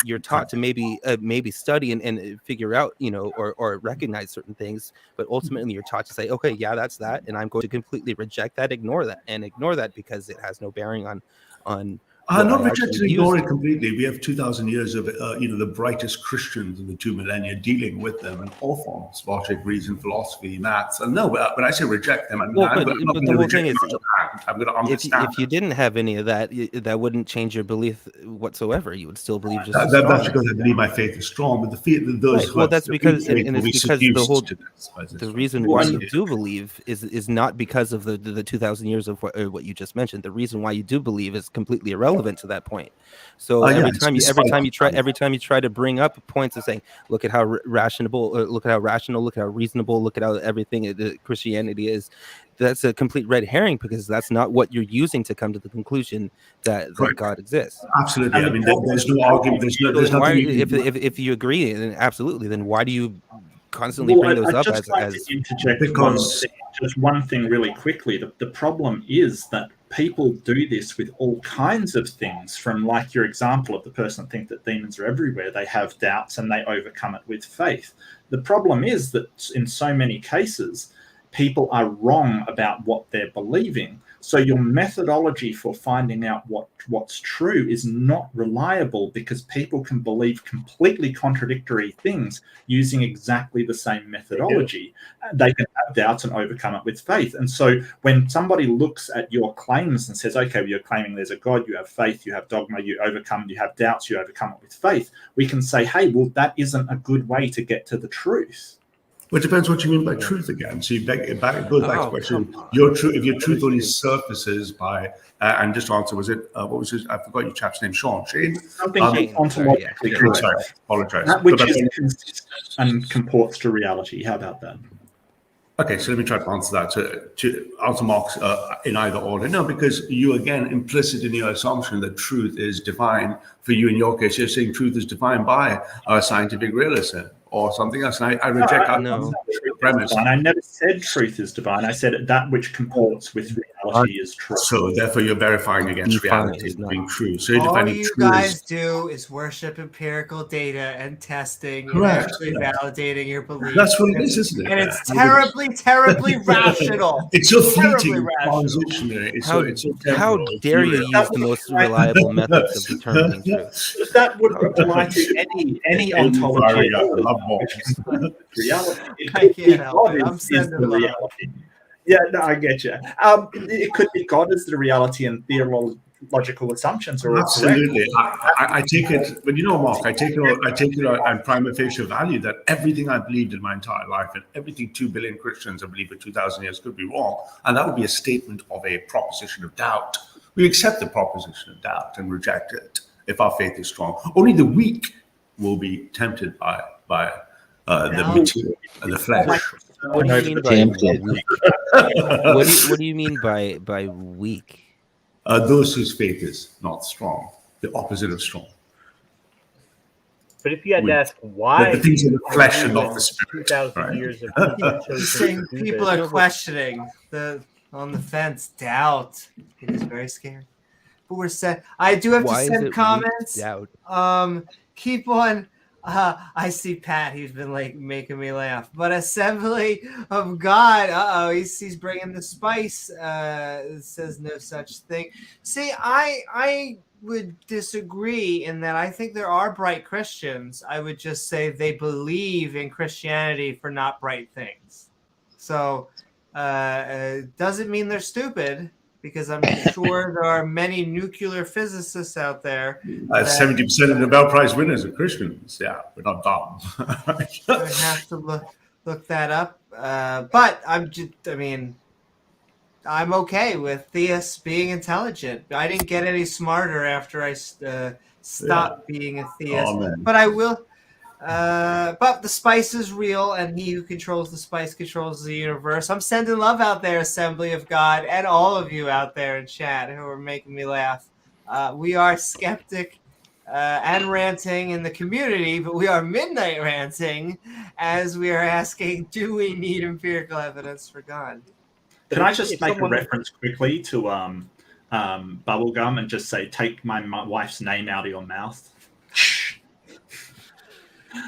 you're taught to maybe study and figure out, or recognize certain things, but ultimately you're taught to say, okay, yeah, that's that, and I'm going to completely reject that, ignore that because it has no bearing on I'm not rejecting ignore it completely. We have 2,000 years of the brightest Christians in the 2 millennia dealing with them in all forms: logic, reason, philosophy, maths. And no, when I say reject them, I'm not going to reject them. I'm going to understand. If you didn't have any of that, that wouldn't change your belief whatsoever. You would still believe just that's because I believe my faith is strong. But that's because the reason why you do believe is not because of the 2,000 years of what you just mentioned. The reason why you do believe is completely irrelevant to that point. So every time you try to bring up points of saying, look at how rational, look at how reasonable, look at how everything Christianity is, that's a complete red herring, because that's not what you're using to come to the conclusion that God exists. Absolutely. I mean, there's no argument. There's nothing. If you agree, then absolutely. Then why do you constantly bring those up interject just one thing really quickly. The problem is that people do this with all kinds of things, from like your example of the person that thinks that demons are everywhere. They have doubts and they overcome it with faith. The problem is that in so many cases, people are wrong about what they're believing. So your methodology for finding out what's true is not reliable, because people can believe completely contradictory things using exactly the same methodology. They can have doubts and overcome it with faith. And so when somebody looks at your claims and says, okay, well, you're claiming there's a God, you have faith, you have dogma, you have doubts, you overcome it with faith, we can say, hey, well, that isn't a good way to get to the truth. Well, it depends what you mean by truth again. So it goes back to the question. If your truth only surfaces by, and just answer, was it, what was his, I forgot your chap's name, Shane? Something ontologically correct. Sorry, apologize. That which is consistent and comports to reality. How about that? Okay, so let me try to answer that. To answer Mark's in either order. No, because you, again, implicit in your assumption that truth is defined, for you in your case, you're saying truth is defined by a scientific realism or something else. And I reject that premise. I never said truth is divine. I said that which comports with reality is true. So therefore you're verifying against reality as being true. So you're all defining you truth guys do is worship empirical data and testing and Correct. actually validating your beliefs. That's what it is, isn't it? And it's terribly, terribly rational. It's so Terribly fleeting, rational. transitionary. It's How, so how temporal. dare you use the most reliable methods of determining truth? That would apply to any ontology. Reality. I can't help it. I'm sending the love. reality. Yeah, no, I get you. It could be God as the reality, and theological assumptions are Absolutely. correct. I take it, but you know, Mark, I take it on prima facie value that everything I believed in my entire life and everything 2 billion Christians have believed for 2,000 years could be wrong. And that would be a statement of a proposition of doubt. We accept the proposition of doubt and reject it if our faith is strong. Only the weak will be tempted by the material and the flesh. What do you mean by weak? What do you mean by weak? Those whose faith is not strong, the opposite of strong. But if you had to ask why, the things in the flesh and not the spirit. 2,000 years of people chosen to do People this. are questioning on the fence, doubt. It is very scary. But we're set. I do have Why to is send it comments. doubt? Keep on. I see Pat. He's been like making me laugh. But Assembly of God. He's bringing the spice. It says no such thing. See, I would disagree in that I think there are bright Christians. I would just say they believe in Christianity for not bright things. So doesn't mean they're stupid, because I'm sure there are many nuclear physicists out there. 70% of Nobel Prize winners are Christians. Yeah, we're not dumb. I have to look that up. But I'm okay with theists being intelligent. I didn't get any smarter after I stopped being a theist. But I will. But the spice is real, and he who controls the spice controls the universe. I'm sending love out there, Assembly of God, and all of you out there in chat who are making me laugh. We are skeptic and ranting in the community, but we are midnight ranting as we are asking, do we need empirical evidence for God? Can I just make a reference quickly to bubblegum and just say, take my wife's name out of your mouth?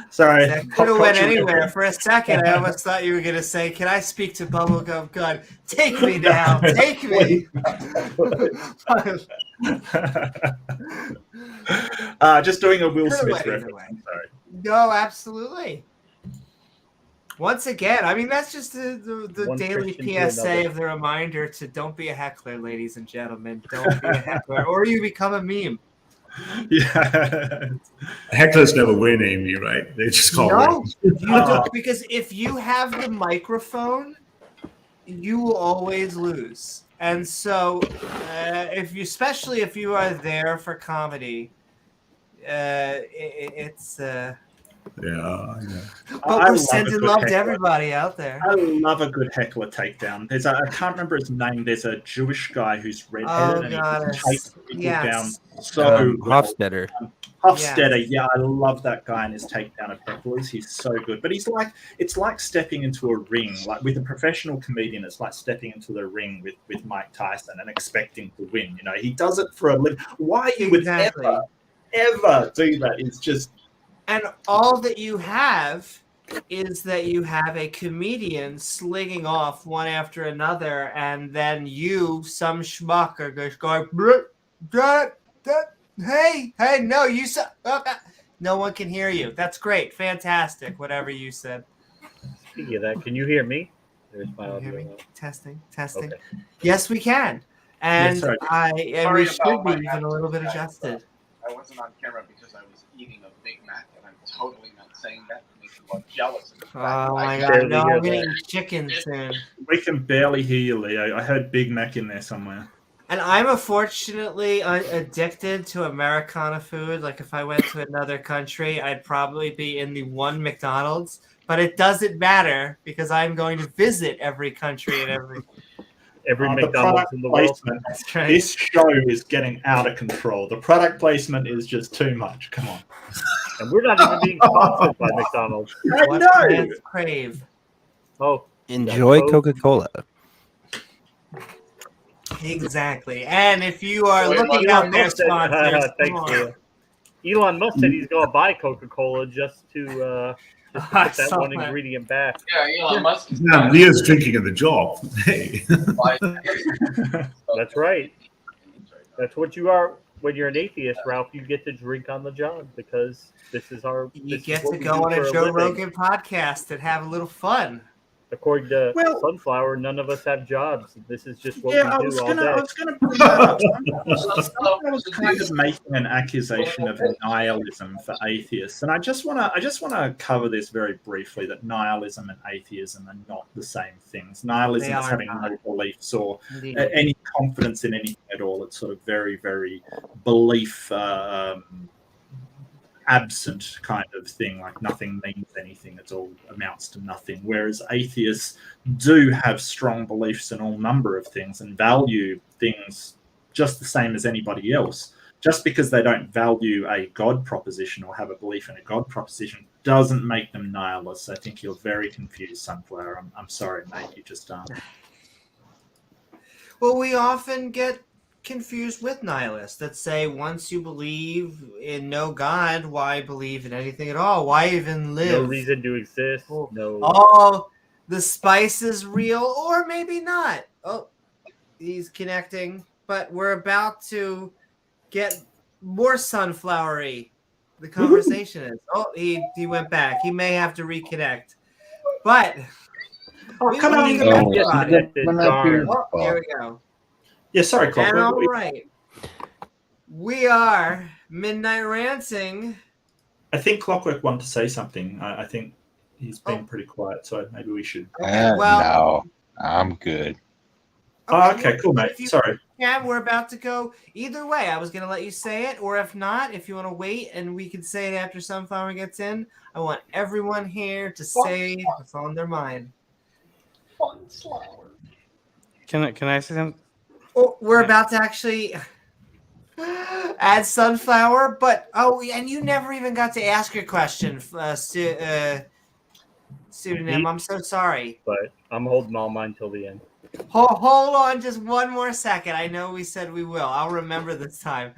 Sorry. That could have went anywhere. For a second, I almost thought you were going to say, can I speak to Bubblegum God? Take me down. Take me. Just doing a Will Smith reference. Sorry. No, absolutely. Once again, I mean, that's just the daily PSA of the reminder to don't be a heckler, ladies and gentlemen. Don't be a heckler, or you become a meme. Yeah. Hecklers never win, Amy, right? They just call you don't, because if you have the microphone, you will always lose. And so, especially if you are there for comedy, it's. Yeah. But we're sending love to everybody out there. I love a good heckler takedown. I can't remember his name. There's a Jewish guy who's redheaded and he takes people down so Hofstadter. Hofstadter, yeah, I love that guy and his takedown of hecklers. He's so good. But it's like stepping into a ring. Like with a professional comedian, it's like stepping into the ring with Mike Tyson and expecting to win. You know, he does it for a living. Why you would ever do that is just... And all that you have is that you have a comedian slinging off one after another, and then you, some schmuck, are just going, hey, no, you said, no one can hear you. That's great, fantastic, whatever you said. Speaking of that, can you hear me? There's my audio. Hear me? Testing. Okay. Yes, we can, and Yes, we should be even a little bit adjusted. I wasn't on camera because I was eating a Big Mac, and I'm totally not saying that to make you look jealous. Oh my god, no, I'm gonna eat chicken soon. We can barely hear you, Leo. I heard Big Mac in there somewhere. And I'm unfortunately addicted to Americana food. Like if I went to another country, I'd probably be in the one McDonald's. But it doesn't matter because I'm going to visit every country and every McDonald's in the world. That's right. This show is getting out of control. The product placement is just too much. Come on. And we're not even being sponsored by McDonald's. I know. Crave. Oh. Enjoy Coca-Cola. Exactly. And if you are looking out there, sponsors, thanks, Leo. Elon Musk said he's going to buy Coca-Cola just to put that one ingredient back. Yeah, Elon Musk. Now, Leo's drinking at the job. Hey. That's right. That's what you are when you're an atheist, Ralph. You get to drink on the job because this is our. You get to go on a Joe Rogan podcast and have a little fun. According to Sunflower, none of us have jobs. This is just what we do I was all day. going to bring that up. I was kind of making an accusation of nihilism for atheists, and I just want to cover this very briefly. That nihilism and atheism are not the same things. Nihilism is having no beliefs or any confidence in anything at all. It's sort of very, very belief absent kind of thing, like nothing means anything, it all amounts to nothing, whereas atheists do have strong beliefs in all number of things and value things just the same as anybody else. Just because they don't value a God proposition or have a belief in a God proposition doesn't make them nihilists. I think you're very confused, Sunflower. I'm sorry, mate, you just aren't. Well, we often get confused with nihilists that say once you believe in no God, why believe in anything at all? Why even live? No reason to exist. No. Oh, the spice is real, or maybe not. Oh, he's connecting, but we're about to get more sunflowery. The conversation is. Oh, he went back. He may have to reconnect, but come on, here we go. Yeah, sorry, Clockwork. And all right, we are Midnight Ranting. I think Clockwork wanted to say something. I think he's been pretty quiet, so maybe we should. No, I'm good. Okay, cool, mate. Sorry. Yeah, we're about to go. Either way, I was going to let you say it, or if not, if you want to wait and we can say it after Sunflower gets in, I want everyone here to say what's on their mind. Can I say something? Oh, we're about to actually add Sunflower, but and you never even got to ask your question, pseudonym. I'm so sorry. But I'm holding all mine till the end. Hold on just one more second. I know we said we will. I'll remember this time.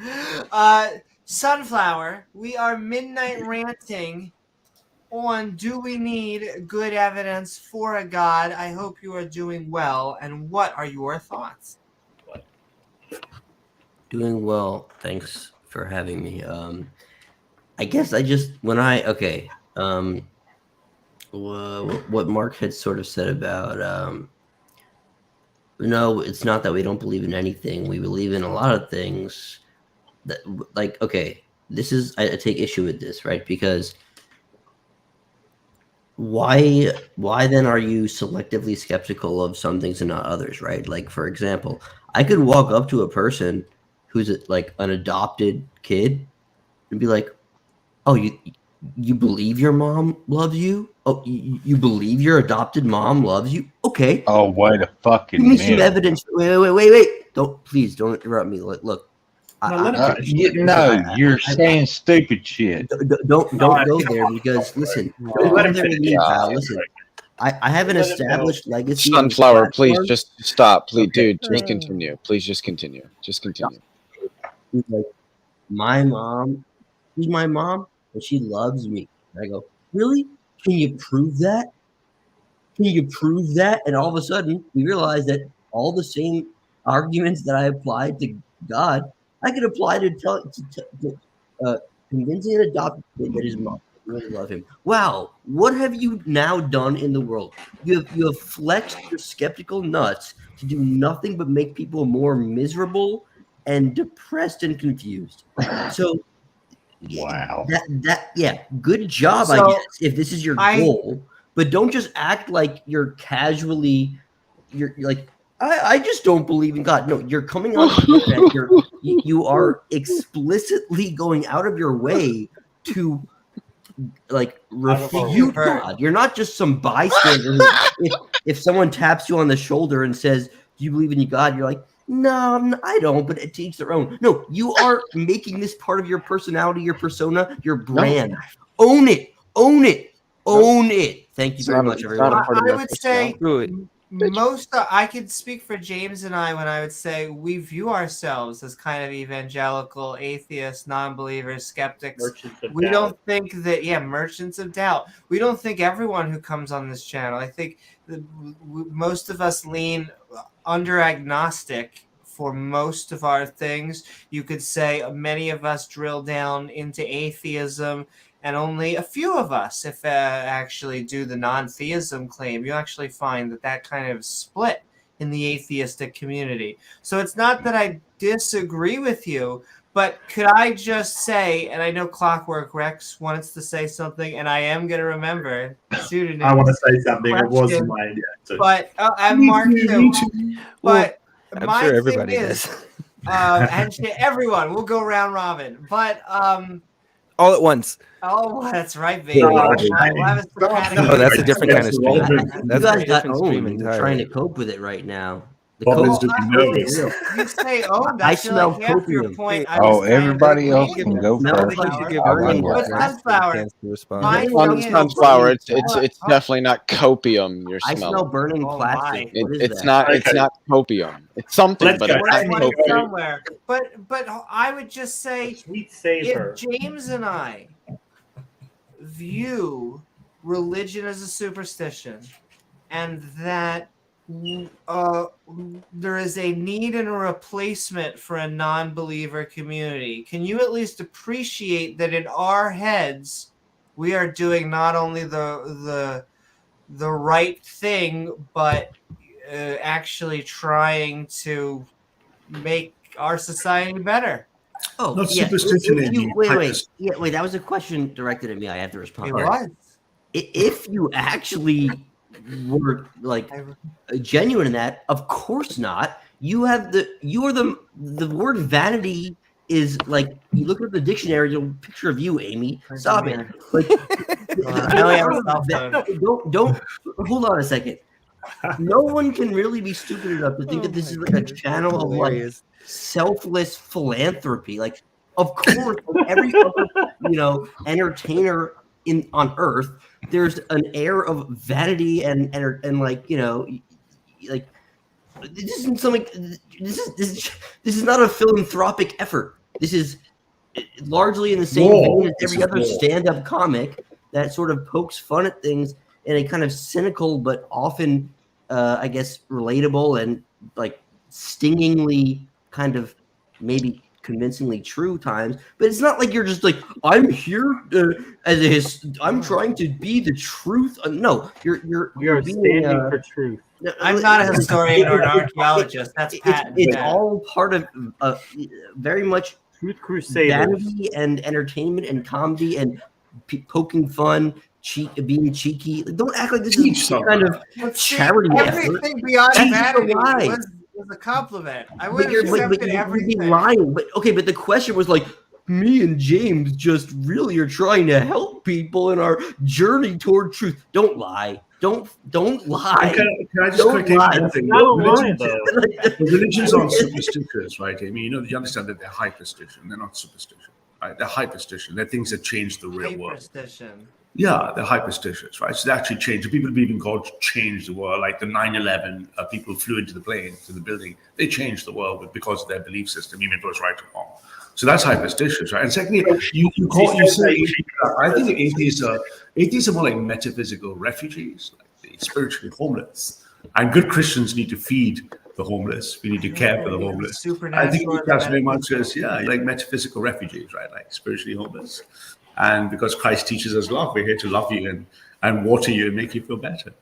Sunflower, we are Midnight Ranting on do we need good evidence for a God? I hope you are doing well, and what are your thoughts? Doing well. Thanks for having me. I guess I just what Mark had sort of said about no, it's not that we don't believe in anything. We believe in a lot of things. That this is I take issue with this, right? Because why then are you selectively skeptical of some things and not others, right? Like, for example, I could walk up to a person who's like an adopted kid and be like, oh, you believe your mom loves you? Oh, you believe your adopted mom loves you? Okay. Oh, wait a fucking Give me minute. some evidence. Wait. Don't interrupt me. Look, You're saying stupid shit. Don't go there because listen, don't go there with me, pal. Listen, I have an established legacy. Sunflower, please just stop, please, dude. Just continue. Please just continue. Just continue. He's like, my mom, she's my mom, and she loves me. And I go, really? Can you prove that? Can you prove that? And all of a sudden, we realize that all the same arguments that I applied to God, I could apply to convincing an adopted kid that his mom really love him. Wow, what have you now done in the world? You have flexed your skeptical nuts to do nothing but make people more miserable and depressed and confused. So, wow, good job, So, I guess, if this is your goal. But don't just act like you're like, I just don't believe in God. No, you're coming on the internet. You are explicitly going out of your way to like refute God. You're not just some bystander. If someone taps you on the shoulder and says, "Do you believe in God?" You're like, "No, I don't." But to each their own. No, you are making this part of your personality, your persona, your brand. Own it. Own it. Own it. Thank you very much, everyone. I would say I could speak for James and I when I would say we view ourselves as kind of evangelical, atheists, non-believers, skeptics. We don't think that, merchants of doubt. We don't think everyone who comes on this channel. I think most of us lean under agnostic for most of our things. You could say many of us drill down into atheism, and only a few of us, if actually do the non-theism claim. You actually find that kind of split in the atheistic community. So it's not that I disagree with you, but could I just say, and I know Clockwork Rex wants to say something, and I am going to remember pseudonym. I want to say something. It was my idea. But and Mark too. But I'm my sure thing everybody is, does. and everyone, we'll go round robin. But all at once. Oh, that's right, baby. No, that's a different kind of stream. That's a different stream You're entirely. trying to cope with it right now. You say, I smell half your copium. point. Everybody else can go first. But sunflower. Sunflower. It's definitely not copium. You're I smelling. smell burning plastic. What is It's that? not. It's not copium. It's something, but it's not copium. Somewhere. But I would just say, sweet savor. If James and I view religion as a superstition, and that there is a need and a replacement for a non-believer community, can you at least appreciate that in our heads we are doing not only the right thing, but actually trying to make our society better? Oh, Not yeah. superstition, Amy. Wait. That was a question directed at me. I have to respond. It was. If you actually were like genuine in that, of course not. You are the word vanity is like, you look at the dictionary, you'll picture of you, Amy. Stop it. Like, don't hold on a second. No one can really be stupid enough to think that this is like a channel of like selfless philanthropy. Like, of course, like every other entertainer on Earth, there's an air of vanity and like like this isn't something. This is not a philanthropic effort. This is largely in the same vein as every other stand-up comic that sort of pokes fun at things in a kind of cynical but often, I guess, relatable and like stingingly kind of maybe convincingly true times. But it's not like you're just like, I'm here I'm trying to be the truth. No, we are standing for truth. I'm not a historian or an archaeologist. That's it's all part of very much Truth Crusaders, vanity and entertainment and comedy and poking fun, being cheeky. Don't act like this is some kind of charity everything effort. beyond That's vanity a lie. was a compliment. I would have You'd accepted be everything. lying. But the question was like, me and James just really are trying to help people in our journey toward truth. Don't lie. Don't lie. Can I just Don't correct lie. one thing? Not a lie, though. Religions aren't superstitious, right? I mean, you understand that they're hyperstition. They're not superstition, right? They're hyperstition. They're things that change the real world. Hyperstition. Yeah, they're hyperstitious, right? So they actually change. People believe in God changed the world, like the 9/11 people flew into the plane, to the building. They changed the world because of their belief system, even if it was right or wrong. So that's hyperstitious, right? And secondly, I think atheists are more like metaphysical refugees, like the spiritually homeless. And good Christians need to feed the homeless. We need to care for the homeless. I think that's very much as like metaphysical refugees, right? Like spiritually homeless. And because Christ teaches us love, we're here to love you and water you and make you feel better.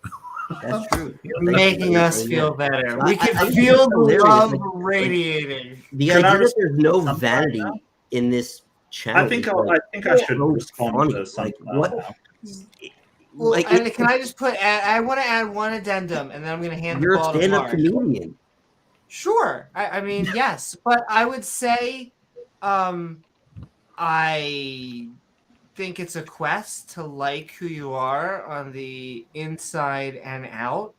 That's true. You're making us feel better. We can feel the love radiating. The idea that there's no vanity in this channel. I think I should respond to something. Well, and can I just I want to add one addendum, and then I'm going to hand the ball to Mark. You're a stand-up comedian. Sure. I mean, yes. But I would say I think it's a quest to like who you are on the inside and out.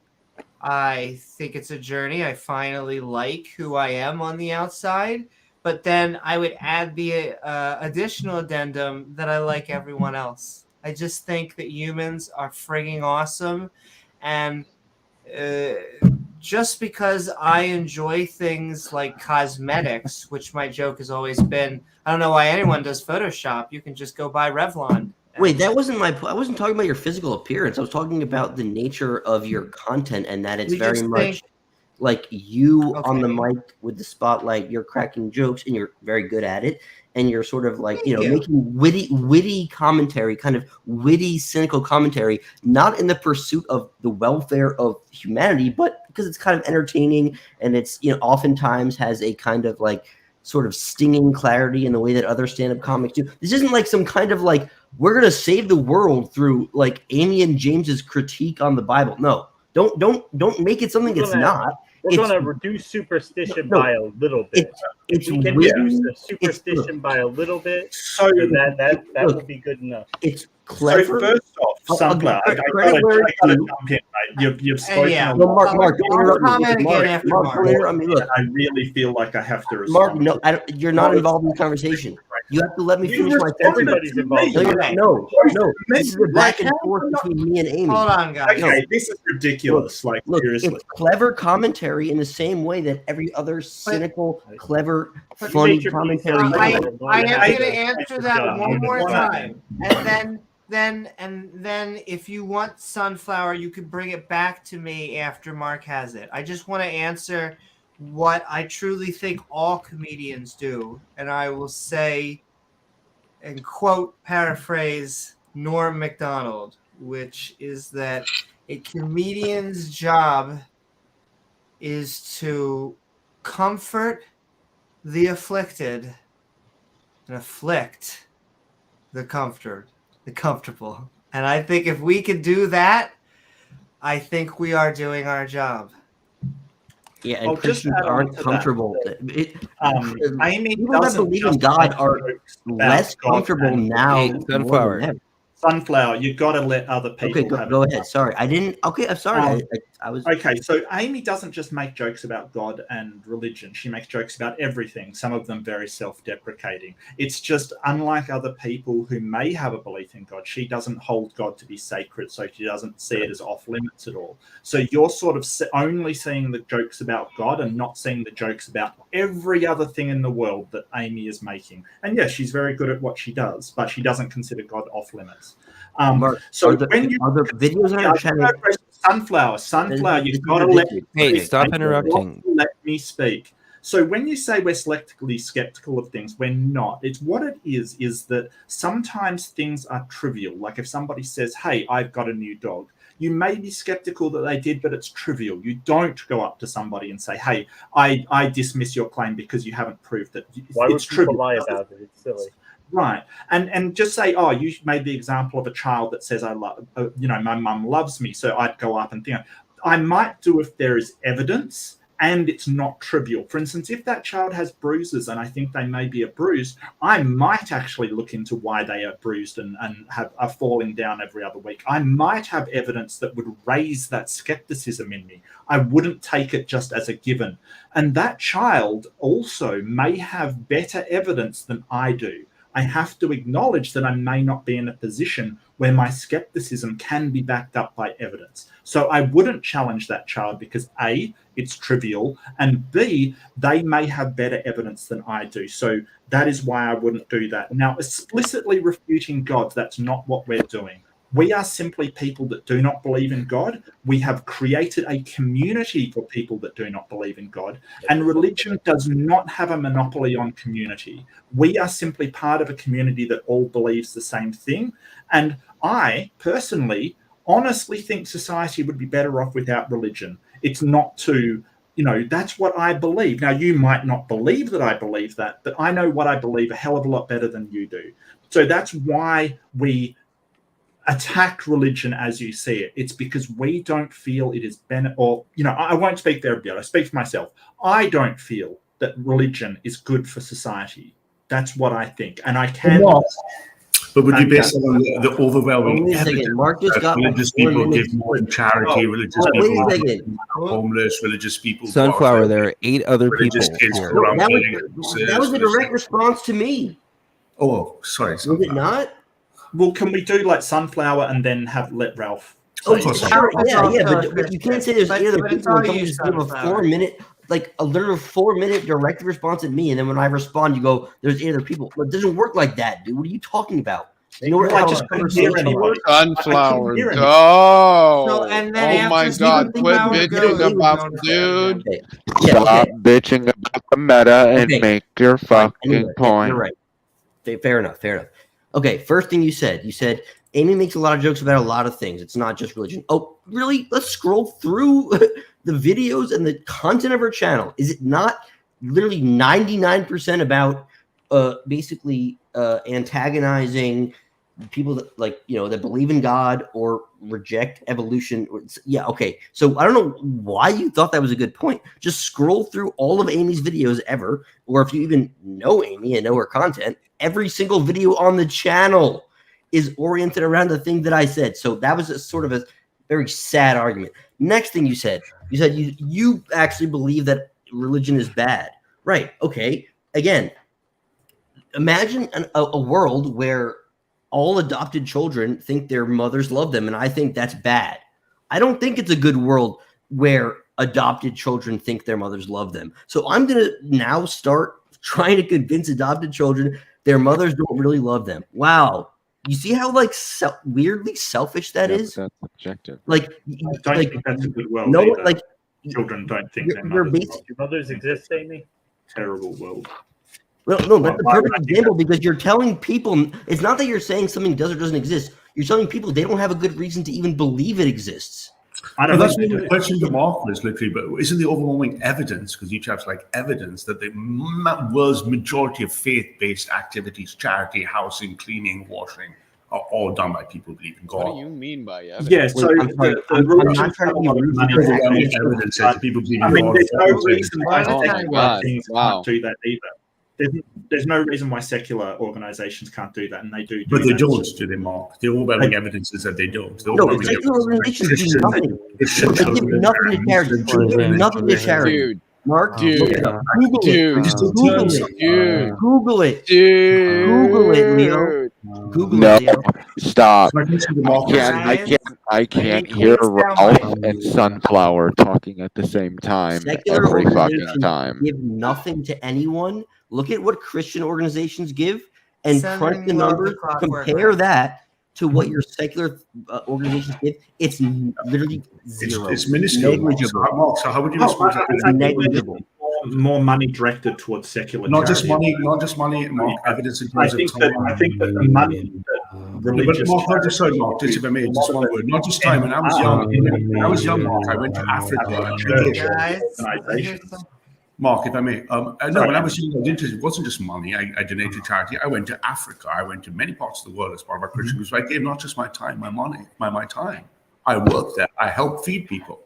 I think it's a journey. I finally like who I am on the outside. But then I would add the additional addendum that I like everyone else. I just think that humans are frigging awesome. And just because I enjoy things like cosmetics, which my joke has always been, I don't know why anyone does Photoshop. You can just go buy Revlon. Wait, that wasn't I wasn't talking about your physical appearance. I was talking about the nature of your content and that it's very much like you on the mic with the spotlight. You're cracking jokes and you're very good at it. And you're sort of like, making witty commentary, kind of witty, cynical commentary, not in the pursuit of the welfare of humanity, but because it's kind of entertaining and it's, oftentimes has a kind of like sort of stinging clarity in the way that other stand-up comics do. This isn't like some kind of like, we're going to save the world through like Amy and James's critique on the Bible. No, don't make it something it's not. We're going to reduce superstition by a little bit. If we can reduce the superstition by a little bit, so that will be good enough. It's clever. So first off, Sunflower, I gotta jump in, mate. You've spoken. Mark, I really feel like I have to respond. Mark, no, you're not involved in the conversation. You have to let me finish my sentence. Everybody's involved. No. This is a back and forth between me and Amy. Hold on, guys. Okay, this is ridiculous. Look, seriously. It's clever commentary in the same way that every other cynical, clever, funny commentary. I am going to answer that one more time, and then if you want Sunflower, you could bring it back to me after Mark has it. I just want to answer what I truly think all comedians do, and I will say and quote, paraphrase Norm Macdonald, which is that a comedian's job is to comfort the afflicted and afflict the comfortable. And I think if we could do that, I think we are doing our job. Yeah, and Christians aren't comfortable. Amy people that believe in God are less comfortable now. Sunflower, you've got to let other people. Okay, go ahead. Sorry, I didn't. Okay, I'm sorry. I was okay. So Amy doesn't just make jokes about God and religion. She makes jokes about everything. Some of them very self-deprecating. It's just unlike other people who may have a belief in God. She doesn't hold God to be sacred, so she doesn't see it as off limits at all. So you're sort of only seeing the jokes about God and not seeing the jokes about every other thing in the world that Amy is making. And yes, she's very good at what she does, but she doesn't consider God off limits. So when you other videos on our channel, Sunflower, you've got to let me speak. Stop interrupting. Let me speak. So when you say we're selectively skeptical of things, we're not. It's what it is that sometimes things are trivial. Like if somebody says, "Hey, I've got a new dog," you may be skeptical that they did, but it's trivial. You don't go up to somebody and say, "Hey, I dismiss your claim because you haven't proved that." Why would people lie about it? It's silly. Right, and just say, "Oh, you made the example of a child that says, I love, my mum loves me," so I'd go up and think, I might do if there is evidence, and it's not trivial. For instance, if that child has bruises and I think they may be bruised, I might actually look into why they are bruised and are falling down every other week. I might have evidence that would raise that skepticism in me. I wouldn't take it just as a given. And that child also may have better evidence than I do. I have to acknowledge that I may not be in a position where my skepticism can be backed up by evidence. So I wouldn't challenge that child because A, it's trivial, and B, they may have better evidence than I do. So that is why I wouldn't do that. Now, explicitly refuting God, that's not what we're doing. We are simply people that do not believe in God. We have created a community for people that do not believe in God, and religion does not have a monopoly on community. We are simply part of a community that all believes the same thing. And I personally honestly think society would be better off without religion. It's not to, that's what I believe. Now, you might not believe that I believe that, but I know what I believe a hell of a lot better than you do. So that's why we attack religion as you see it. It's because we don't feel it is I won't speak there, I speak for myself. I don't feel that religion is good for society. That's what I think. And I can... But would you base it on the overwhelming evidence Mark just got religious people give more in charity, religious people homeless, religious people... Sunflower, there are 8 other people here. That was a direct response to me. Oh, sorry. Was it not? Well, can we do like Sunflower and then let Ralph? Sure. But you can't say there's 8 other people and come just give a 4-minute, like a literal 4-minute direct response at me, and then when I respond, you go, "There's 8 other people." But it doesn't work like that, dude. What are you talking about? You know, I just couldn't hear anyone. Sunflower, go! So, and then Oh my God! Quit bitching about, dude. Stop bitching about the meta and make your fucking point. You're right. Fair enough. Okay, first thing you said Amy makes a lot of jokes about a lot of things. It's not just religion. Oh, really? Let's scroll through the videos and the content of her channel. Is it not literally 99% about basically antagonizing people that that believe in God or reject evolution? Yeah, okay. So I don't know why you thought that was a good point. Just scroll through all of Amy's videos ever, or if you even know Amy and know her content, every single video on the channel is oriented around the thing that I said. So that was a sort of a very sad argument. Next thing you said you actually believe that religion is bad. Right. Okay. Again, imagine a world where all adopted children think their mothers love them, and I think that's bad. I don't think it's a good world where adopted children think their mothers love them. So I'm going to now start trying to convince adopted children their mothers don't really love them. Wow. You see how weirdly selfish that is? That's objective. I don't think that's a good world. No, either. Children don't think their mothers exist, Amy. Terrible world. Well, no, that's a perfect example because you're telling people, it's not that you're saying something does or doesn't exist. You're telling people they don't have a good reason to even believe it exists. That's the question to Mark was literally, but isn't the overwhelming evidence, because each has evidence that the world's majority of faith-based activities, charity, housing, cleaning, washing, are all done by people who believe in God. What do you mean by evidence? Yeah, so I'm not trying to be rude. Evidence that people believe in God. There's no reason why secular things can't do that either. There's no reason why secular organizations can't do that, and they do. But they don't, do they, Mark? The overwhelming evidence is that they don't. No, secular organizations do nothing. They give nothing to charity. They give nothing to charity. Dude. Mark, dude, Google it. Google it, Leo. Google it, Leo. Stop. I can't hear Ralph and Sunflower talking at the same time every fucking time. Give nothing to anyone. Look at what Christian organizations give and crunch the numbers. Compare that to what your secular organizations give. It's literally zero. It's minuscule. Negligible. So how would you respond to that? Negligible. More money directed towards secular. Not just money. Mark, evidence in terms of time. I think that the money religious. Mark, just if I may, just one word. Not just time. When I was young, Mark, I went to Africa. Mark, if I may, no, when I was young, it wasn't just money. I donated to charity. I went to Africa. I went to many parts of the world as part of our Christian group. So I gave not just my time, my money, my time. I worked there. I helped feed people.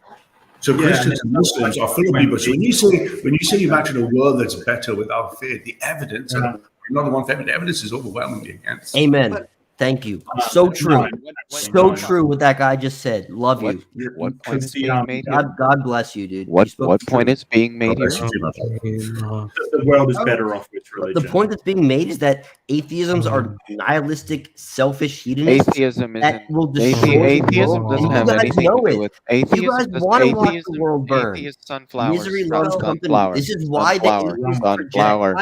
So Christians and Muslims are full of people. So when you say you imagine a world that's better without fear, the evidence, and not the one thing, the evidence is overwhelmingly against. Amen. Thank you. So true. So true what that guy just said. Love you. What point is being made here? God bless you, dude. What You spoke point truth. is being made here? The world is better off with religion. The point that's being made is that atheisms are nihilistic, selfish hedonists. Atheism that isn't. will destroy Atheism the world. doesn't And have you guys anything know to do it. with You atheism. guys want to watch the world burn. Atheist sunflowers. Misery loves company. This is why the atheists sunflower.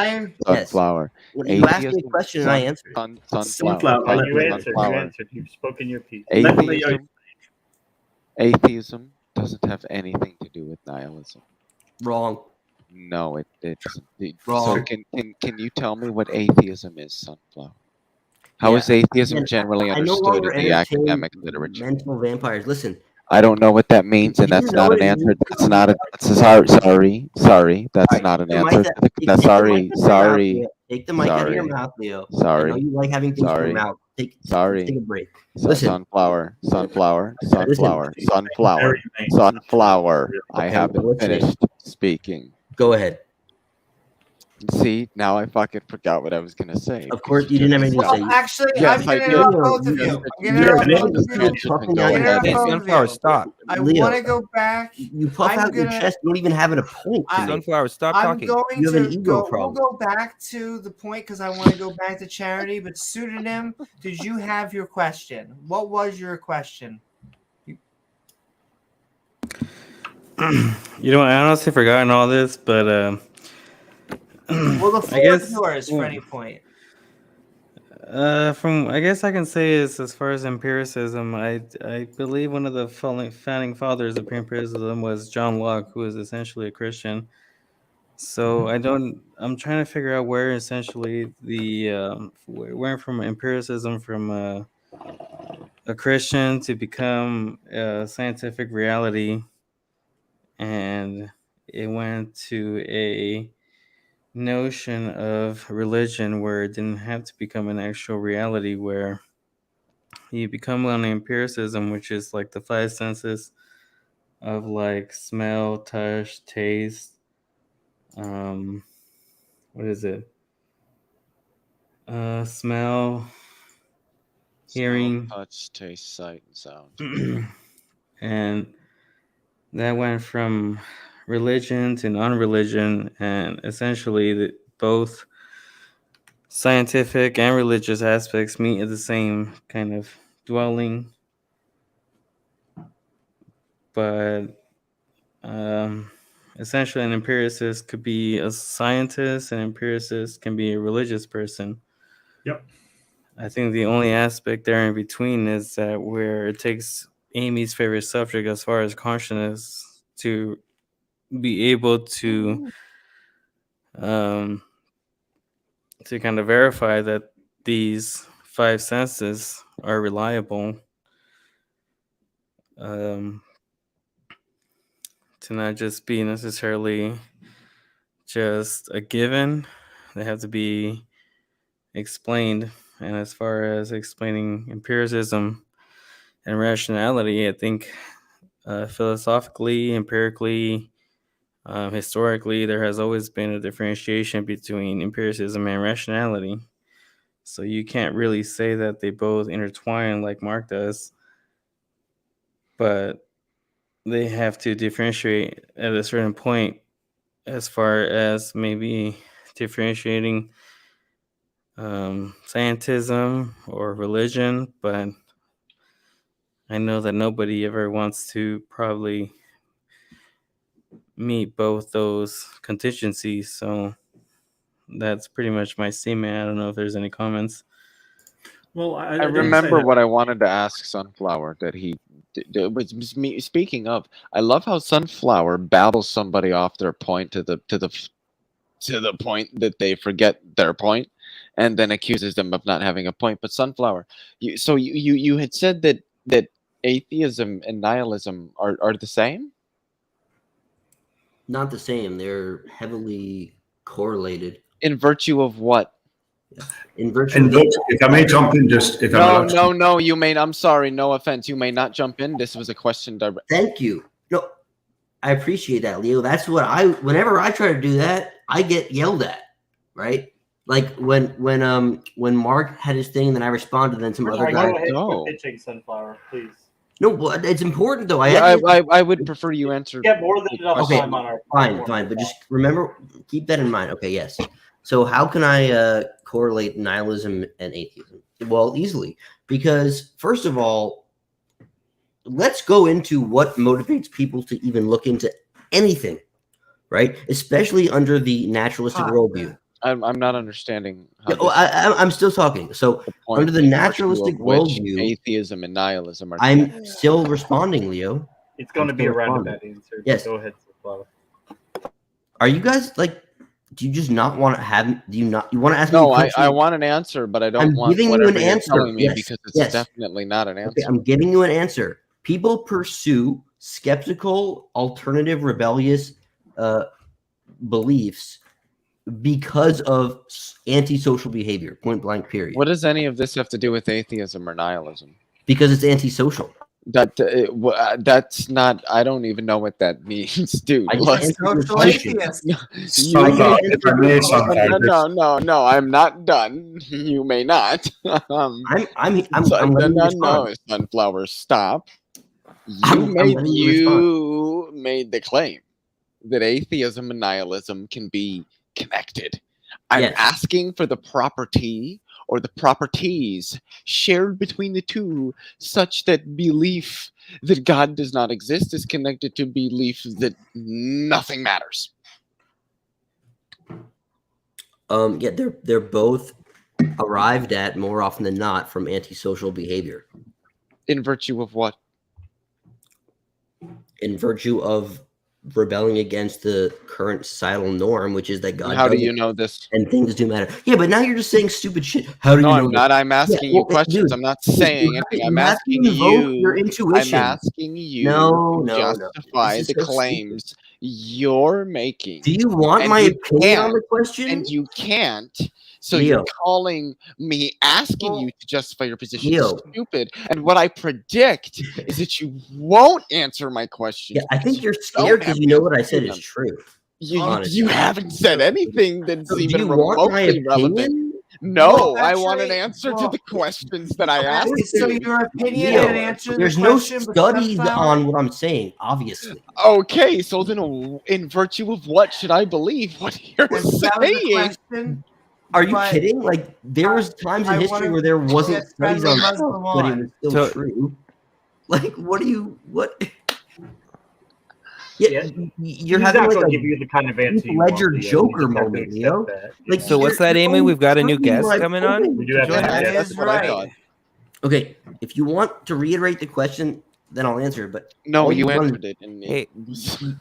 Sunflower. You asked me a question and I answered. Sunflower. You answered. You've spoken your piece. Atheism doesn't have anything to do with nihilism. Wrong. No, it doesn't. Wrong. So can you tell me what atheism is, Sunflower? How is atheism generally understood in the academic literature? Mental vampires. Listen. I don't know what that means, and that's not an answer. That's not a. Sorry. That's not an answer. Sorry. Take the mic out of your mouth, Leo. Sorry. I know you like having things come out. Take a break. Listen. Sunflower. I haven't finished speaking. Go ahead. See, now I fucking forgot what I was gonna say. Of course, you didn't have anything to say. Actually, yes, I'm I going to did. interrupt both of you. Sunflower, stop. I want to go back. You puff out your chest. You don't even have a point. Sunflower, stop talking. You have an ego problem. We'll go back to the point because I want to go back to charity. But Pseudonym, did you have your question? What was your question? You know, I honestly forgotten all this, but Well, the floor is yours for any point. I guess I can say is as far as empiricism, I believe one of the founding fathers of empiricism was John Locke, who is essentially a Christian. So I'm trying to figure out where essentially where from empiricism from a Christian to become a scientific reality, and it went to a notion of religion where it didn't have to become an actual reality, where you become on empiricism, which is like the five senses of like smell, touch, taste, what is it? Smell, hearing, touch, taste, sight, and sound. And that went from religion to non-religion, and essentially both scientific and religious aspects meet at the same kind of dwelling. But essentially an empiricist could be a scientist, and an empiricist can be a religious person. Yep. I think the only aspect there in between is that where it takes Amy's favorite subject as far as consciousness to be able to kind of verify that these five senses are reliable, to not just be necessarily just a given. They have to be explained. And as far as explaining empiricism and rationality, I think philosophically, empirically, historically, there has always been a differentiation between empiricism and rationality. So you can't really say that they both intertwine like Mark does, but they have to differentiate at a certain point as far as maybe differentiating scientism or religion. But I know that nobody ever wants to probably meet both those contingencies. So that's pretty much my statement. I don't know if there's any comments. Well, I remember what I wanted to ask Sunflower that he was me. Speaking of, I love how Sunflower babbles somebody off their point to the point that they forget their point, and then accuses them of not having a point. But Sunflower, you had said that atheism and nihilism are the same? Not the same. They're heavily correlated. In virtue of what? In virtue of if I may jump in, just if no, you may. I'm sorry, no offense. You may not jump in. This was a question direct. Thank you. No, I appreciate that, Leo. That's what whenever I try to do that, I get yelled at, right? Like when Mark had his thing, and then I responded, then some other guy. Go ahead and pitching Sunflower, please. No, well, it's important though. I would prefer you answer. Get more than enough time on our fine, but just remember, keep that in mind. Okay, yes. So how can I correlate nihilism and atheism? Well, easily, because first of all, let's go into what motivates people to even look into anything, right? Especially under the naturalistic worldview. I'm not understanding. I'm still talking. So under the naturalistic worldview, atheism and nihilism are. I'm still responding, Leo. It's going to be a roundabout answer. Yes. Go ahead, Sunflower. Are you guys like? Do you just not want to have? Do you not? You want to ask No, me? I want an answer, but I don't want giving you whatever an you're answer. telling me Yes, because it's yes. definitely not an answer. Okay, I'm giving you an answer. People pursue skeptical, alternative, rebellious beliefs because of antisocial behavior. Point blank. Period. What does any of this have to do with atheism or nihilism? Because it's antisocial. That's not. I don't even know what that means, dude. Social atheist. No, I'm not done. You may not. I'm no, Sunflower, stop. You made the claim that atheism and nihilism can be connected. I'm asking for the property or the properties shared between the two, such that belief that God does not exist is connected to belief that nothing matters. Yeah, they're both arrived at more often than not from antisocial behavior. In virtue of what? In virtue of rebelling against the current societal norm, which is that God. How do you know this? And things do matter. Yeah, but now you're just saying stupid shit. How do you know? I'm not. This? I'm asking you questions. Dude, I'm not saying anything. I'm asking you. Your intuition. I'm asking you to justify the claims you're making. Do you want my opinion on the question? And you can't. So Leo. you're calling me, asking you to justify your position Leo. stupid. And what I predict is that you won't answer my question. Yeah, I think you're scared because you know what I said is true. You haven't said anything that's even remotely relevant. No, I want an answer to the questions that I asked. So your opinion Leo, and answer there's the no question. studies on what I'm saying, obviously. Okay, so then in virtue of what should I believe what you're saying? Are you kidding? Like, there was times in history where there wasn't studies on stuff, but it was still true. Like, what? Yeah, you're having like give you the kind of answer you Ledger want, Joker moment, Leo. Like, so what's that, Amy? We've got a new guest coming on. We do have That is right. Okay, if you want to reiterate the question, then I'll answer it. But no, you answered it. Hey,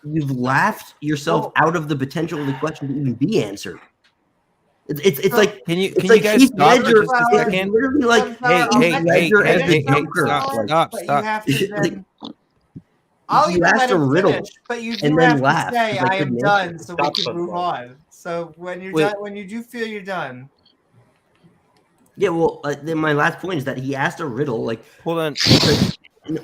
you've laughed yourself out of the potential of the question to even be answered. It's like, can you like guys Heath stop for Ledger, just a it's second? literally like, Hey, stop. I'll You even asked let a him riddle finish, but you and do then have to laughed say because I I am couldn't done, answer. so we can move on. So when you're done, when you do feel you're done. Yeah, well, then my last point is that he asked a riddle. Like, hold on.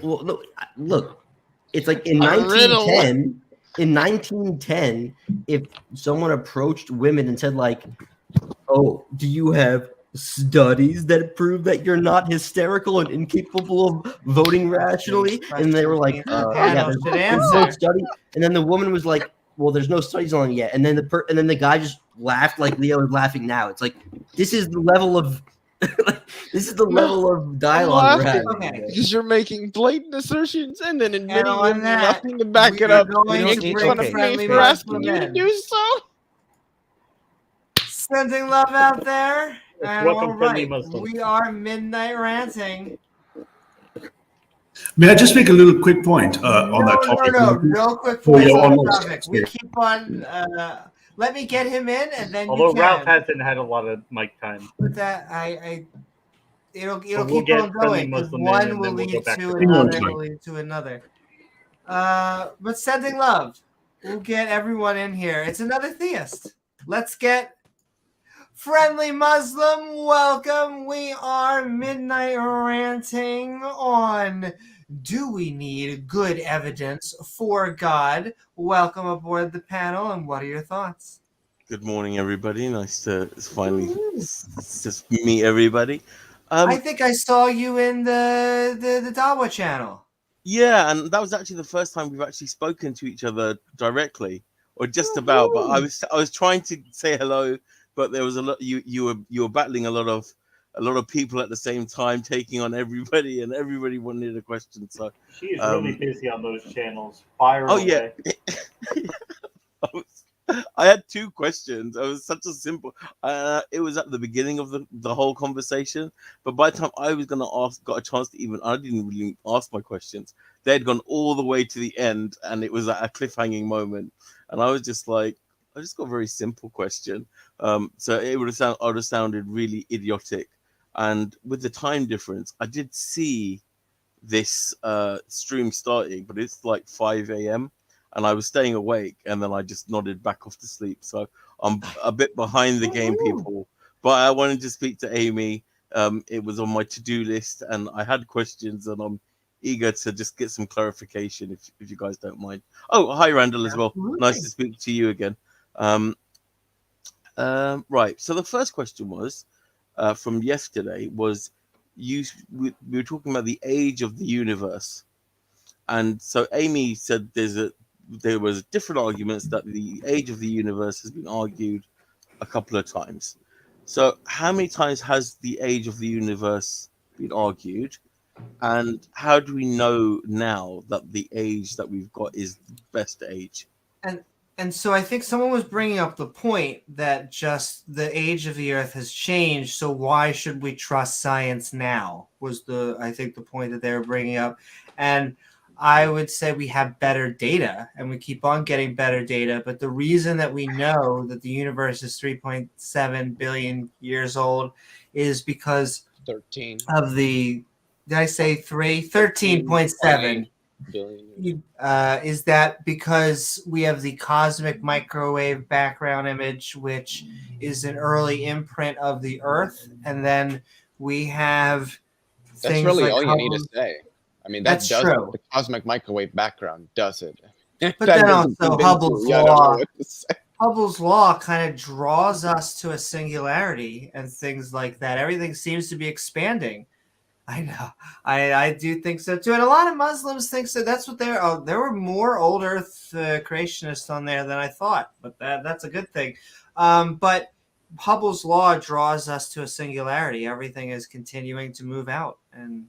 Well, look, it's like in 1910. In 1910, if someone approached women and said, like, "Oh, do you have studies that prove that you're not hysterical and incapable of voting rationally?" And they were like, "Yeah, there's no study." And then the woman was like, "Well, there's no studies on it yet." And then the guy just laughed like Leo is laughing now. It's like, this is the level of this is the level of dialogue we're having. Because you're making blatant assertions and then admitting on you that, have nothing to back it up. going You're to making bring fun of me friendly for asking you to in. do so. Sending love out there. And welcome, all friendly right, Muslims. we are Midnight Ranting. May I just make a little quick point on that topic? No quick For points your on the honors. topic. We keep on. Let me get him in, and then Although you can. Ralph hasn't had a lot of mic time. But that it'll we'll keep get on friendly going. 'Cause Muslim in, one and will then we'll lead go back to to another. Muslim. Will lead to another. But sending love. We'll get everyone in here. It's another theist. Let's get. Friendly Muslim, welcome. We are Midnight Ranting on Do we need good evidence for God? Welcome aboard the panel, and what are your thoughts? Good morning, everybody. Nice to finally just meet everybody. I think I saw you in the Dawa channel. Yeah, and that was actually the first time we've actually spoken to each other directly, or just about. But I was trying to say hello, but there was a lot. You were battling a lot of people at the same time, taking on everybody, and everybody wanted a question. So She is really busy on those channels. Fire away. Yeah. I had two questions. It was such a simple. It was at the beginning of the whole conversation, but by the time I was gonna got a chance to even, I didn't really ask my questions. They had gone all the way to the end, and it was at a cliffhanging moment, and I was just like, I just got a very simple question. So it would have sounded really idiotic, and with the time difference, I did see this stream starting, but it's like 5 a.m. and I was staying awake, and then I just nodded back off to sleep. So I'm a bit behind the game, people. But I wanted to speak to Amy. It was on my to-do list, and I had questions, and I'm eager to just get some clarification, if you guys don't mind. Oh, hi, Randall, as well. Nice to speak to you again. Right. So the first question was from yesterday was we were talking about the age of the universe, and so Amy said there was different arguments that the age of the universe has been argued a couple of times. So how many times has the age of the universe been argued, and how do we know now that the age that we've got is the best age? And so I think someone was bringing up the point that just the age of the Earth has changed, so why should we trust science now? Was I think the point that they were bringing up. And I would say we have better data, and we keep on getting better data, but the reason that we know that the universe is 3.7 billion years old is because 13 of the, did I say 3? 13.7 billion. Is that because we have the cosmic microwave background image, which is an early imprint of the Earth, and then we have That's really all you need to say. I mean, that's true. The cosmic microwave background does it. But then also Hubble's law kind of draws us to a singularity and things like that. Everything seems to be expanding. I know. I do think so too. And a lot of Muslims think so. That's what there were more old Earth creationists on there than I thought, but that's a good thing. But Hubble's law draws us to a singularity. Everything is continuing to move out, and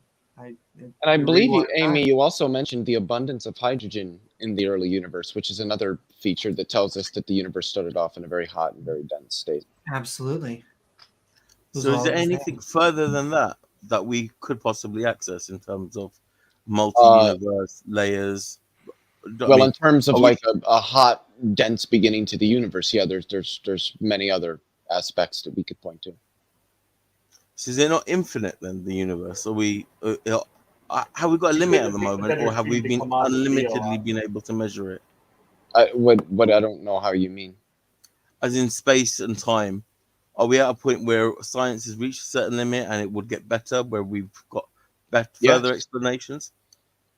I believe you, Amy, you also mentioned the abundance of hydrogen in the early universe, which is another feature that tells us that the universe started off in a very hot and very dense state. Absolutely. So is there anything further than that we could possibly access in terms of multi-universe layers? Well, in terms of like a hot, dense beginning to the universe, yeah, there's many other aspects that we could point to. So is it not infinite then, the universe? Are we have we got a limit at the moment, or have we been unlimitedly been able to measure it? What I don't know how you mean. As in space and time, are we at a point where science has reached a certain limit and it would get better, where we've got further explanations?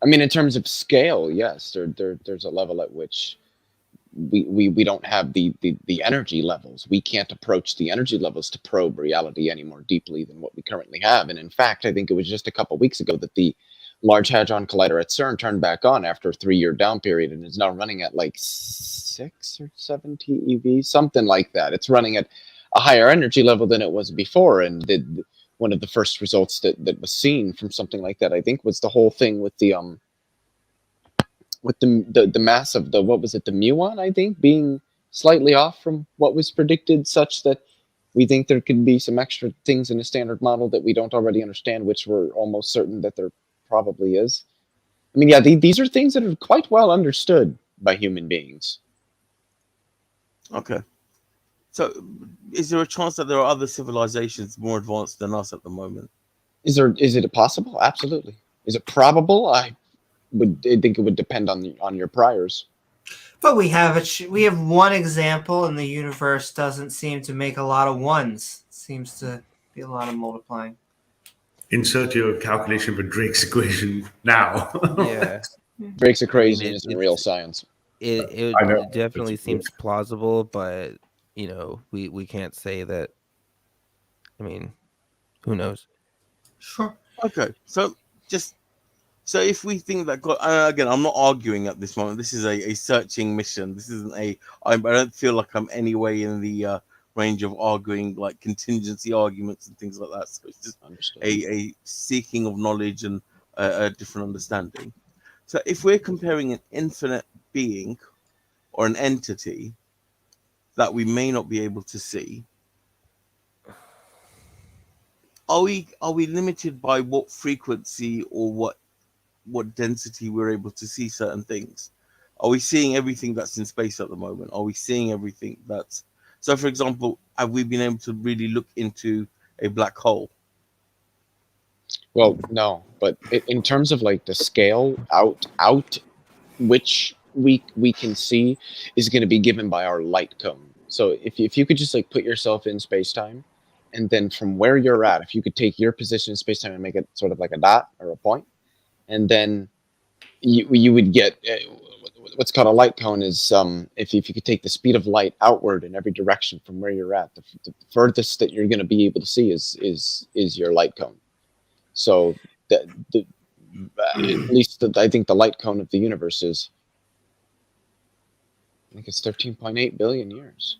I mean, in terms of scale, yes, there's a level at which we don't have the energy levels. We can't approach the energy levels to probe reality any more deeply than what we currently have. And in fact, I think it was just a couple of weeks ago that the Large Hadron Collider at CERN turned back on after a 3-year down period and is now running at like 6 or 7 TeV, something like that. It's running at a higher energy level than it was before. And one of the first results that was seen from something like that, I think, was the whole thing with the mass of the, what was it, the muon, I think, being slightly off from what was predicted, such that we think there could be some extra things in the standard model that we don't already understand, which we're almost certain that there probably is. I mean, yeah, these are things that are quite well understood by human beings. Okay. So is there a chance that there are other civilizations more advanced than us at the moment? Is it possible? Absolutely. Is it probable? I think it would depend on your priors. But we have one example, and the universe doesn't seem to make a lot of ones. It seems to be a lot of multiplying. insert your calculation for Drake's equation now. Yeah. Drake's I mean, equation isn't real science. It I know. definitely seems plausible, but we can't say that. I mean, who knows? Sure. Okay, so if we think that God, again, I'm not arguing at this moment. This is a searching mission. This isn't I don't feel like I'm anyway in the range of arguing like contingency arguments and things like that. So it's just a seeking of knowledge and a different understanding. So if we're comparing an infinite being or an entity that we may not be able to see, are we limited by what frequency or what density we're able to see certain things? Are we seeing everything that's in space at the moment? Are we seeing everything that's... So, for example, have we been able to really look into a black hole? Well, no, but in terms of like the scale out which we can see is going to be given by our light cone. So if you could just like put yourself in space-time, and then from where you're at, if you could take your position in space-time and make it sort of like a dot or a point, and then you would get what's called a light cone is if you could take the speed of light outward in every direction from where you're at, the furthest that you're going to be able to see is your light cone. So at least I think the light cone of the universe is, I think it's 13.8 billion years.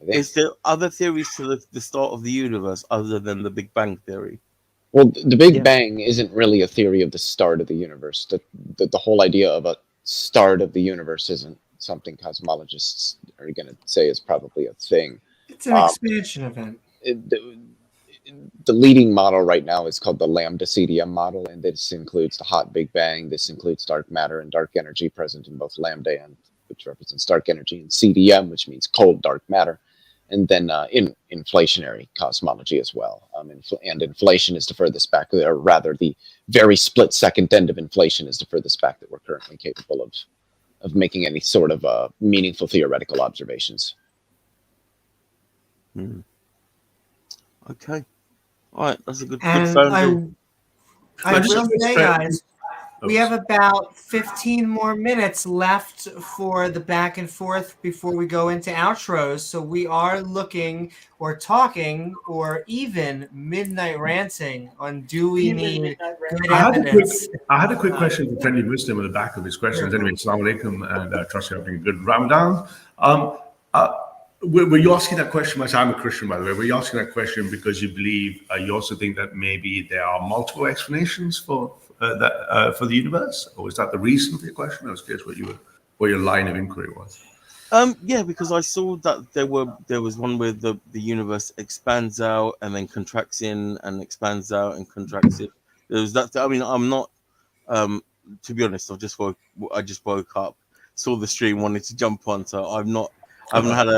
Is there other theories to the start of the universe other than the Big Bang theory? Well, the Big Bang isn't really a theory of the start of the universe. The whole idea of a start of the universe isn't something cosmologists are going to say is probably a thing. It's an expansion event. The leading model right now is called the lambda CDM model, and this includes the hot Big Bang. This includes dark matter and dark energy present in both lambda, which represents dark energy, and CDM, which means cold dark matter. And then in inflationary cosmology as well. And inflation is the furthest back, or rather the very split second end of inflation is the furthest back that we're currently capable of making any sort of meaningful theoretical observations. Okay. All right, that's a good And I will say, guys, we have about 15 more minutes left for the back and forth before we go into outros. So we are looking or talking or even midnight ranting on do we need good evidence. I had a quick question for Friendly Wisdom at the back of his questions. Anyway, Assalamu alaikum, and trust you're having a good Ramadan. Were you asking that question? I'm a Christian, by the way. Were you asking that question because you believe, you also think that maybe there are multiple explanations for the universe, or is that the reason for your question? I was curious what your line of inquiry was. Yeah, because I saw that there was one where the universe expands out and then contracts in and expands out and contracts in. There was that. I mean, I'm not. To be honest, I just woke up, saw the stream, wanted to jump on, so I haven't had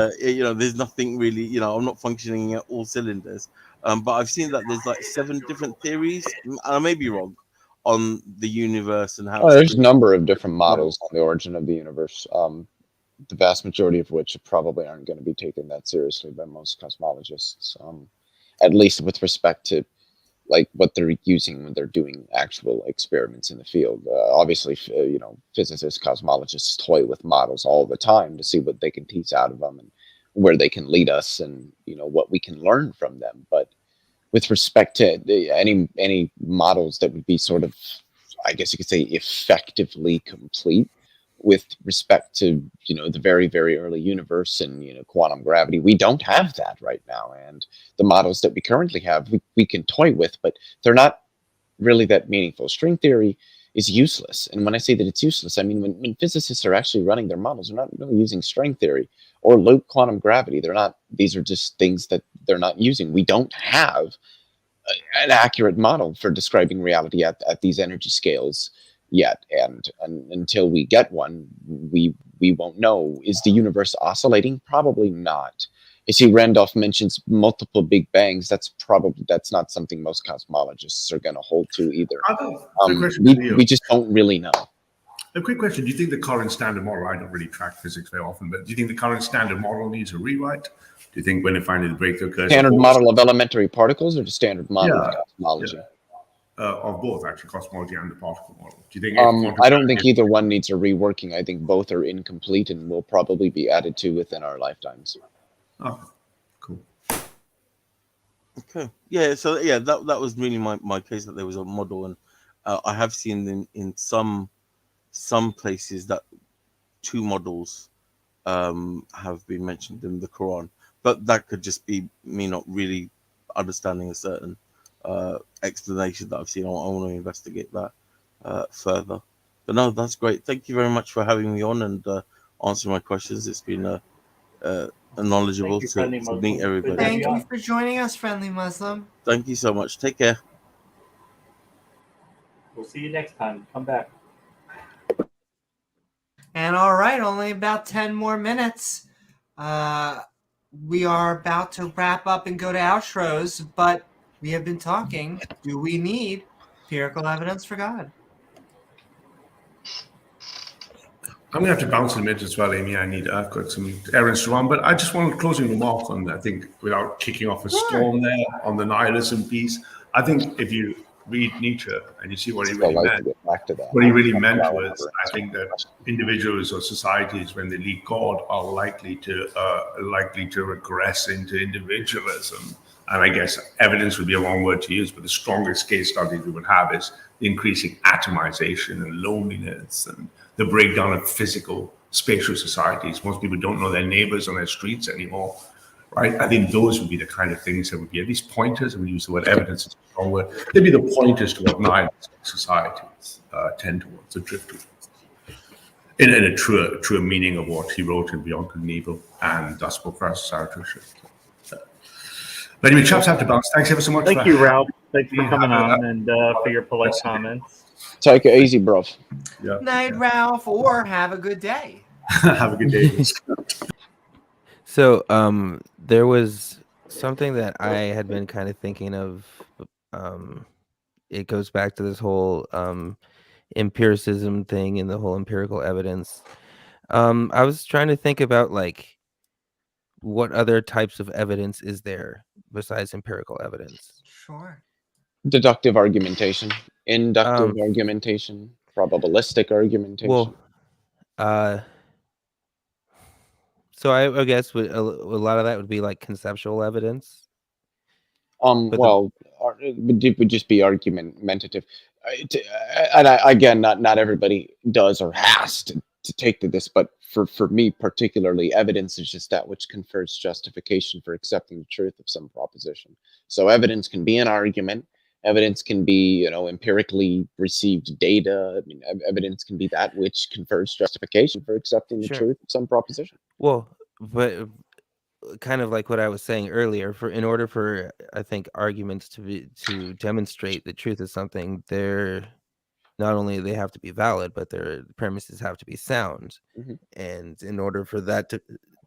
there's nothing really. I'm not functioning at all cylinders. But I've seen that there's like 7 different theories, and I may be wrong, on the universe and how. There's a number of different models on the origin of the universe. The vast majority of which probably aren't going to be taken that seriously by most cosmologists, at least with respect to like what they're using when they're doing actual experiments in the field. Obviously, physicists, cosmologists toy with models all the time to see what they can tease out of them and where they can lead us, and what we can learn from them. But with respect to any models that would be sort of, I guess you could say, effectively complete with respect to the very, very early universe and quantum gravity, we don't have that right now. And the models that we currently have, we can toy with, but they're not really that meaningful. String theory is useless, and when I say that it's useless, I mean when physicists are actually running their models, they're not really using string theory or loop quantum gravity. They're not. These are just things that they're not using. We don't have an accurate model for describing reality at these energy scales yet, and until we get one, we won't know. Is the universe oscillating? Probably not. You see, Randolph mentions multiple Big Bangs. That's not something most cosmologists are going to hold to either. We just don't really know. A quick question: do you think the current standard model? I don't really track physics very often, but do you think the current standard model needs a rewrite? Do you think when it finally the breakthrough occurs, standard model of elementary particles or the standard model of cosmology? of both, actually, cosmology and the particle model? Do you think? I don't think either one needs a reworking. I think both are incomplete and will probably be added to within our lifetimes. Oh, cool. Okay. Yeah. So yeah, that was really my case, that there was a model, and I have seen in some places that two models have been mentioned in the Quran, but that could just be me not really understanding a certain explanation that I've seen. I want to investigate that further. But no, that's great. Thank you very much for having me on and answering my questions. It's been knowledgeable to meet everybody. Thank you for joining us, friendly Muslim. Thank you so much. Take care. We'll see you next time. Come back. And all right, only about 10 more minutes. We are about to wrap up and go to outros, but we have been talking. Do we need empirical evidence for God? I'm going to have to bounce in a minute as well, Amy. I've got some errands to run, but I just want a closing remark on, I think, without kicking off a storm there on the nihilism piece. I think if you read Nietzsche and you see what he really meant, what he really meant was, I think that individuals or societies, when they lead God, are likely to regress into individualism. And I guess evidence would be a wrong word to use, but the strongest case study we would have is the increasing atomization and loneliness and the breakdown of physical, spatial societies. Most people don't know their neighbors on their streets anymore, right? I think those would be the kind of things that would be at least pointers, and we use the word evidence as a strong word. They'd be the pointers to what nihilistic societies tend towards, or drift towards. In a true meaning of what he wrote in Beyond Good and Evil and Thus Spoke Zarathustra. But anyway, chaps, have to bounce. Thanks ever so much. Thank you, Ralph. Thank you for coming on and for your polite comments. Take it easy, bro. Yeah. Night, Ralph, or have a good day. Have a good day. So there was something that I had been kind of thinking of. It goes back to this whole empiricism thing and the whole empirical evidence. I was trying to think about, like, what other types of evidence is there besides empirical evidence? Sure. Deductive argumentation, inductive argumentation, probabilistic argumentation. Well, so I guess a lot of that would be like conceptual evidence. It would just be argumentative. And again, not everybody does or has to take to this, but for me particularly, evidence is just that which confers justification for accepting the truth of some proposition. So evidence can be an argument. Evidence can be, empirically received data. I mean, evidence can be that which confers justification for accepting the truth of some proposition. Well, but kind of like what I was saying earlier, in order for, I think, arguments to demonstrate the truth of something, they're not only they have to be valid, but their premises have to be sound. Mm-hmm. And in order for that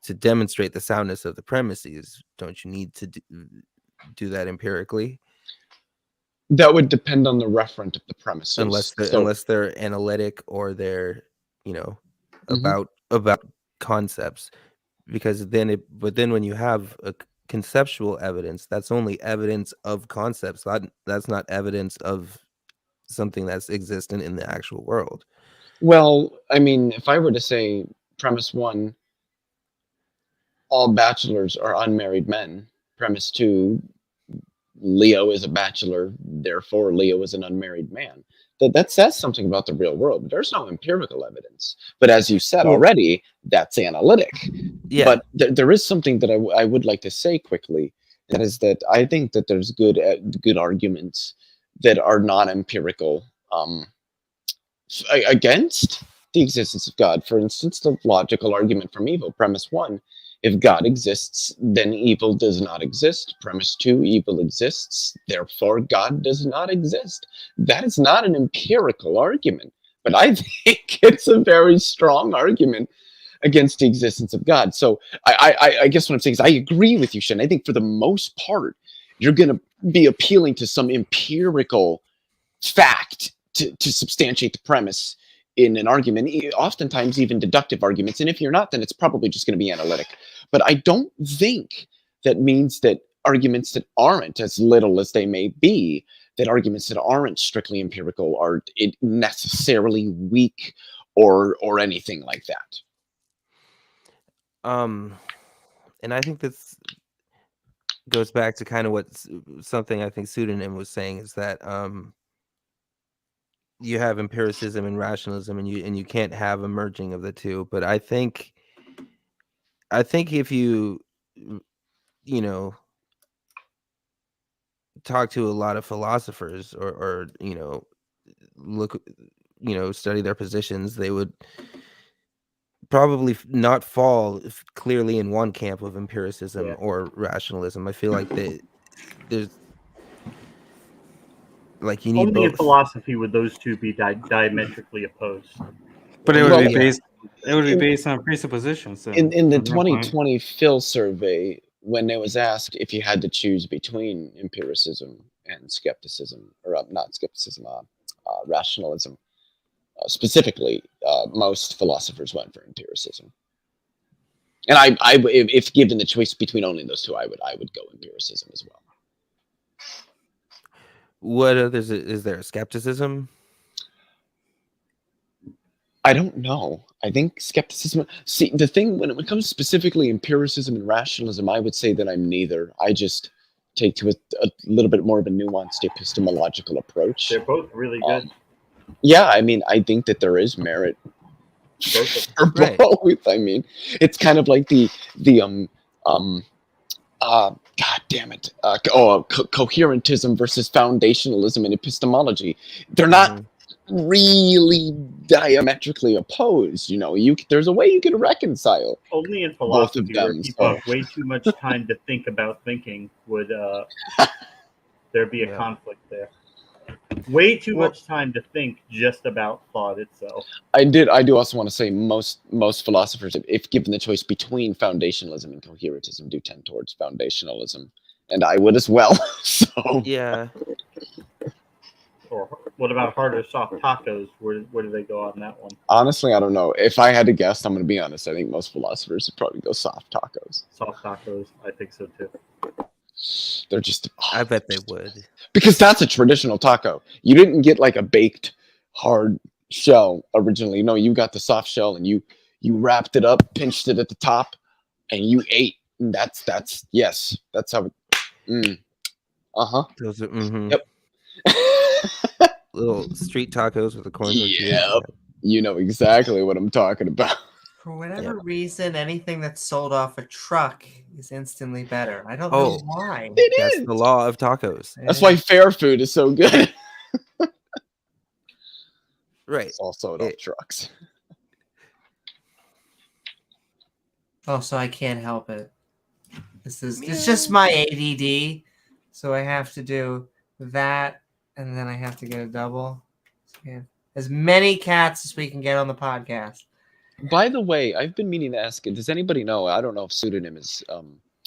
to demonstrate the soundness of the premises, don't you need to do that empirically? That would depend on the referent of the premises. Unless they're analytic or they're, about concepts. Because then when you have a conceptual evidence, that's only evidence of concepts. That's not evidence of something that's existent in the actual world. Well, I mean, if I were to say premise 1, all bachelors are unmarried men. Premise 2, Leo is a bachelor, therefore Leo is an unmarried man. That says something about the real world, but there's no empirical evidence. But as you said already, that's analytic. Yeah. But there is something that I would like to say quickly. That is that I think that there's good arguments that are non-empirical against the existence of God. For instance, the logical argument from evil, premise 1. If God exists, then evil does not exist. Premise 2, evil exists, therefore God does not exist. That is not an empirical argument, but I think it's a very strong argument against the existence of God. So I guess what I'm saying is I agree with you, Shen. I think for the most part, you're going to be appealing to some empirical fact to substantiate the premise in an argument, oftentimes even deductive arguments. And if you're not, then it's probably just going to be analytic. But I don't think that means that arguments that aren't, as little as they may be, that arguments that aren't strictly empirical are necessarily weak or anything like that. And I think this goes back to kind of what something I think Pseudonym was saying, is that you have empiricism and rationalism, and you can't have a merging of the two. But I think if you talk to a lot of philosophers or look, study their positions, they would probably not fall clearly in one camp of empiricism or rationalism. I feel like there's you need Only both. in philosophy would those two be diametrically opposed. But it would be based. It would be based on presuppositions. In the 2020 Phil survey, when it was asked if you had to choose between empiricism and skepticism, or not skepticism, rationalism, specifically, most philosophers went for empiricism. And if given the choice between only those two, I would go empiricism as well. What others is there? Skepticism? I don't know. I think skepticism. See, the thing when it comes specifically empiricism and rationalism, I would say that I'm neither. I just take to a little bit more of a nuanced epistemological approach. They're both really good. Yeah, I mean, I think that there is merit for both. I mean, it's kind of like the God damn it, coherentism versus foundationalism in epistemology. They're not really diametrically opposed. There's a way you can reconcile. Only in both of philosophy, where them. people have way too much time to think about thinking, would there be a conflict there. Way too much time to think just about thought itself. I do also want to say most philosophers, if given the choice between foundationalism and coherentism, do tend towards foundationalism, and I would as well. So yeah. Or what about hard or soft tacos? Where do they go on that one? Honestly, I don't know. If I had to guess, I'm going to be honest. I think most philosophers would probably go soft tacos. Soft tacos, I think so too. They're just. I bet they would. Because that's a traditional taco. You didn't get like a baked hard shell originally. No, you got the soft shell and you wrapped it up, pinched it at the top, and you ate. And that's how it. Those are, Yep. Little street tacos with a corn tortilla. Yep. You know exactly what I'm talking about. For whatever reason, anything that's sold off a truck is instantly better. I don't know why. That's the law of tacos. That's why fair food is so good. Right. It's all sold off trucks. Also, I can't help it. It's just my ADD, so I have to do that, and then I have to get a double. So as many cats as we can get on the podcast. By the way, I've been meaning to ask, does anybody know? I don't know if Pseudonym is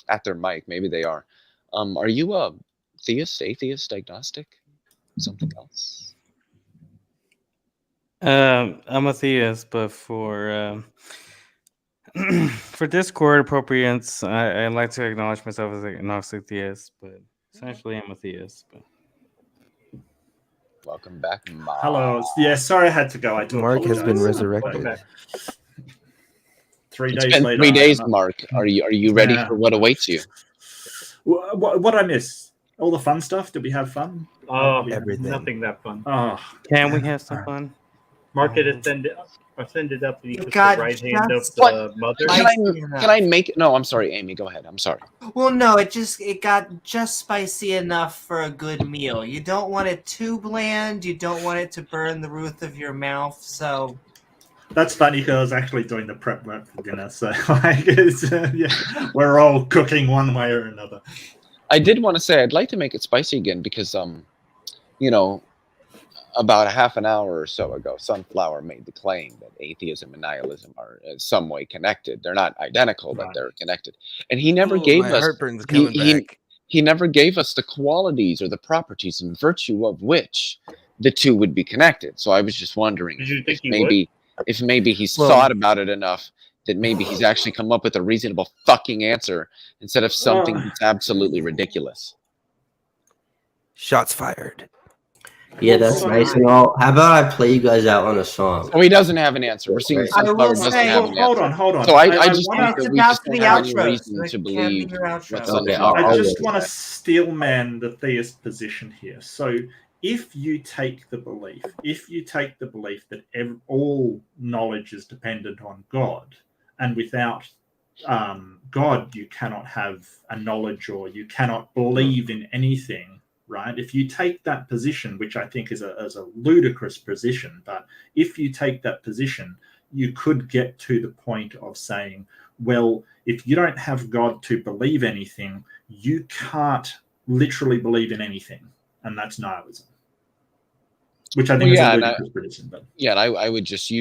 at their mic. Maybe they are. Are you a theist, atheist, agnostic, something else? I'm a theist, but for Discord appropriates, I like to acknowledge myself as an agnostic theist, but essentially I'm a theist. But welcome back, Mark. Hello. Yeah, sorry I had to go. Mark has been resurrected. 3 It's days been later. 3 days, Mark. Are you ready for what awaits you? What I miss? All the fun stuff? Did we have fun? Oh, Everything. nothing that fun. Oh, can we have some fun? Mark it ascended up the got right hand of just the mother. Can I make? No, I'm sorry, Amy. Go ahead. I'm sorry. Well, no, it got just spicy enough for a good meal. You don't want it too bland. You don't want it to burn the roof of your mouth. So that's funny because I was actually doing the prep work for dinner. So we're all cooking one way or another. I did want to say I'd like to make it spicy again because about a half an hour or so ago, Sunflower made the claim that atheism and nihilism are in some way connected. They're not identical, but they're connected. And he never gave my us heartburn's coming back. He never gave us the qualities or the properties in virtue of which the two would be connected. So I was just wondering if maybe he's thought about it enough that maybe he's actually come up with a reasonable fucking answer instead of something that's absolutely ridiculous. Shots fired. Yeah, that's nice and all. How about I play you guys out on a song? So he doesn't have an answer. We're seeing I will Sunflower doesn't say- have an Hold answer. on, hold on. So I just wanna- think that It's we about just to don't the have any outro, reason so it to can be believe your outro. what Okay, Sunflower I I'll has just to want to say. steelman the theist position here. So if you take the belief that all knowledge is dependent on God, and without God you cannot have a knowledge or you cannot believe in anything, right? If you take that position, which I think is a ludicrous position, but if you take that position, you could get to the point of saying, well, if you don't have God to believe anything, you can't literally believe in anything, and that's nihilism, which I think is a ludicrous position. But yeah, and I would just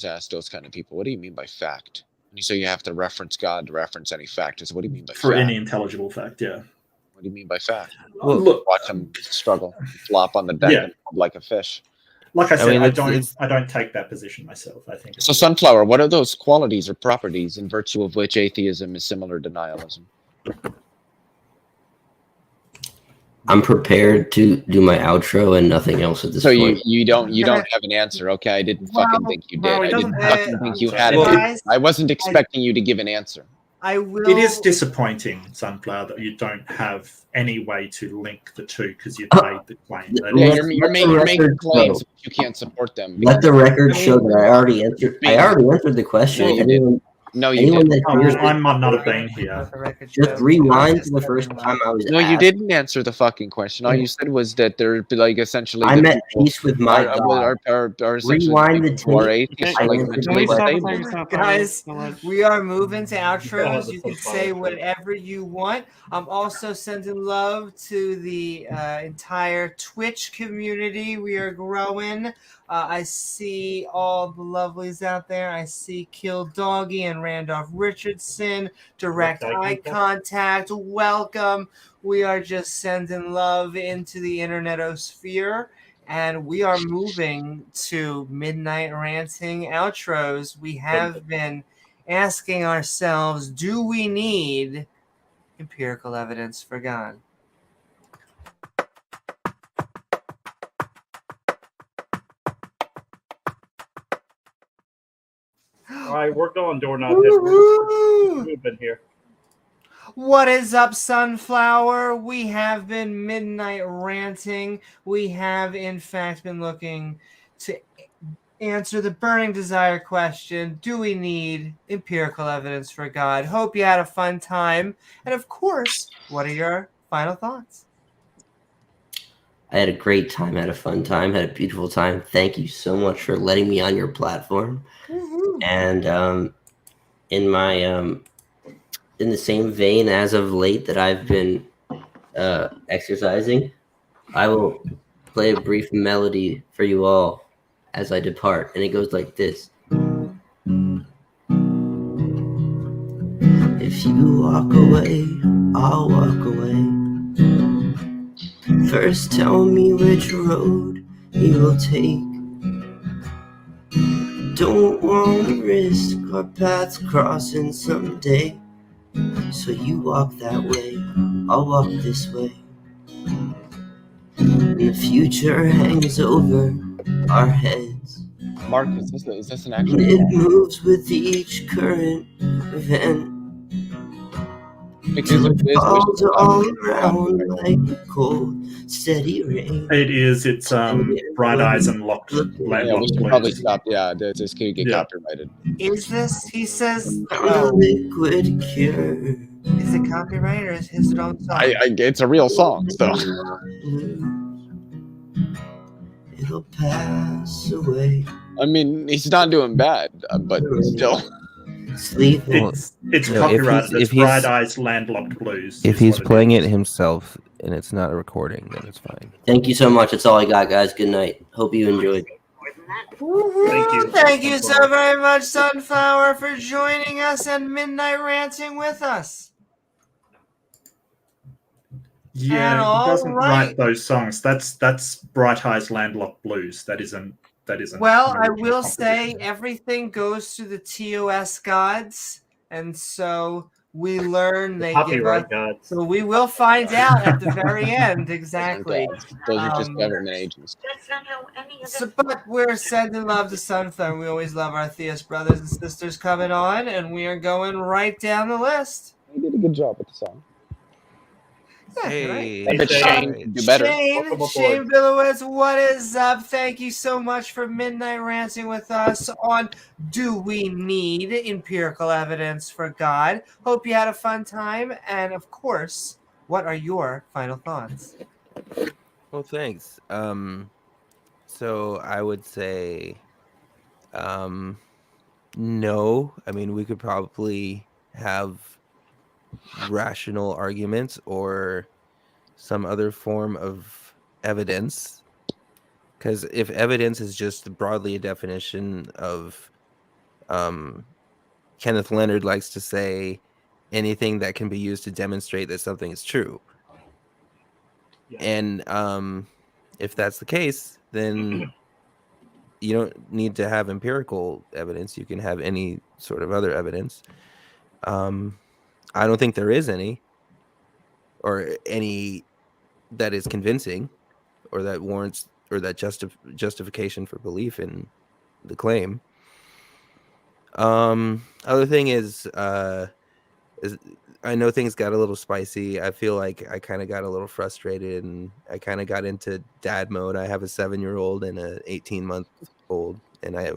ask those kind of people, what do you mean by fact? When you say you have to reference God to reference any fact, what do you mean by for fact? any intelligible fact, yeah. What do you mean by fact? Well, look, watch him struggle, flop on the deck Yeah. and like a fish. Like I said, mean, I don't take that position myself. I think So, Sunflower, what are those qualities or properties in virtue of which atheism is similar to nihilism? I'm prepared to do my outro and nothing else at this So point. you don't have an answer. Okay, I didn't fucking think you did. well, it I didn't doesn't have fucking to think you answer. had Well, it. I wasn't expecting you to give an answer. I will. It is disappointing, Sunflower, that you don't have any way to link the two because you've made the claim. That Yeah, is- you're making claims, but you can't support them. Let the record show that I already answered. I already answered the question. No, you Anyone, No, you anyone didn't. that hears I might not have been here. just rewind to the first time I was No, you asked. didn't answer the fucking question. All you said was that they're like essentially. I'm the at people peace with my God. are essentially Rewind the people who are tape. atheists I are like answered the mentally question. disabled. Guys, we are moving to outros. Oh, You can that's say so whatever you want. I'm also sending love to the entire Twitch community. We are growing. I see all the lovelies out there. I see Kill Doggy and Randolph Richardson. Direct eye contact. Welcome. We are just sending love into the internetosphere. And we are moving to Midnight Ranting outros. We have been asking ourselves, do we need empirical evidence for God? All right, we're going doorknob hit. We're moving here. What is up, Sunflower? We have been Midnight Ranting. We have, in fact, been looking to answer the burning desire question, do we need empirical evidence for God? Hope you had a fun time. And of course, what are your final thoughts? I had a great time, had a fun time, had a beautiful time. Thank you so much for letting me on your platform. And in my in the same vein as of late that I've been exercising, I will play a brief melody for you all as I depart, and it goes like this. If you walk away, I'll walk away. First tell me which road you will take. Don't want to risk our paths crossing someday. So you walk that way, I'll walk this way. And the future hangs over our heads. Mark, is this an actual And it song? moves with each current event. Because Till it falls all around like a cold, steady rain. It is. It's Bright Eyes and Locked Yeah, we Landlocked should Blues. probably stop. Yeah, this could get copyrighted. Is this, he says, A liquid cure. Is it copyright or is his own song? It's a real song, so. It'll pass away. I mean, he's not doing bad, but still. Sleep. It's copyrighted. It's Bright Eyes Landlocked Blues. If is he's what it playing is. it himself and it's not a recording, then it's fine. Thank you so much. That's all I got, guys. Good night. Hope you enjoyed. Thank you. Thank you so very much, Sunflower, for joining us and Midnight Ranting with us. Yeah, And he all doesn't right. write those songs. That's Bright Eyes Landlocked Blues. That isn't. Well, an I original will say composition. everything goes to the TOS gods, and so we learn, they give us. Copyright gods. So we will find out at the very end exactly. Those are just government agents. That's not how any of So, but we're sending love to Sunflower. We always love our theist brothers and sisters coming on, and we are going right down the list. He did a good job with the song. Hey, I bet Shane could do better. Shane Billowitz, what is up? Thank you so much for Midnight Ranting with us on Do We Need Empirical Evidence for God? Hope you had a fun time. And of course, what are your final thoughts? Well, thanks. So I would say, no. I mean, we could probably have rational arguments or some other form of evidence, because if evidence is just broadly a definition of Kenneth Leonard likes to say anything that can be used to demonstrate that something is true. And if that's the case, then you don't need to have empirical evidence. You can have any sort of other evidence. I don't think there is any, or any that is convincing, or that warrants, or that justification for belief in the claim. Other thing is I know things got a little spicy. I feel like I kind of got a little frustrated, and I kind of got into dad mode. I have a 7-year-old and an 18-month-old, and I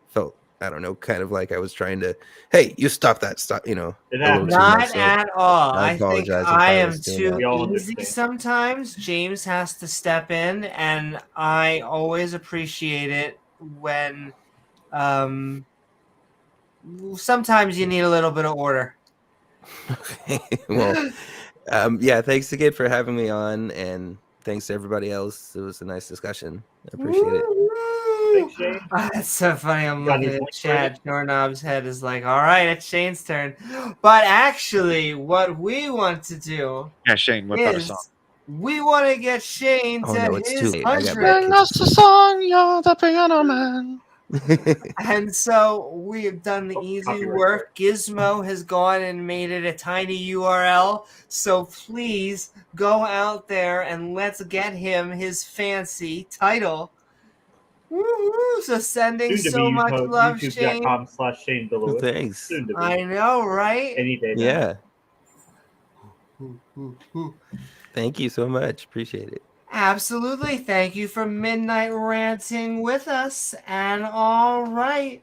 felt, I don't know, kind of like I was trying to, hey, you stop that, stop, Not at all. I think I am too easy sometimes. James has to step in, and I always appreciate it when sometimes you need a little bit of order. Okay. Well, yeah, thanks again for having me on, and thanks to everybody else. It was a nice discussion. I appreciate it. That's so funny. I'm looking at chat. Doorknob's head is like, all right, it's Shane's turn. But actually, what we want to do Shane, whip out a song. We want to get Shane to his 100. That's the song, you're the piano man. And so we have done the easy work. Gizmo has gone and made it a tiny URL. So please go out there and let's get him his fancy title. Woo-hoo. So sending so much love, Shane. YouTube.com/Shane Billowitz. Thanks. I know, right? Any day. Yeah. Thank you so much. Appreciate it. Absolutely. Thank you for Midnight Ranting with us. And all right.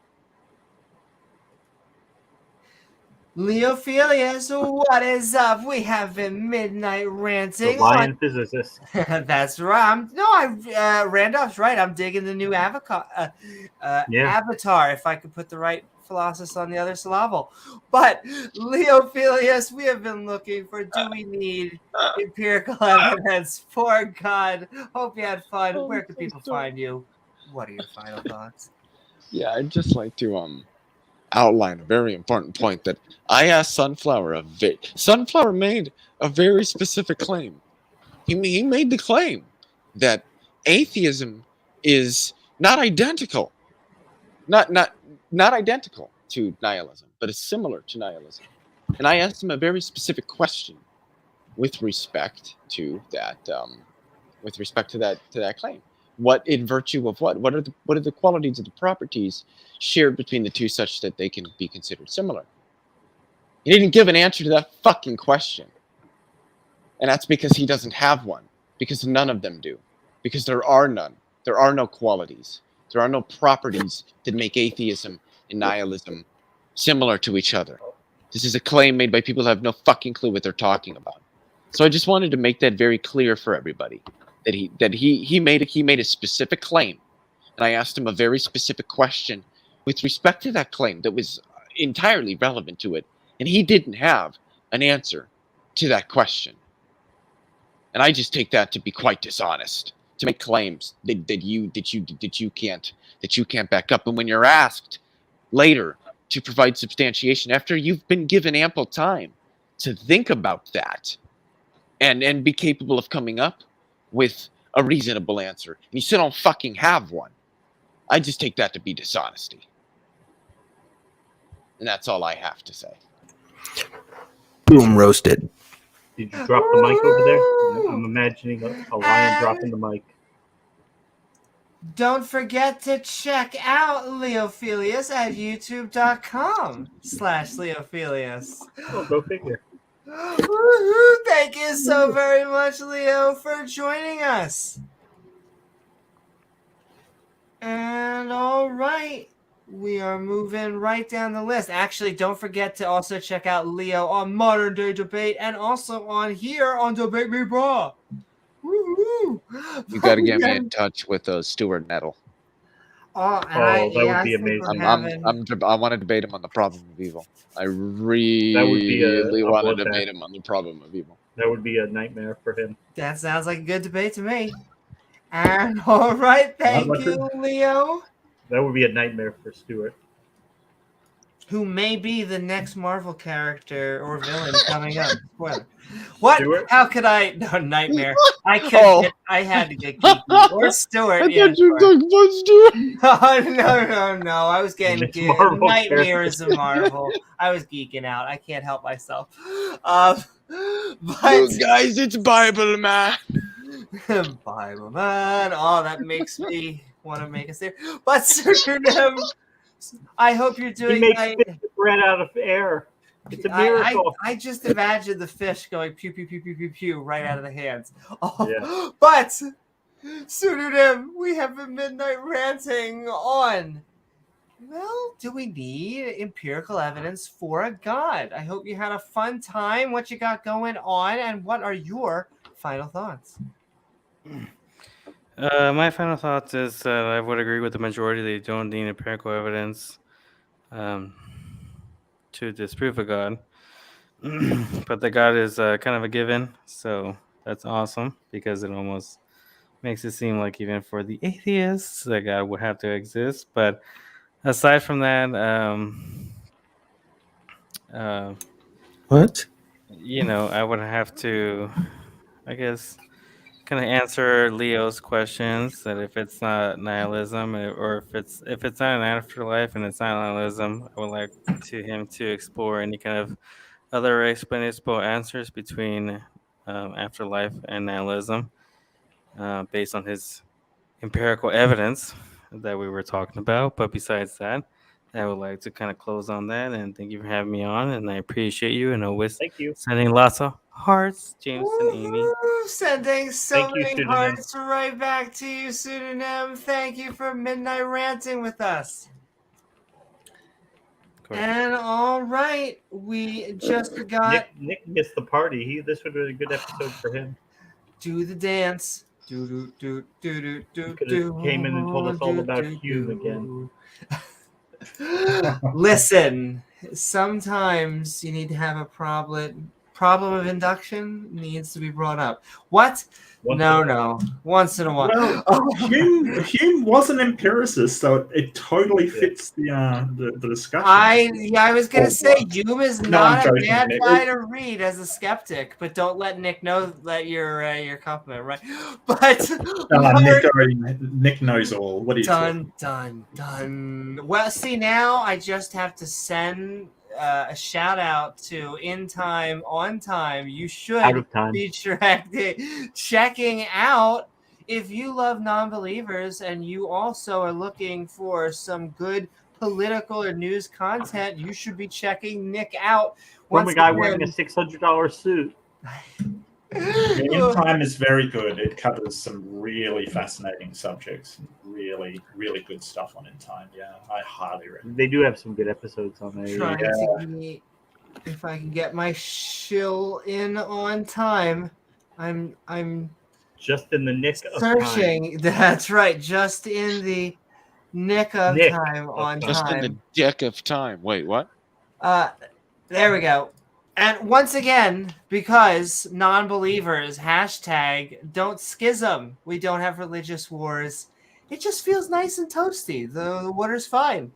Leophilius, what is up? We have been Midnight Ranting. The lion physicist. That's right. Randolph's right. I'm digging the new avatar. If I could put the right philosopher on the other syllable. But Leophilius, we have been looking for, do we need empirical evidence for God? Hope you had fun. Where can people find you? What are your final thoughts? Yeah, I'd just like to outline a very important point that I asked Sunflower. Sunflower made a very specific claim. He made the claim that atheism is not identical, not identical to nihilism, but is similar to nihilism. And I asked him a very specific question with respect to that. To that claim. What, in virtue of what? What are the qualities of the properties shared between the two such that they can be considered similar? He didn't give an answer to that fucking question. And that's because he doesn't have one. Because none of them do. Because there are none. There are no qualities. There are no properties that make atheism and nihilism similar to each other. This is a claim made by people who have no fucking clue what they're talking about. So I just wanted to make that very clear for everybody. That he made a specific claim, and I asked him a very specific question with respect to that claim that was entirely relevant to it, and he didn't have an answer to that question. And I just take that to be quite dishonest, to make claims that you can't back up. And when you're asked later to provide substantiation after you've been given ample time to think about that and be capable of coming up with a reasonable answer, and you still don't fucking have one, I just take that to be dishonesty. And that's all I have to say. Boom, roasted. Did you drop the mic over there? I'm imagining a lion dropping the mic. Don't forget to check out Leophilius at youtube.com/Leophilius. Oh, go figure. Woohoo! Thank you so very much, Leo, for joining us. And all right, we are moving right down the list. Actually, don't forget to also check out Leo on Modern Day Debate and also on here on Debate Me Bra. Woohoo! You got to get me in touch with Stuart Nettle. That would be amazing. I want to debate him on the problem of evil. I really want to debate him on the problem of evil. That would be a nightmare for him. That sounds like a good debate to me. And all right, thank you, Leo. That would be a nightmare for Stuart. Who may be the next Marvel character or villain coming up. Spoiler. What? Stuart? How could I? No, nightmare. I couldn't. I had to get geeky. Or Stuart. I thought you were talking about Stuart. No. I was getting It's good. Marvel Nightmares of Marvel. I was geeking out. I can't help myself. But Look, guys, it's Bible Man. Bible Man. Oh, that makes me want to make a series. But Pseudonym, I hope you're doing. He makes bread out of air. It's a miracle. I just imagine the fish going pew pew pew pew pew pew right out of the hands. Oh, Yeah. But Pseudonym, we have a Midnight Ranting on. Well, do we need empirical evidence for a god? I hope you had a fun time. What you got going on, and what are your final thoughts? My final thoughts is I would agree with the majority. They don't need empirical evidence to disprove a god. But the god is kind of a given, so that's awesome because it almost makes it seem like even for the atheists, that God would have to exist. But aside from that, What? I would have to, I guess, kind of answer Leo's questions that if it's not nihilism or if it's not an afterlife and it's not nihilism, I would like him to explore any kind of other explainable answers between afterlife and nihilism based on his empirical evidence that we were talking about. But besides that, I would like to kind of close on that, and thank you for having me on, and I appreciate you, and always sending lots of hearts, James and Amy. Woo, sending so Thank you, many Pseudonym. hearts right back to you, Pseudonym. Thank you for Midnight Ranting with us. And all right, we just got Nick missed the party. This would be a good episode for him. Do the dance. Do. Could have came in and told us all about Hume again. Listen, sometimes you need to have a problem of induction needs to be brought up. What? No. Once in a while. Well, Hume was an empiricist, so it totally fits the discussion. I was gonna say Hume is not a joking, bad Nick. guy to read as a skeptic, but don't let Nick know that your compliment, right? But Nick knows all. What are you talking? Done. Well, see, now I just have to send a shout out to In Time On Time. You should Out of time. be checking out if you love non-believers and you also are looking for some good political or news content. You should be checking Nick out. From a guy wearing a $600 suit. In Time is very good. It covers some really fascinating subjects. Really, really good stuff on In Time. Yeah, I highly recommend. They do have some good episodes on there. Trying to see if I can get my shill in on time. I'm just in the nick of searching. time. That's right, just in the nick of time on Just time. in the deck of time. Wait, what? There we go. And once again, because non-believers, #don't schism. We don't have religious wars. It just feels nice and toasty. The water's fine.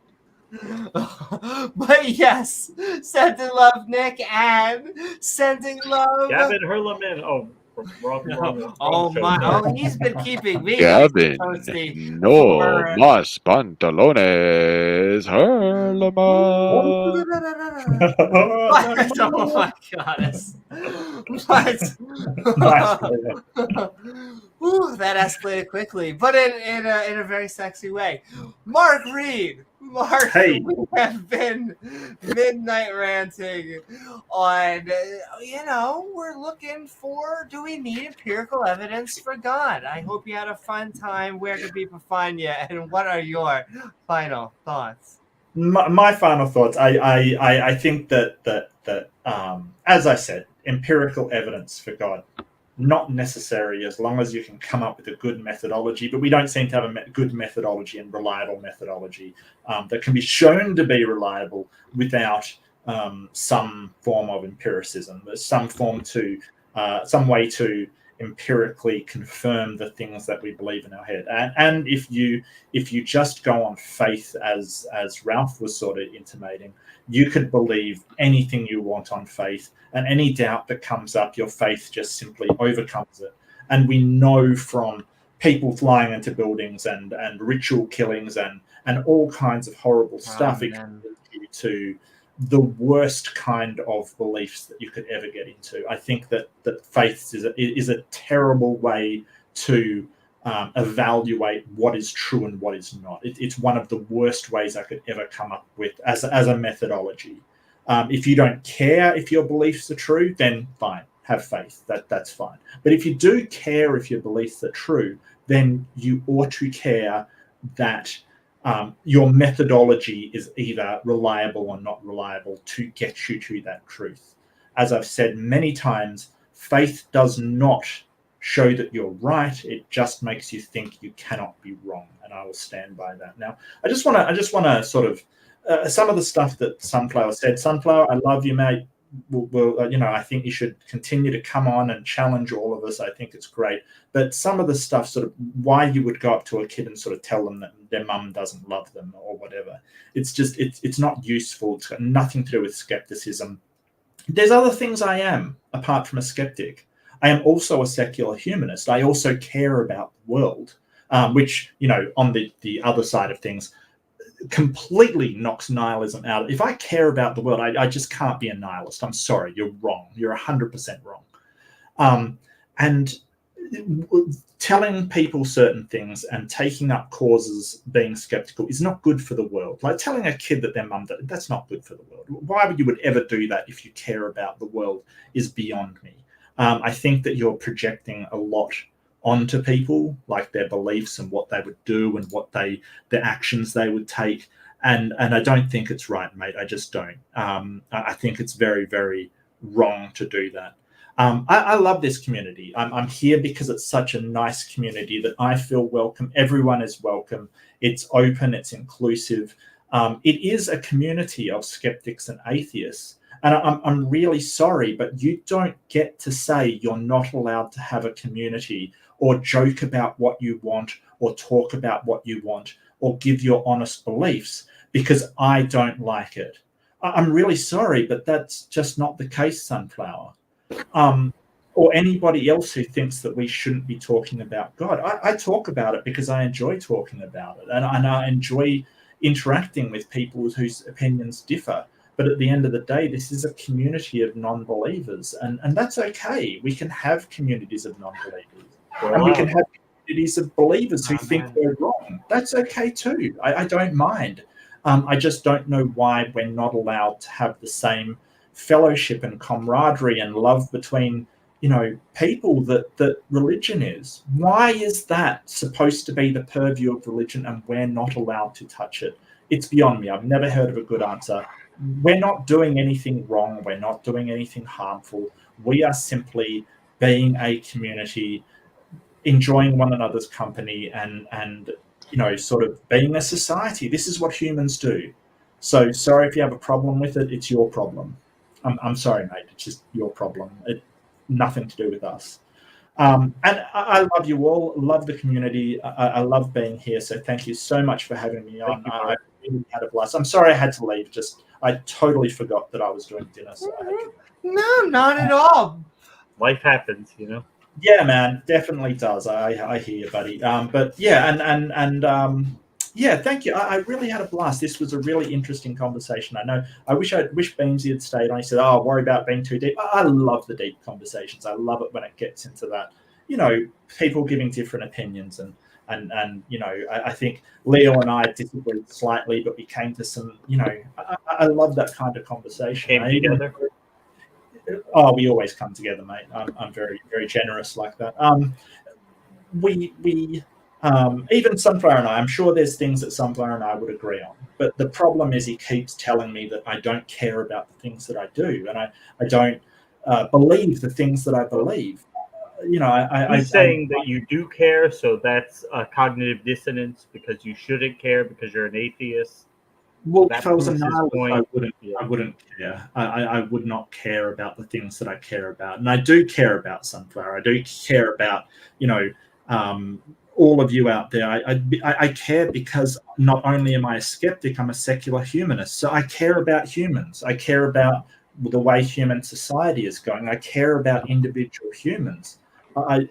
But yes, sending love, Nick, and sending love. Gavin Herleman. Oh, from wrong Oh show. my! Oh, he's been keeping me Gavin, toasty no for- más pantalones, Herlema. What? Oh my goddess! What? Whew, that escalated quickly, but in a very sexy way. Mark Reed, Mark, Hey. we have been midnight ranting on. We're looking for. Do we need empirical evidence for God? I hope you had a fun time. Where can people find you, and what are your final thoughts? My final thoughts. I think that as I said, empirical evidence for God, not necessary as long as you can come up with a good methodology. But we don't seem to have a good methodology and reliable methodology that can be shown to be reliable without some form of empiricism. There's some way to empirically confirm the things that we believe in our head. And if you just go on faith, as Ralph was sort of intimating, you could believe anything you want on faith, and any doubt that comes up, your faith just simply overcomes it. And we know from people flying into buildings and ritual killings and all kinds of horrible stuff, it can lead you to the worst kind of beliefs that you could ever get into. I think that faith is a terrible way to evaluate what is true and what is not. It's one of the worst ways I could ever come up with as a methodology. If you don't care if your beliefs are true, then fine, have faith. That's fine. But if you do care if your beliefs are true, then you ought to care that your methodology is either reliable or not reliable to get you to that truth. As I've said many times, faith does not show that you're right. It just makes you think you cannot be wrong, and I will stand by that. Now, I just want to sort of some of the stuff that Sunflower said. Sunflower, I love you, mate. I think you should continue to come on and challenge all of us. I think it's great. But some of the stuff, sort of why you would go up to a kid and sort of tell them that their mum doesn't love them or whatever, it's not useful. It's got nothing to do with skepticism. There's other things I am, apart from a skeptic. I am also a secular humanist. I also care about the world, which, on the other side of things, completely knocks nihilism out. If I care about the world, I just can't be a nihilist. I'm sorry, you're wrong. You're 100% wrong. And telling people certain things and taking up causes, being skeptical, is not good for the world. Like telling a kid that their mum, that's not good for the world. Why you would ever do that if you care about the world is beyond me. I think that you're projecting a lot onto people, like their beliefs and what they would do and the actions they would take, and I don't think it's right, mate. I just don't. I think it's very, very wrong to do that. I love this community. I'm here because it's such a nice community that I feel welcome. Everyone is welcome. It's open. It's inclusive. It is a community of skeptics and atheists. And I'm really sorry, but you don't get to say you're not allowed to have a community or joke about what you want or talk about what you want or give your honest beliefs because I don't like it. I'm really sorry, but that's just not the case, Sunflower. Or anybody else who thinks that we shouldn't be talking about God. I talk about it because I enjoy talking about it, and I enjoy interacting with people whose opinions differ. But at the end of the day, this is a community of non-believers, and that's okay. We can have communities of non-believers, and we can have communities of believers who think we're wrong. That's okay too. I don't mind. I just don't know why we're not allowed to have the same fellowship and camaraderie and love between, people that religion is. Why is that supposed to be the purview of religion and we're not allowed to touch it? It's beyond me. I've never heard of a good answer. We're not doing anything wrong. We're not doing anything harmful. We are simply being a community, enjoying one another's company and sort of being a society. This is what humans do. So sorry if you have a problem with it. It's your problem. I'm sorry, mate. It's just your problem. Nothing to do with us. And I love you all. Love the community. I love being here. So thank you so much for having me on. I really had a blast. I'm sorry I had to leave. I totally forgot that I was doing dinner. So No, not at all. Life happens, Yeah, man, definitely does. I hear you, buddy. But yeah, yeah, thank you. I really had a blast. This was a really interesting conversation. I wish Beamsy had stayed on. He said, "Oh, worry about being too deep." I love the deep conversations. I love it when it gets into that. People giving different opinions and I think Leo and I disagreed slightly, but we came to some. I love that kind of conversation. Came together. Oh, we always come together, mate. I'm very, very generous like that. We even Sunflower and I'm sure there's things that Sunflower and I would agree on. But the problem is he keeps telling me that I don't care about the things that I do, and I don't believe the things that I believe. He's saying that you do care, so that's a cognitive dissonance because you shouldn't care because you're an atheist. Well, That if I was a proves his nihilist, point. I wouldn't care. I would not care about the things that I care about, and I do care about Sunflower. I do care about all of you out there. I care because not only am I a skeptic, I'm a secular humanist. So I care about humans. I care about the way human society is going. I care about individual humans.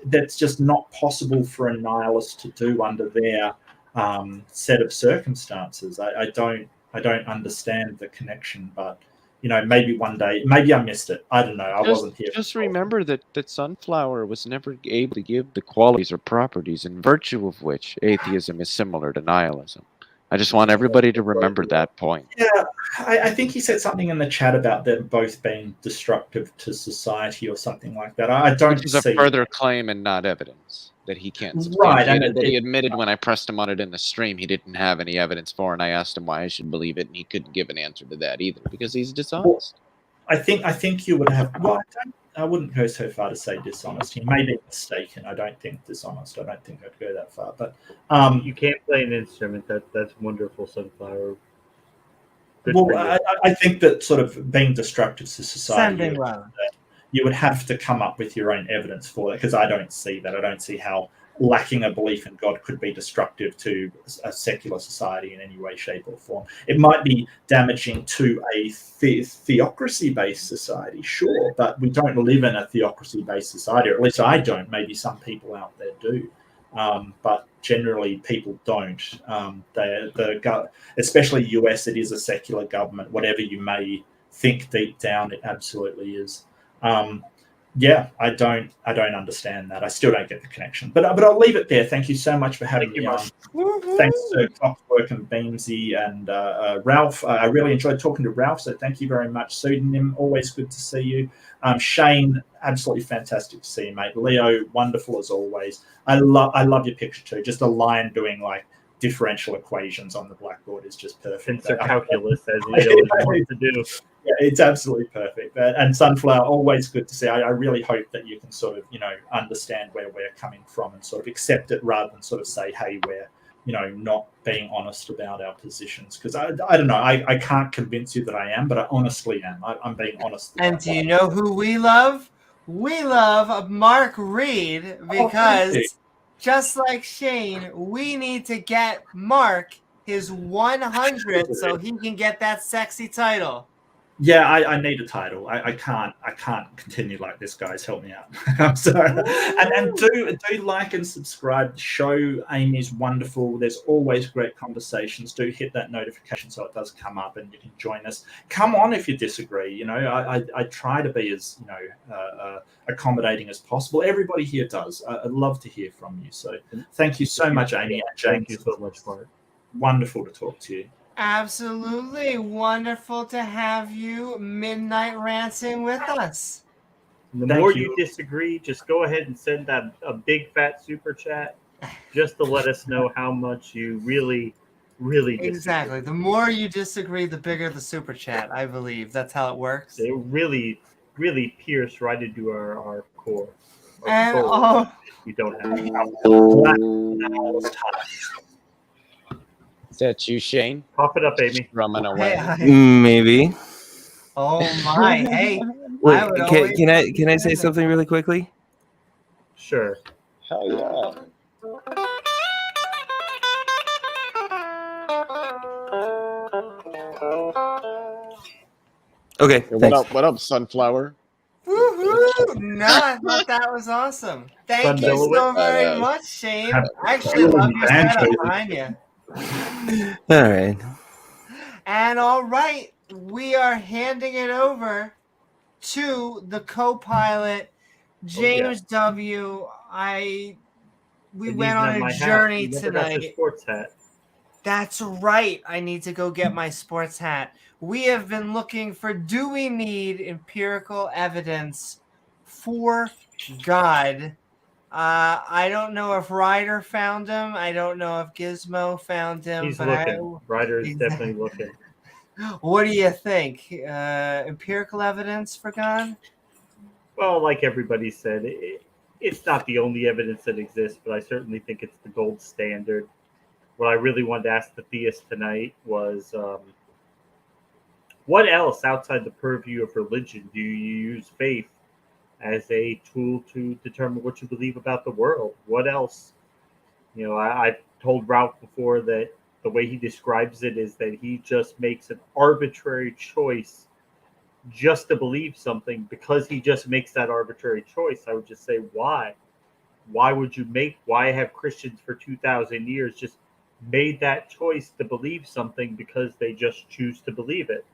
That's just not possible for a nihilist to do under their set of circumstances. I don't understand the connection, but maybe one day, maybe I missed it. I don't know. I wasn't here. Just remember that Sunflower was never able to give the qualities or properties in virtue of which atheism is similar to nihilism. I just want everybody to remember that point. Yeah, I think he said something in the chat about them both being destructive to society or something like that. I don't Which is a see further claim and not evidence that he can't Right, substantiate, and that he admitted when I pressed him on it in the stream he didn't have any evidence for, and I asked him why I should believe it, and he couldn't give an answer to that either because he's dishonest. I think you would have. Well, I wouldn't go so far to say dishonest. He may be mistaken. I don't think dishonest. I don't think I'd go that far. But you can't play an instrument. That's wonderful, Sunflower. Good well, for you. I think that sort of being destructive to society, Sending love. you would have to come up with your own evidence for that because I don't see that. I don't see how lacking a belief in God could be destructive to a secular society in any way, shape, or form. It might be damaging to a theocracy-based society, sure, but we don't live in a theocracy-based society, or at least I don't. Maybe some people out there do, but generally people don't. Especially US, it is a secular government. Whatever you may think deep down, it absolutely is. Yeah, I don't understand that. I still don't get the connection. But I'll leave it there. Thank you so much for having me on. Thanks to Clockwork and Beamsy and Ralph. I really enjoyed talking to Ralph, so thank you very much. Pseudonym, always good to see you. Shane, absolutely fantastic to see you, mate. Leo, wonderful as always. I love your picture too. Just a lion doing like differential equations on the blackboard is just perfect. Tensor calculus, as Leo wants to do. Yeah, it's absolutely perfect. And Sunflower, always good to see. I really hope that you can sort of, understand where we're coming from and sort of accept it rather than sort of say, hey, we're, not being honest about our positions. Because I don't know, I can't convince you that I am, but I honestly am. I'm being honest. And do you know who we love? We love Mark Reed because just like Shane, we need to get Mark his 100 so he can get that sexy title. Yeah, I need a title. I can't continue like this, guys. Help me out. I'm sorry. And do like and subscribe. The show Amy is wonderful. There's always great conversations. Do hit that notification so it does come up and you can join us. Come on if you disagree. I try to be as accommodating as possible. Everybody here does. I'd love to hear from you. So thank you so much, Amy and James. Thank you so much for it. Wonderful to talk to you. Absolutely wonderful to have you Midnight Ranting with us. The more you disagree, just go ahead and send that a big fat super chat just to let us know how much you really disagree. Exactly. The more you disagree, the bigger the super chat, I believe. That's how it works. They really pierce right into our core. And we don't have. Is that you, Shane? Pop it up, Amy. Drumming away. Maybe. Oh my! Hey, wait, can I say something really quickly? Sure. Hell yeah. Okay. What up, Sunflower? Woo-hoo! No, I thought that was awesome. Thank you Sunbillowit. so very much, Shane. I actually love your setup behind you. All right. And all right, we are handing it over to the co-pilot, James W. We And went even on on a my hat, journey you never got your tonight. sports hat. That's right. I need to go get my sports hat. We have been looking for, do we need empirical evidence for God? I don't know if Ryder found him. I don't know if Gizmo found him. He's but looking. Ryder is definitely looking. What do you think? Empirical evidence for God? Well, like everybody said, it's not the only evidence that exists, but I certainly think it's the gold standard. What I really wanted to ask the theist tonight was, what else outside the purview of religion do you use faith as a tool to determine what you believe about the world? What else? You know, I've told Ralph before that the way he describes it is that he just makes an arbitrary choice just to believe something because he just makes that arbitrary choice. I would just say, why? Why have Christians for 2,000 years just made that choice to believe something because they just choose to believe it?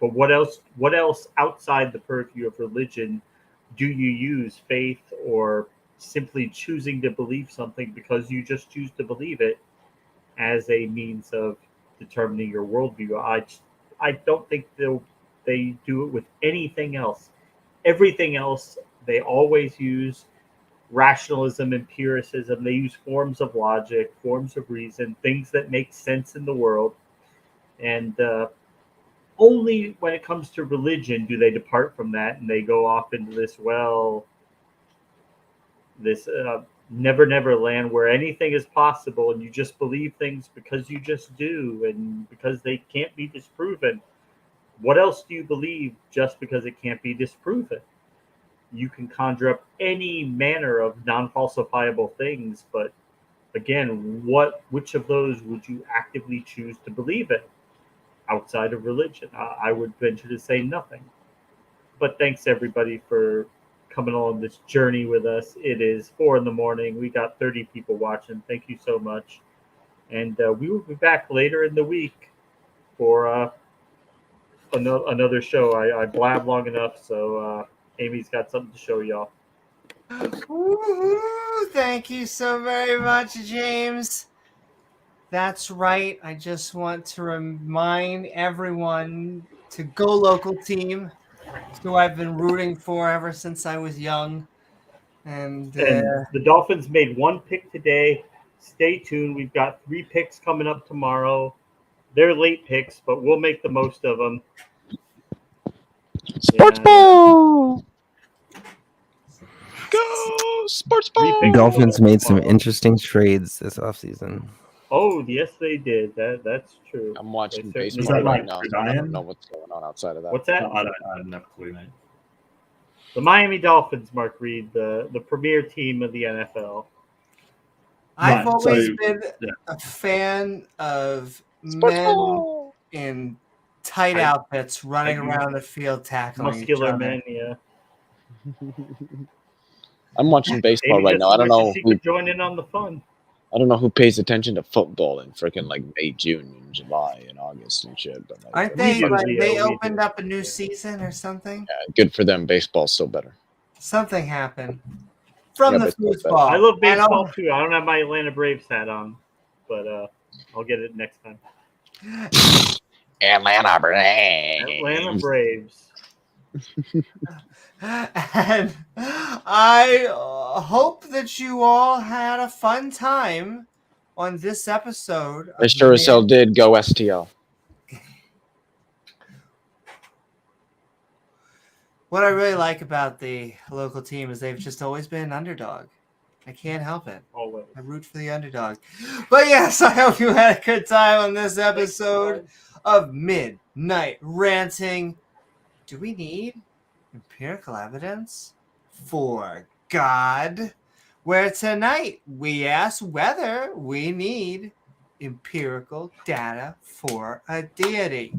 But what else outside the purview of religion do you use faith or simply choosing to believe something because you just choose to believe it as a means of determining your worldview? I don't think they do it with anything else. Everything else, they always use rationalism, empiricism. They use forms of logic, forms of reason, things that make sense in the world. And only when it comes to religion do they depart from that and they go off into this never never land where anything is possible and you just believe things because you just do and because they can't be disproven. What else do you believe just because it can't be disproven? You can conjure up any manner of non-falsifiable things, but again, which of those would you actively choose to believe in outside of religion? I would venture to say nothing. But thanks everybody for coming on this journey with us. It is 4 a.m. We got 30 people watching. Thank you so much. And we will be back later in the week for another show. I blab long enough, so Amy's got something to show y'all. Woo-hoo! Thank you so very much, James. That's right. I just want to remind everyone to go local team, who I've been rooting for ever since I was young. And the Dolphins made one pick today. Stay tuned. We've got 3 picks coming up tomorrow. They're late picks, but we'll make the most of them. Sports ball! Go! Sports ball! Dolphins made some interesting trades this offseason. Oh, yes, they did. That's true. I'm watching They baseball certainly right did. now, so I don't know what's going on outside of that. What's that? I don't have a clue, mate. The Miami Dolphins, Mark Reed, the premier team of the NFL. I've always been a fan of men in tight outfits running around the field tackling each muscular other. men, yeah. I'm watching baseball Amy right now. I don't know she who could join in on the fun. I don't know who pays attention to football in freaking like May, June, and July, and August and shit. But like, Aren't they they opened up a new season or something? yeah, good for them. Baseball's still better. Something happened from the baseball's better. foosball. I love baseball too. I don't have my Atlanta Braves hat on, but I'll get it next time. Atlanta Braves. Atlanta Braves. And I hope that you all had a fun time on this episode. I sure as hell did. Go STL. What I really like about the local team is they've just always been an underdog. I can't help it. Always. I root for the underdog. But yes, I hope you had a good time on this episode of Midnight Ranting. Do we need empirical evidence for God? Where tonight we ask whether we need empirical data for a deity.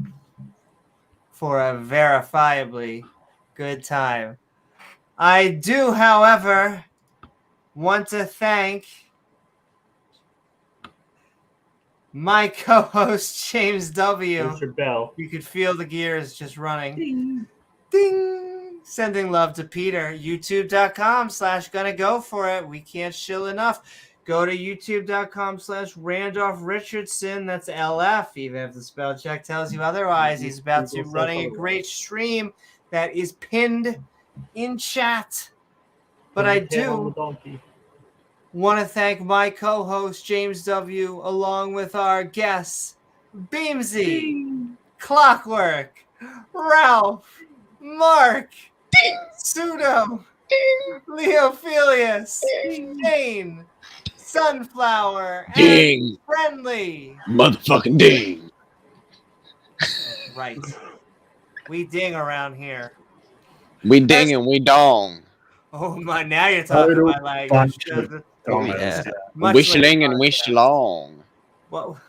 For a verifiably good time. I do, however, want to thank my co-host James W. There's your bell. You could feel the gears just running. Ding. Ding! Sending love to Peter. YouTube.com/gonna go for it. We can't shill enough. Go to youtube.com/Randolph Richardson. That's LF. Even if the spell check tells you otherwise, he's about to running a great stream that is pinned in chat. But I do want to thank my co-host James W. along with our guests Beamsy, Clockwork, Ralph, Mark, Psuedo, Leophilius, Shane, Sunflower, Ding. and Friendly. Motherfucking ding. Right. We ding around here. We ding and we dong. Oh my, now you're talking my language. Yeah. Much Wishling like and wish long. Well,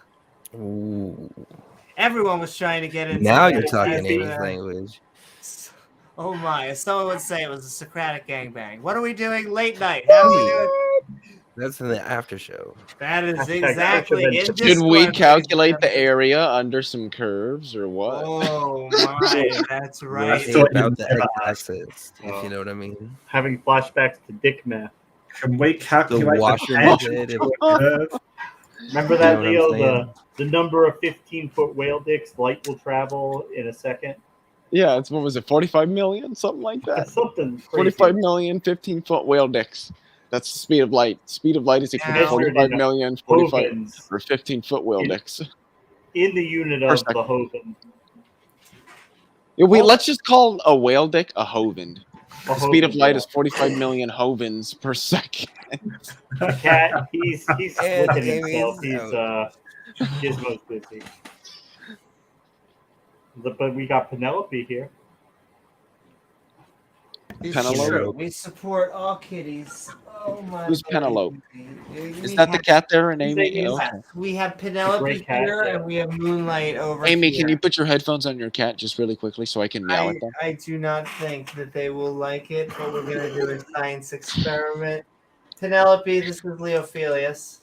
everyone was trying to get into Now that. you're talking That's, English language. Oh my, someone would say it was a Socratic gangbang. What are we doing? Late night. How are we doing? That's in the after show. That is exactly in Should we calculate the area under some curves or what? Oh my, that's right. Worrying about the x-axis, if you know what I mean. Having flashbacks to dick math. Can we calculate The washer method. Remember that, You know what I'm Leo? The number of 15-foot whale dicks light will travel in a second. Yeah, it's what was it, 45 million? Something like that. Something crazy. 45 million 15-foot whale dicks. That's the speed of light. Speed of light is equal to 45 million 45 or 15-foot whale dicks. In the unit of the Hoven. Yeah, let's just call a whale dick a hoven. The speed of light is 45 million hovens per second. Cat, he's flipping himself. He's Gizmo's busy. But we got Penelope here. Penelope. We support all kitties. Oh my. Who's Penelope? Is that the cat there and Amy? Okay. We have Penelope here and we have Moonlight over Amy, here. can you put your headphones on your cat just really quickly so I can meow at them? I do not think that they will like it, but we're going to do a science experiment. Penelope, this is Leophilius.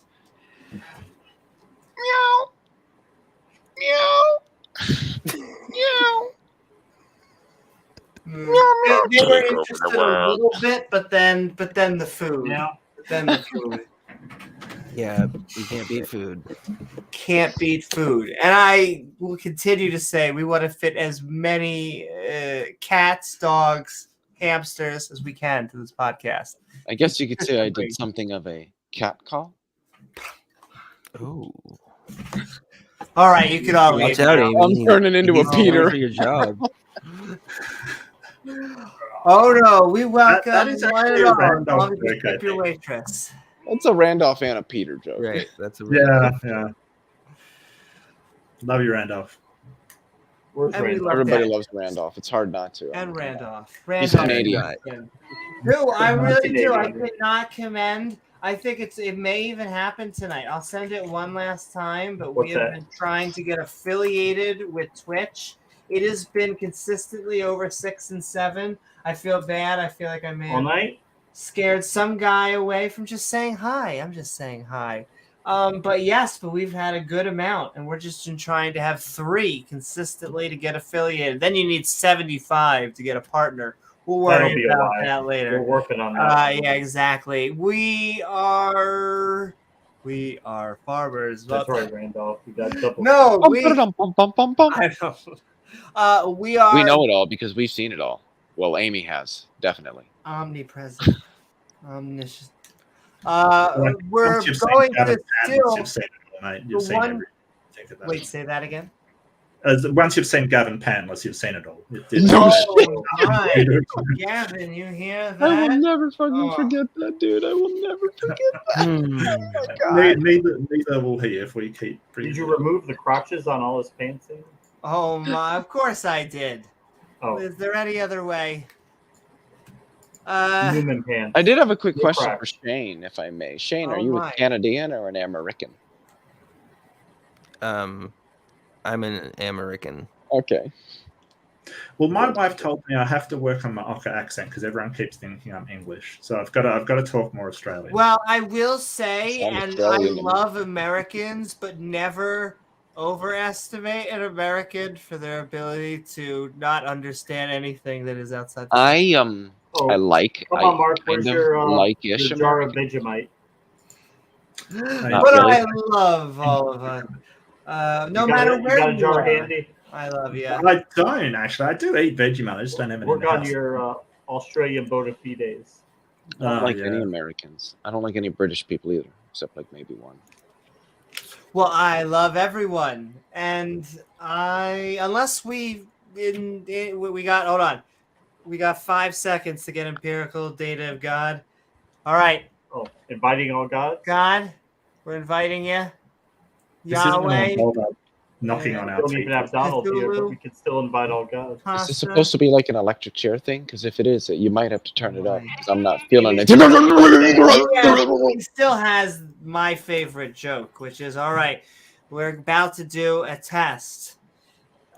Meow. Meow. Meow. They were interested a little bit, but then the food. Then the food. Yeah, you can't beat food. Can't beat food. And I will continue to say we want to fit as many cats, dogs, hamsters as we can to this podcast. I guess you could say I did something of a cat call. Ooh. All right, you could all Watch leave out, now. Amy. I'm turning into a Peter. For your job. Oh no, we welcome that is actually a random trick, I tip your think. waitress. That's a Randolph and a Peter joke. Right. That's a Yeah. Love you, Randolph. Where's And we Randolph? love Everybody that. loves Randolph. It's hard not to. And Randolph. He's Randolph. Canadian. No, I really do. I Canadian. could not commend. I think it may even happen tonight. I'll send it one last time, but we What's have that? been trying to get affiliated with Twitch. It has been consistently over 6 and 7. I feel bad. I feel like I may All have night? scared some guy away from just saying hi. I'm just saying hi. But we've had a good amount, and we're just trying to have 3 consistently to get affiliated. Then you need 75 to get a partner. We'll That'll worry be a about while. that later. We're working on that. Yeah, exactly. We are farmers. That's right, Randolph. We got double. No, we. I don't. We are. We know it all because we've seen it all. Well, Amy has, definitely. Omnipresent, omniscient. We're Once you've seen going Gavin to Patton, still. you've seen it all, mate. You've the seen one- everything. Think of that. Wait, say that again. Once you've seen Gavin Pantless, you've seen it all. Oh my, Gavin, you hear that? I will never fucking Oh. forget that, dude. I will never forget that. Neither will he if we keep. Did you remove the crotches on all his pants? Then? Oh my! Of course I did. Oh, Is there any other way? Newman pants. I did have a quick No question crack. for Shane, if I may. Shane, are Oh you my. a Canadian or an American? I'm an American. Okay. Well, my wife told me I have to work on my Ocker accent because everyone keeps thinking I'm English. So I've got to talk more Australian. Well, I will say, Sound and I Australian to me. love Americans, but never overestimate an American for their ability to not understand anything that is outside the I Oh, I like come on, Mark. kind Where's of your like-ish jar of American. Vegemite? Not But really. I love all of us. No matter you where got a you jar are, handy? I love you. I don't actually. I do eat Vegemite. I just don't have it in Work the on house. your Australian bona fides. I don't like yeah. any Americans. I don't like any British people either, except like maybe one. Well, I love everyone, and unless we got hold on, we got 5 seconds to get empirical data of God. All right. Oh, inviting all gods. God, we're inviting you. This isn't going Yahweh. to involve knocking on We our don't even have teeth. Donald here, but Cthulhu. we can still invite all gods. Is this supposed to be like an electric chair thing? Because if it is, you might have to turn it up because I'm not feeling it. He still has my favorite joke, which is all right. We're about to do a test.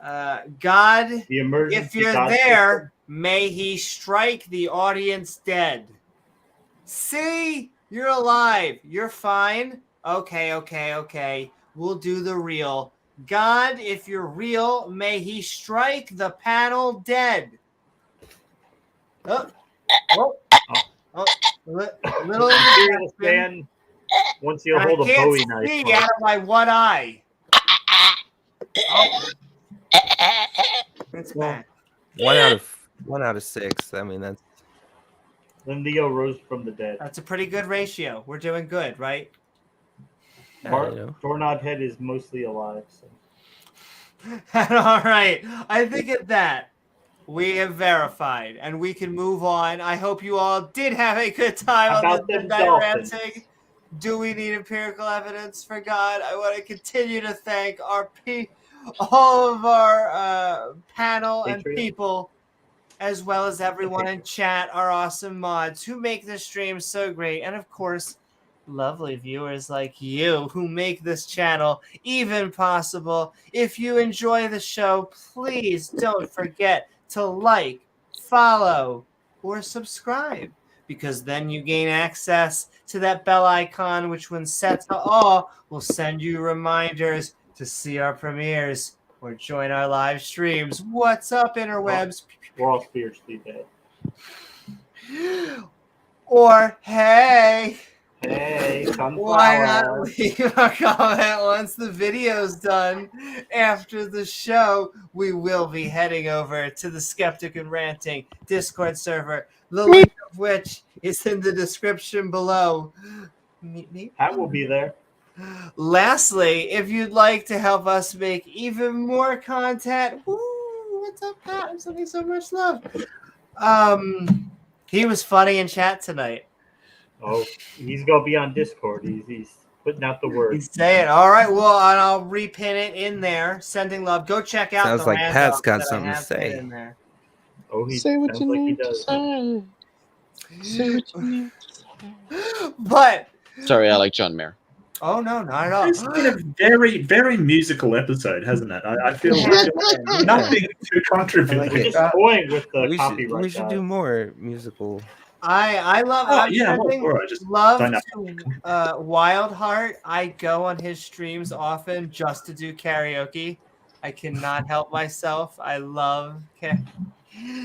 God, The emergency if you're God there, system. may he strike the audience dead. See, you're alive. You're fine. Okay. We'll do the real. God, if you're real, may he strike the panel dead. Little Here to interjection. stand once you And hold I a can't Bowie knife. see Mark. out of my one eye. Oh. It's bad. 1 out of 6. I mean, that's Then Leo rose from the dead. That's a pretty good ratio. We're doing good, right? Mark, you know. Doorknob Head is mostly alive. So. All right. I think at that we have verified and we can move on. I hope you all did have a good time on About this them Midnight dolphins. Ranting. Do we need empirical evidence for God? I want to continue to thank all of our panel and Patreon. people, as well as everyone in chat, our awesome mods who make this stream so great. And of course, lovely viewers like you who make this channel even possible. If you enjoy the show, please don't forget to like, follow, or subscribe, because then you gain access to that bell icon, which when set to all will send you reminders to see our premieres or join our live streams. What's up, interwebs? We're all spiritually dead. Or hey, Hey, why not sunflower. leave a comment once the video's done? After the show, we will be heading over to the Skeptic and Ranting Discord server, the link of which is in the description below. Pat will be there. Lastly, if you'd like to help us make even more content, woo, what's up, Pat? I'm sending so much love. He was funny in chat tonight. Oh, he's gonna be on Discord. He's putting out the word. He's saying, all right, well, and I'll repin it in there. Sending love. Go check out Sounds the like random Pat's got that I something to have say. put in there. Oh, he Say what sounds you like he need to does. say. Say what you need. But Sorry, I like John Mayer. oh no, not at all. It's been a very, very musical episode, hasn't it? I feel like nothing to contribute. Like We're just toying with the we copyright. should do more musical. I love. Oh, I'm yeah, well, sending sure, I just love don't know. to Wildheart. I go on his streams often just to do karaoke. I cannot help myself. I love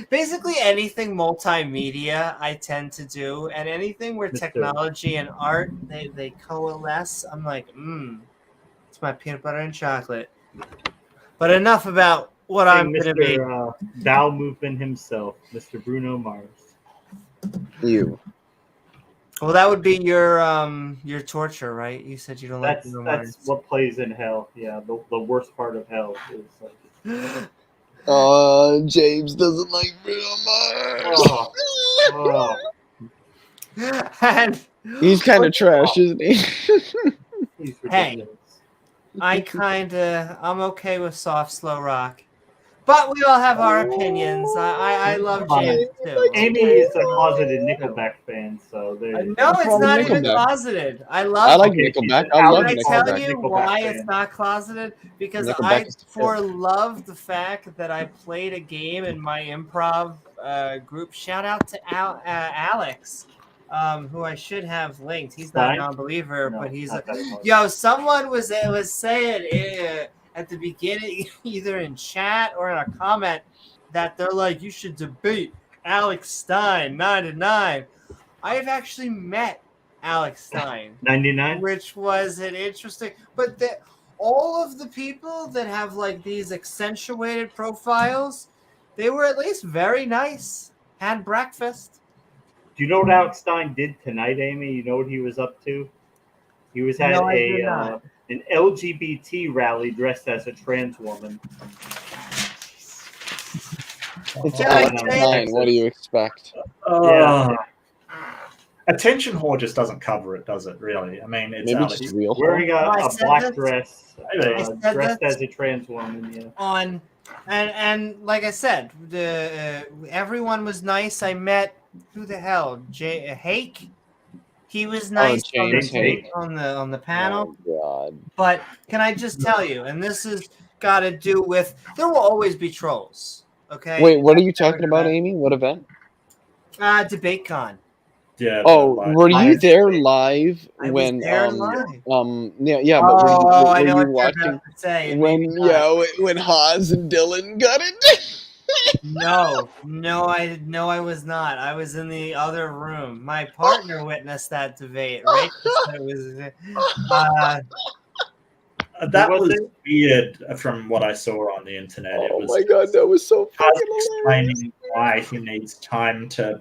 basically anything multimedia I tend to do, and anything where technology and art they coalesce. I'm like, it's my peanut butter and chocolate. But enough about what I'm going to be. Bowel movement himself, Mr. Bruno Mars. You. Well, that would be your torture, right? You said you don't like That's Bruno Mars. what plays in hell. Yeah, the worst part of hell is like. James doesn't like Bruno Mars. Oh. And He's kind of trash, isn't he? He's hey, I'm okay with soft, slow rock. But we all have our opinions. I love James too. Amy is a closeted Nickelback fan, so there. No, you it's go. not even closeted. I love. I like Okay, Nickelback. she's I an love Can I tell Nickelback. you Nickelback why fan. it's not closeted? Because Nickelback I is love the fact that I played a game in my improv group. Shout out to Alex, who I should have linked. He's not a Stein? non-believer, No, but he's not that one. yo. Someone was saying at the beginning, either in chat or in a comment, that they're like, you should debate Alex Stein 9-9. I have actually met Alex Stein 99, which was an interesting. But all of the people that have like these accentuated profiles, they were at least very nice. Had breakfast. Do you know what Alex Stein did tonight, Amy? You know what he was up to? He was at No, I do not. an LGBT rally dressed as a trans woman. It's Yeah, Alex Stein. What do you expect? Yeah. Attention whore just doesn't cover it, does it? Really? I mean, it's Maybe Alex. just real. Wearing a said black this. dress, I said dressed this. as a trans woman. Yeah. On and like I said, everyone was nice. I met who the hell? Hake. He was nice on James Hake. on the panel. Oh God. But can I just tell you, and this has got to do with, there will always be trolls. Okay. Wait, what are you talking about, Amy? What event? DebateCon. Yeah. Oh, were you live. there live I was when there live. yeah, but I were know you what you're watching about to say. and when maybe not. when Haas and Dylan got it? No, I was not. I was in the other room. My partner witnessed that debate. Right? It was, That was weird from what I saw on the internet. It Oh was my God, that was so Haas fucking hilarious. explaining why he needs time to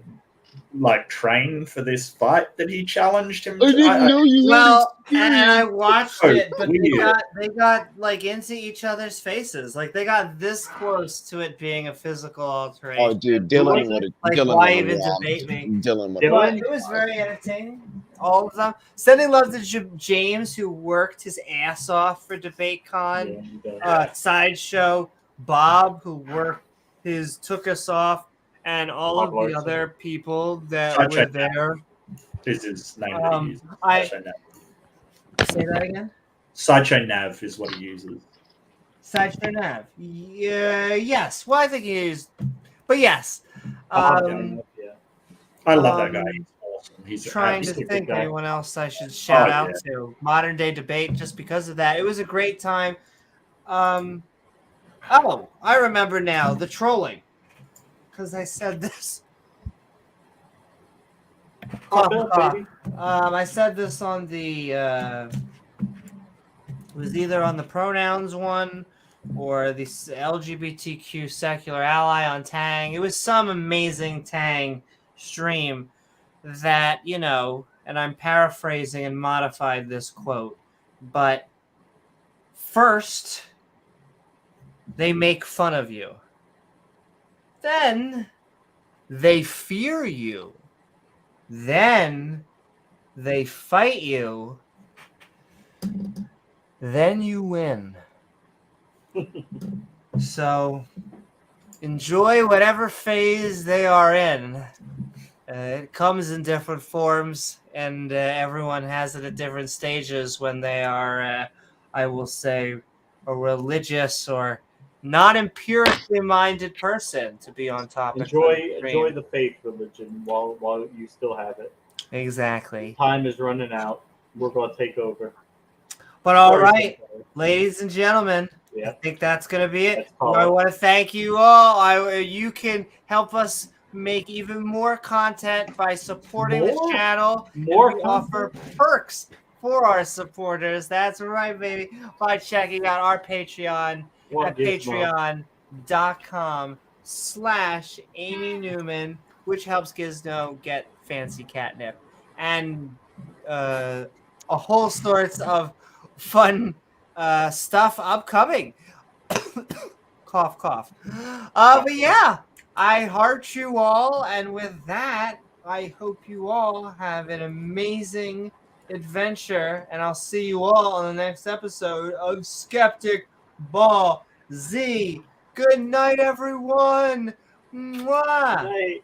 like train for this fight that he challenged him to. I didn't know you had well, and I watched Oh, it, but weird. they got like into each other's faces. Like they got this close to it being a physical alteration. Oh, dude, Dylan would Like, Dylan why would even have debate me? Dylan would But have it was very entertaining. All of them. Sending love to James, who worked his ass off for DebateCon. Sideshow. Bob, who took us off, and all Bob of Larson. the other people that Sideshow were there. is his name that he uses. Sideshow Nav. Say that again. Sideshow Nav is what he uses. Sideshow Nav. Yeah, yes. Well, I think he is, but yes. I love that guy. He's awesome. He's Trying to absolutely think good guy. anyone else I should shout out yeah. to. Modern Day Debate, just because of that. It was a great time. Oh, I remember now. The trolling. Because I said this. I said this on the it was either on the pronouns one or the LGBTQ secular ally on Tang. It was some amazing Tang stream that, and I'm paraphrasing and modified this quote, but first they make fun of you. Then they fear you. Then they fight you. Then you win. So enjoy whatever phase they are in. It comes in different forms, and everyone has it at different stages when they are, I will say, a religious or not empirically minded person to be on topic. Enjoy the faith religion while you still have it. Exactly. Time is running out. We're going to take over. But all right, ladies and gentlemen, Yeah. I think that's going to be it. all. I want to thank you all. You can help us make even more content by supporting this More? channel. More And we offer perks for our supporters. That's right, baby. By checking out our Patreon at patreon.com/Amy Newman, which helps Gizmo get fancy catnip and a whole sorts of fun stuff upcoming. Cough, cough. But yeah, I heart you all, and with that, I hope you all have an amazing adventure, and I'll see you all on the next episode of Skeptic Ball Z. Good night, everyone. Mwah. Good night.